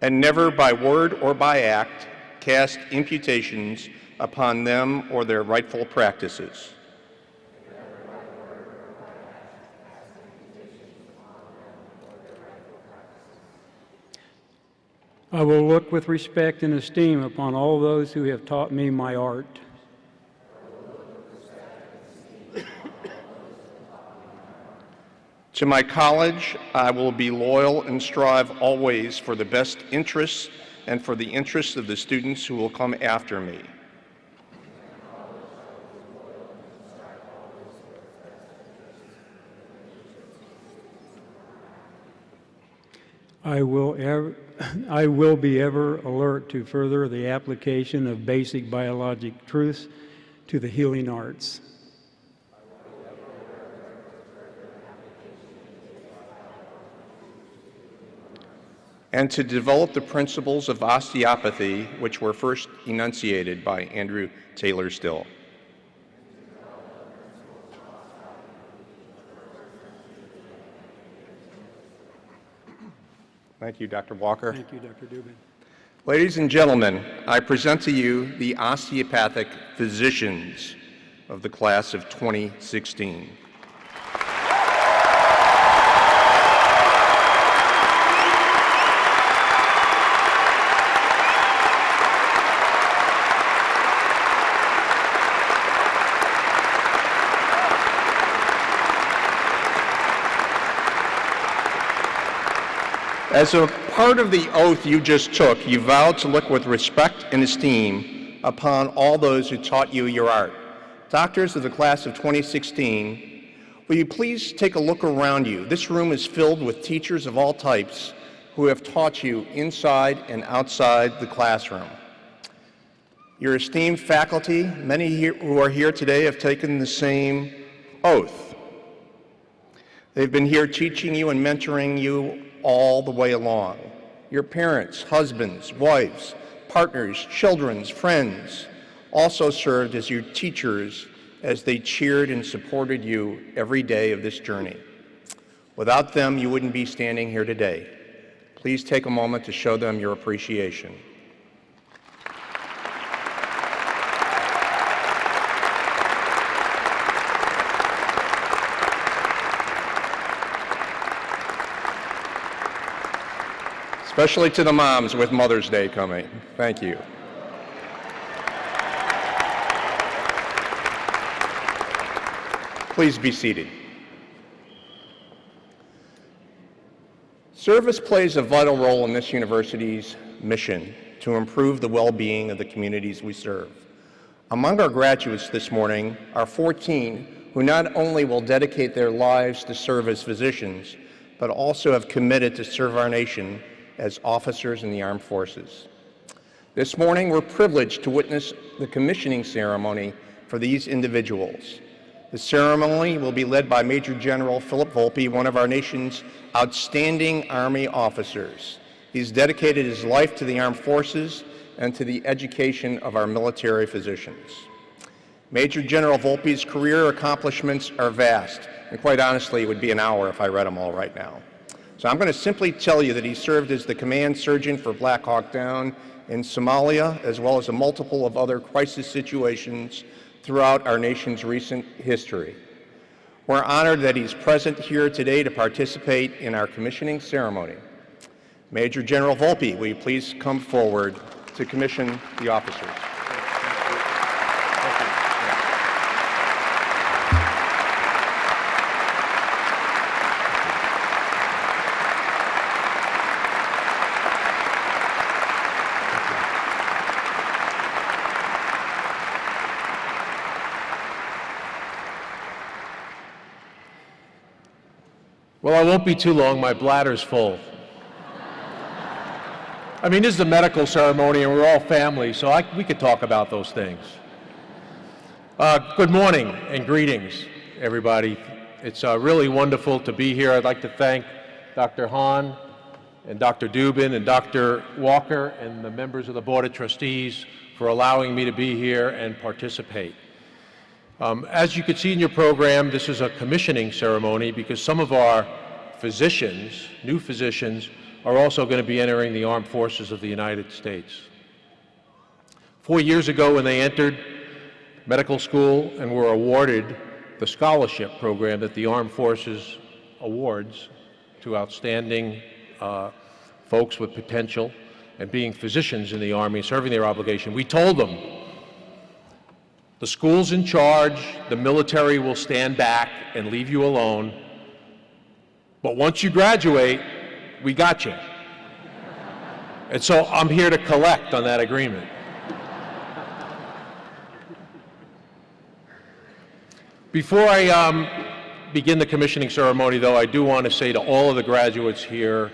And never by word or by act cast imputations upon them or their rightful practices. I will look with respect and esteem upon all those who have taught me my art. To my college, I will be loyal and strive always for the best interests and for the interests of the students who will come after me. I will be ever alert to further the application of basic biologic truths to the healing arts. And to develop the principles of osteopathy, which were first enunciated by Andrew Taylor Still. Thank you, Dr. Walker. Thank you, Dr. Dubin. Ladies and gentlemen, I present to you the osteopathic physicians of the class of 2016. As a part of the oath you just took, you vowed to look with respect and esteem upon all those who taught you your art. Doctors of the class of 2016, will you please take a look around you? This room is filled with teachers of all types who have taught you inside and outside the classroom. Your esteemed faculty, many here who are here today, have taken the same oath. They've been here teaching you and mentoring you all the way along. Your parents, husbands, wives, partners, children, friends also served as your teachers as they cheered and supported you every day of this journey. Without them, you wouldn't be standing here today. Please take a moment to show them your appreciation. Especially to the moms with Mother's Day coming. Thank you. Please be seated. Service plays a vital role in this university's mission to improve the well-being of the communities we serve. Among our graduates this morning are 14 who not only will dedicate their lives to serve as physicians, but also have committed to serve our nation as officers in the armed forces. This morning, we're privileged to witness the commissioning ceremony for these individuals. The ceremony will be led by Major General Philip Volpe, one of our nation's outstanding Army officers. He's dedicated his life to the armed forces and to the education of our military physicians. Major General Volpe's career accomplishments are vast, and quite honestly, it would be an hour if I read them all right now. So I'm going to simply tell you that he served as the command surgeon for Black Hawk Down in Somalia, as well as a multiple of other crisis situations throughout our nation's recent history. We're honored that he's present here today to participate in our commissioning ceremony. Major General Volpe, will you please come forward to commission the officers? Well, I won't be too long. My bladder's full. I mean, this is a medical ceremony, and we're all family, so we could talk about those things. Good morning and greetings, everybody. It's really wonderful to be here. I'd like to thank Dr. Hahn and Dr. Dubin and Dr. Walker and the members of the Board of Trustees for allowing me to be here and participate. As you can see in your program, this is a commissioning ceremony because some of our physicians, new physicians, are also going to be entering the armed forces of the United States. 4 years ago, when they entered medical school and were awarded the scholarship program that the Armed Forces awards to outstanding folks with potential and being physicians in the Army, serving their obligation, we told them, the school's in charge, the military will stand back and leave you alone. But once you graduate, we got you. And so I'm here to collect on that agreement. Before I begin the commissioning ceremony, though, I do want to say to all of the graduates here,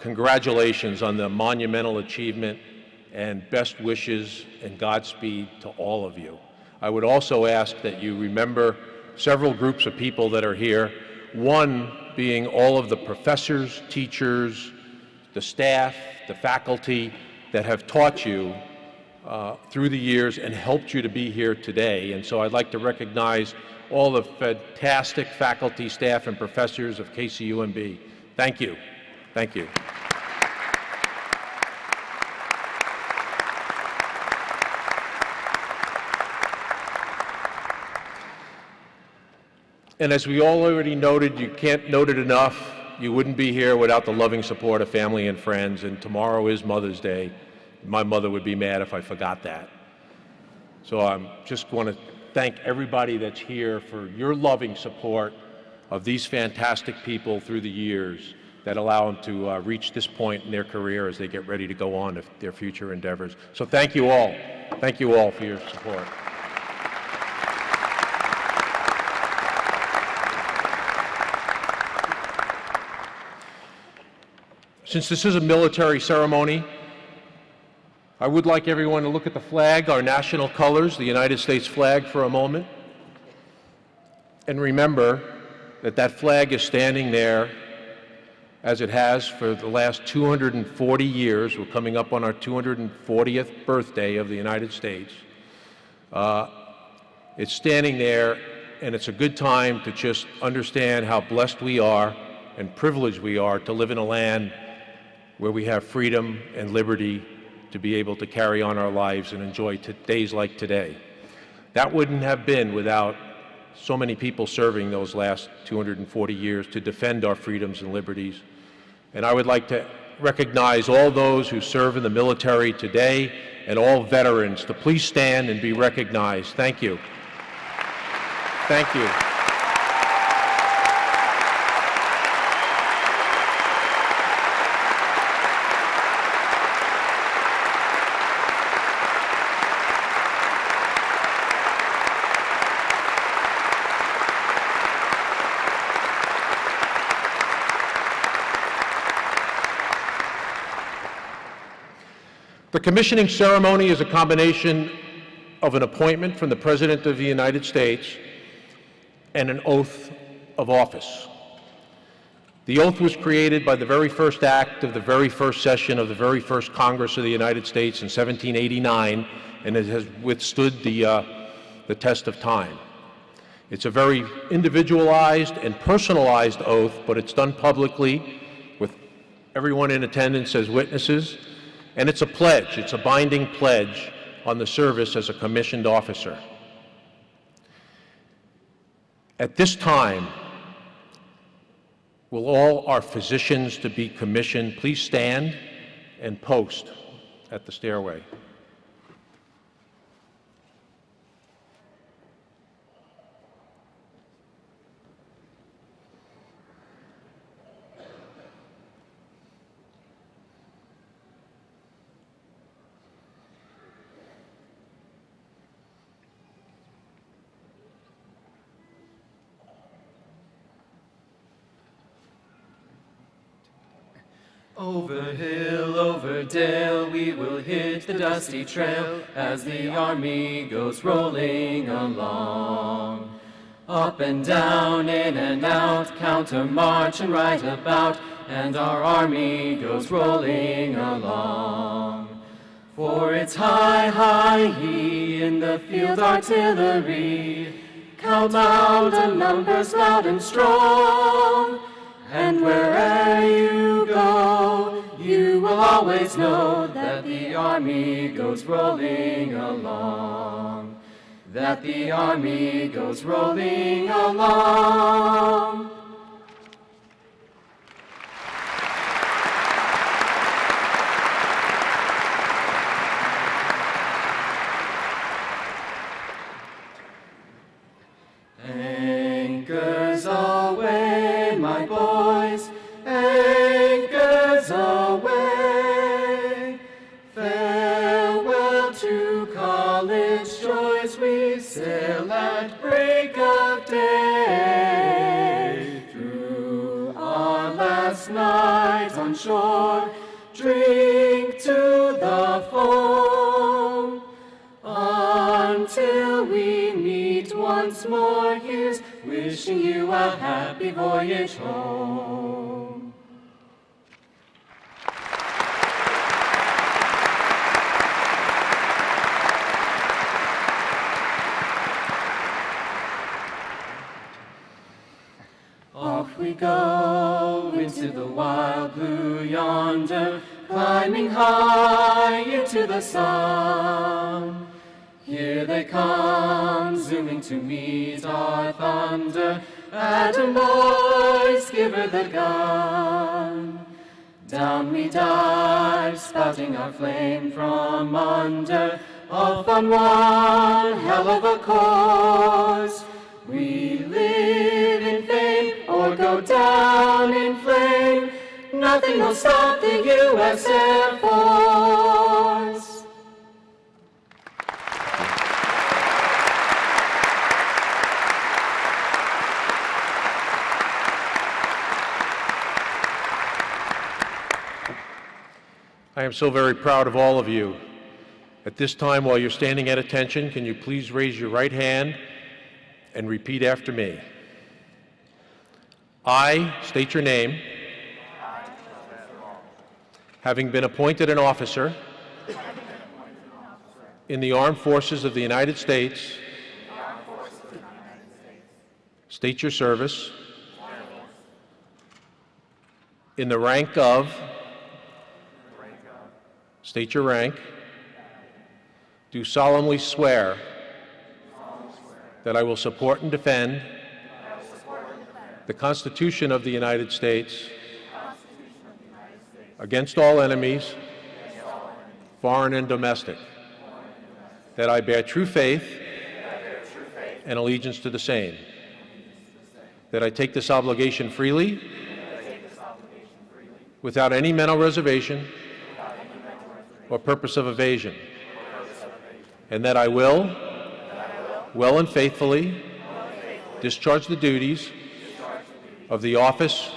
congratulations on the monumental achievement and best wishes and Godspeed to all of you. I would also ask that you remember several groups of people that are here, one being all of the professors, teachers, the staff, the faculty that have taught you through the years and helped you to be here today. And so I'd like to recognize all the fantastic faculty, staff, and professors of KCUMB. Thank you. Thank you. And as we all already noted, you can't note it enough, you wouldn't be here without the loving support of family and friends, and tomorrow is Mother's Day. My mother would be mad if I forgot that. So I just want to thank everybody that's here for your loving support of these fantastic people through the years that allow them to reach this point in their career as they get ready to go on to their future endeavors. So thank you all. Thank you all for your support. Since this is a military ceremony, I would like everyone to look at the flag, our national colors, the United States flag, for a moment. And remember that that flag is standing there as it has for the last 240 years. We're coming up on our 240th birthday of the United States. It's standing there, and it's a good time to just understand how blessed we are and privileged we are to live in a land where we have freedom and liberty to be able to carry on our lives and enjoy days like today. That wouldn't have been without so many people serving those last 240 years to defend our freedoms and liberties. And I would like to recognize all those who serve in the military today and all veterans to please stand and be recognized. Thank you. Thank you. The commissioning ceremony is a combination of an appointment from the President of the United States and an oath of office. The oath was created by the very first act of the very first session of the very first Congress of the United States in 1789, and it has withstood the test of time. It's a very individualized and personalized oath, but it's done publicly with everyone in attendance as witnesses. And it's a pledge, it's a binding pledge on the service as a commissioned officer. At this time, will all our physicians to be commissioned please stand and post at the stairway. Over hill, over dale, we will hit the dusty trail as the army goes rolling along. Up and down, in and out, counter march and right about, and our army goes rolling along. For it's high, high, he in the field artillery, count loud the numbers loud and strong. And where'er you go, you will always know that the army goes rolling along. That the army goes rolling along. Anchors away, my boy. day. Through our last night on shore, drink to the foam. Until we meet once more, here's wishing you a happy voyage home. Off we go into the wild blue yonder, climbing high into the sun. Here they come, zooming to meet our thunder. Atom boys, give her the gun. Down we dive, spouting our flame from under. Off on one hell of a course. We live in fame or go down in flame. Nothing will stop the U.S. Air Force. I am so very proud of all of you. At this time, while you're standing at attention, can you please raise your right hand and repeat after me? I state your name. Having been appointed an officer in the Armed Forces of the United States, state your service in the rank of, state your rank, do solemnly swear that I will support and defend the Constitution of the United States against all enemies, foreign and domestic, that I bear true faith and allegiance to the same, that I take this obligation freely without any mental reservation or purpose of evasion, and that I will, well and faithfully, discharge the duties of the office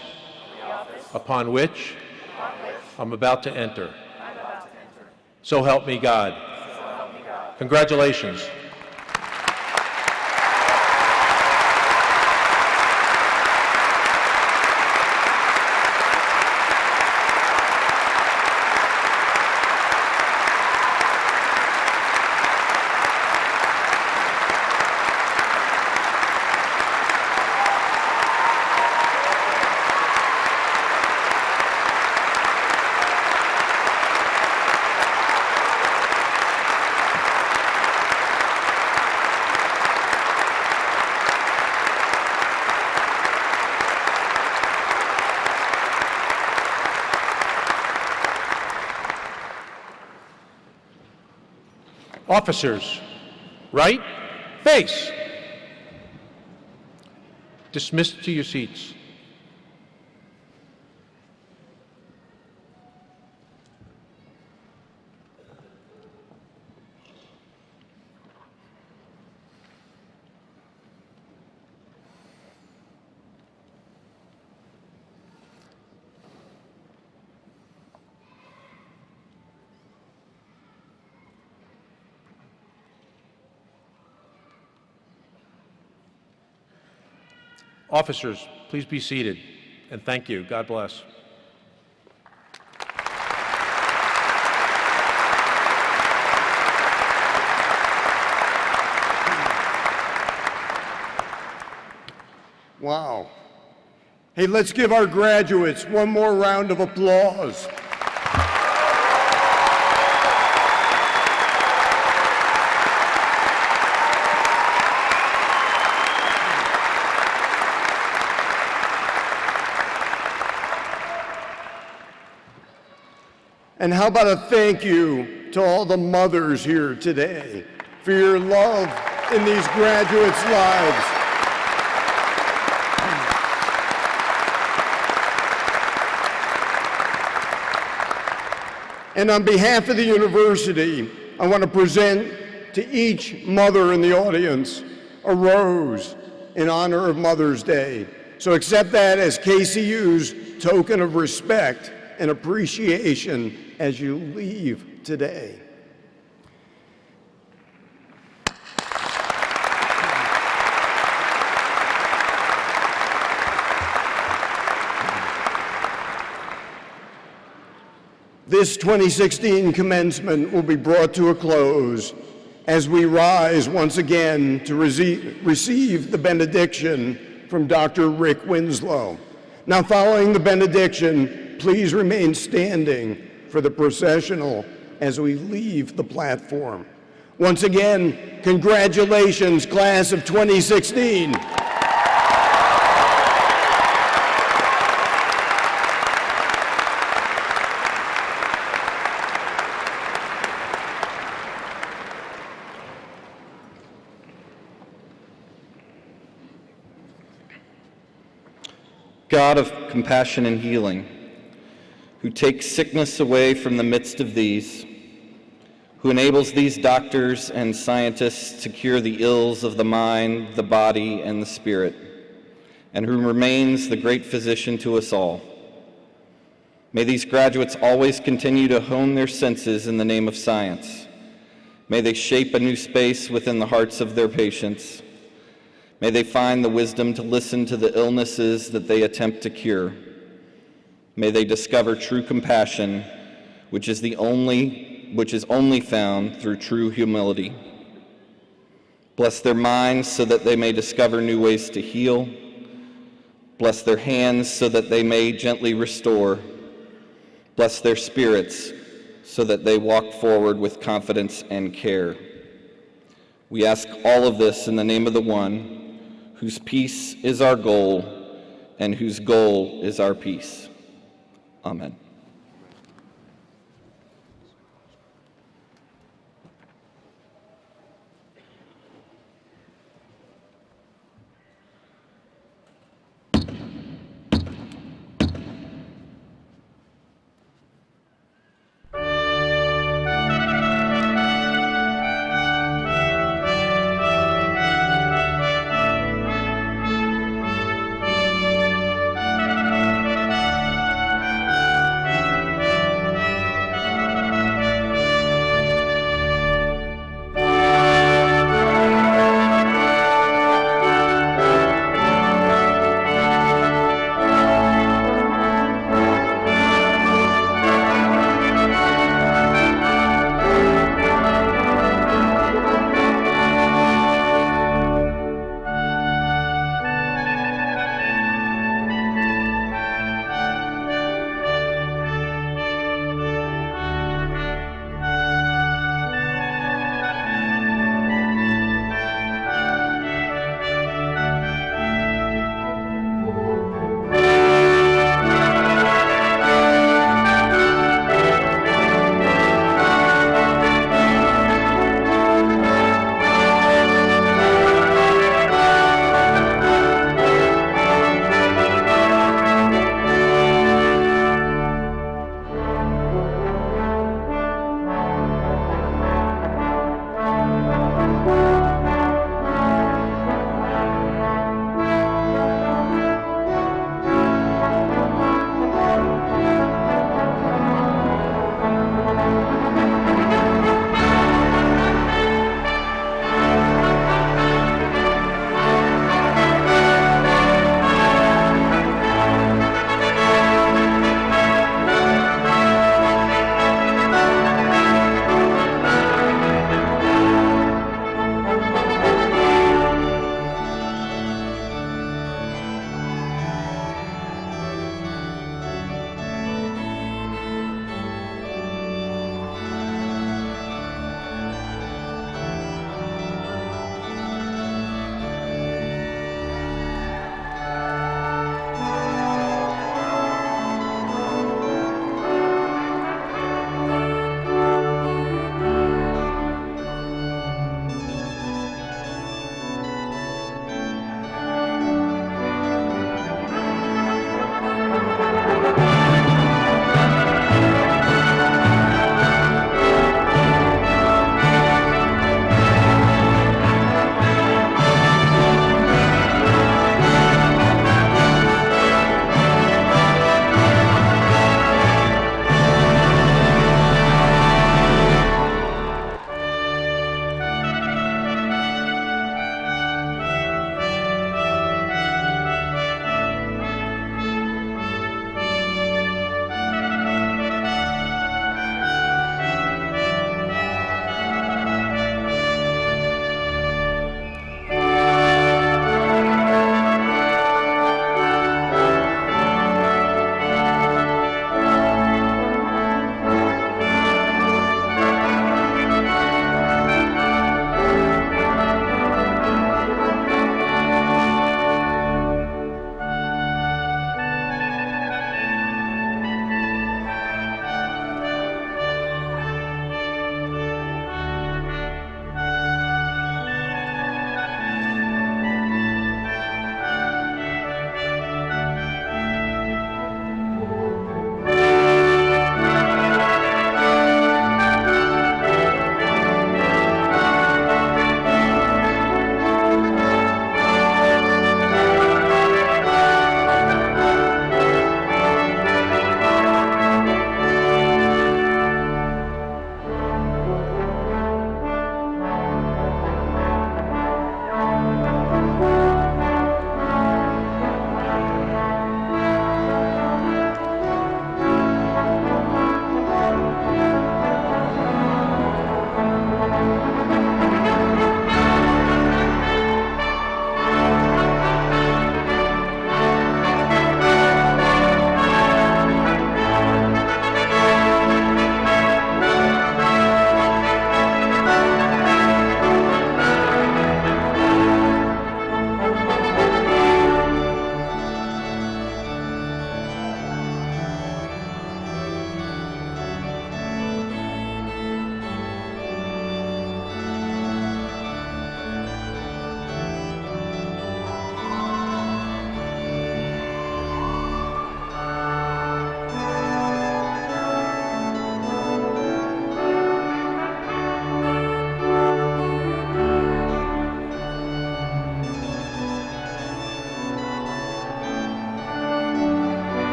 upon which I'm about to enter. So help me God. Congratulations. Officers, right, face. Dismissed to your seats. Officers, please be seated, and thank you. God bless. Wow. Hey, let's give our graduates one more round of applause. And how about a thank you to all the mothers here today for your love in these graduates' lives. And on behalf of the university, I want to present to each mother in the audience a rose in honor of Mother's Day. So accept that as KCU's token of respect and appreciation as you leave today. This 2016 commencement will be brought to a close as we rise once again to receive the benediction from Dr. Rick Winslow. Now, following the benediction, please remain standing for the processional as we leave the platform. Once again, congratulations, class of 2016. God of compassion and healing, who takes sickness away from the midst of these, who enables these doctors and scientists to cure the ills of the mind, the body, and the spirit, and who remains the great physician to us all. May these graduates always continue to hone their senses in the name of science. May they shape a new space within the hearts of their patients. May they find the wisdom to listen to the illnesses that they attempt to cure. May they discover true compassion, which is only found through true humility. Bless their minds so that they may discover new ways to heal. Bless their hands so that they may gently restore. Bless their spirits so that they walk forward with confidence and care. We ask all of this in the name of the one whose peace is our goal and whose goal is our peace. Amen.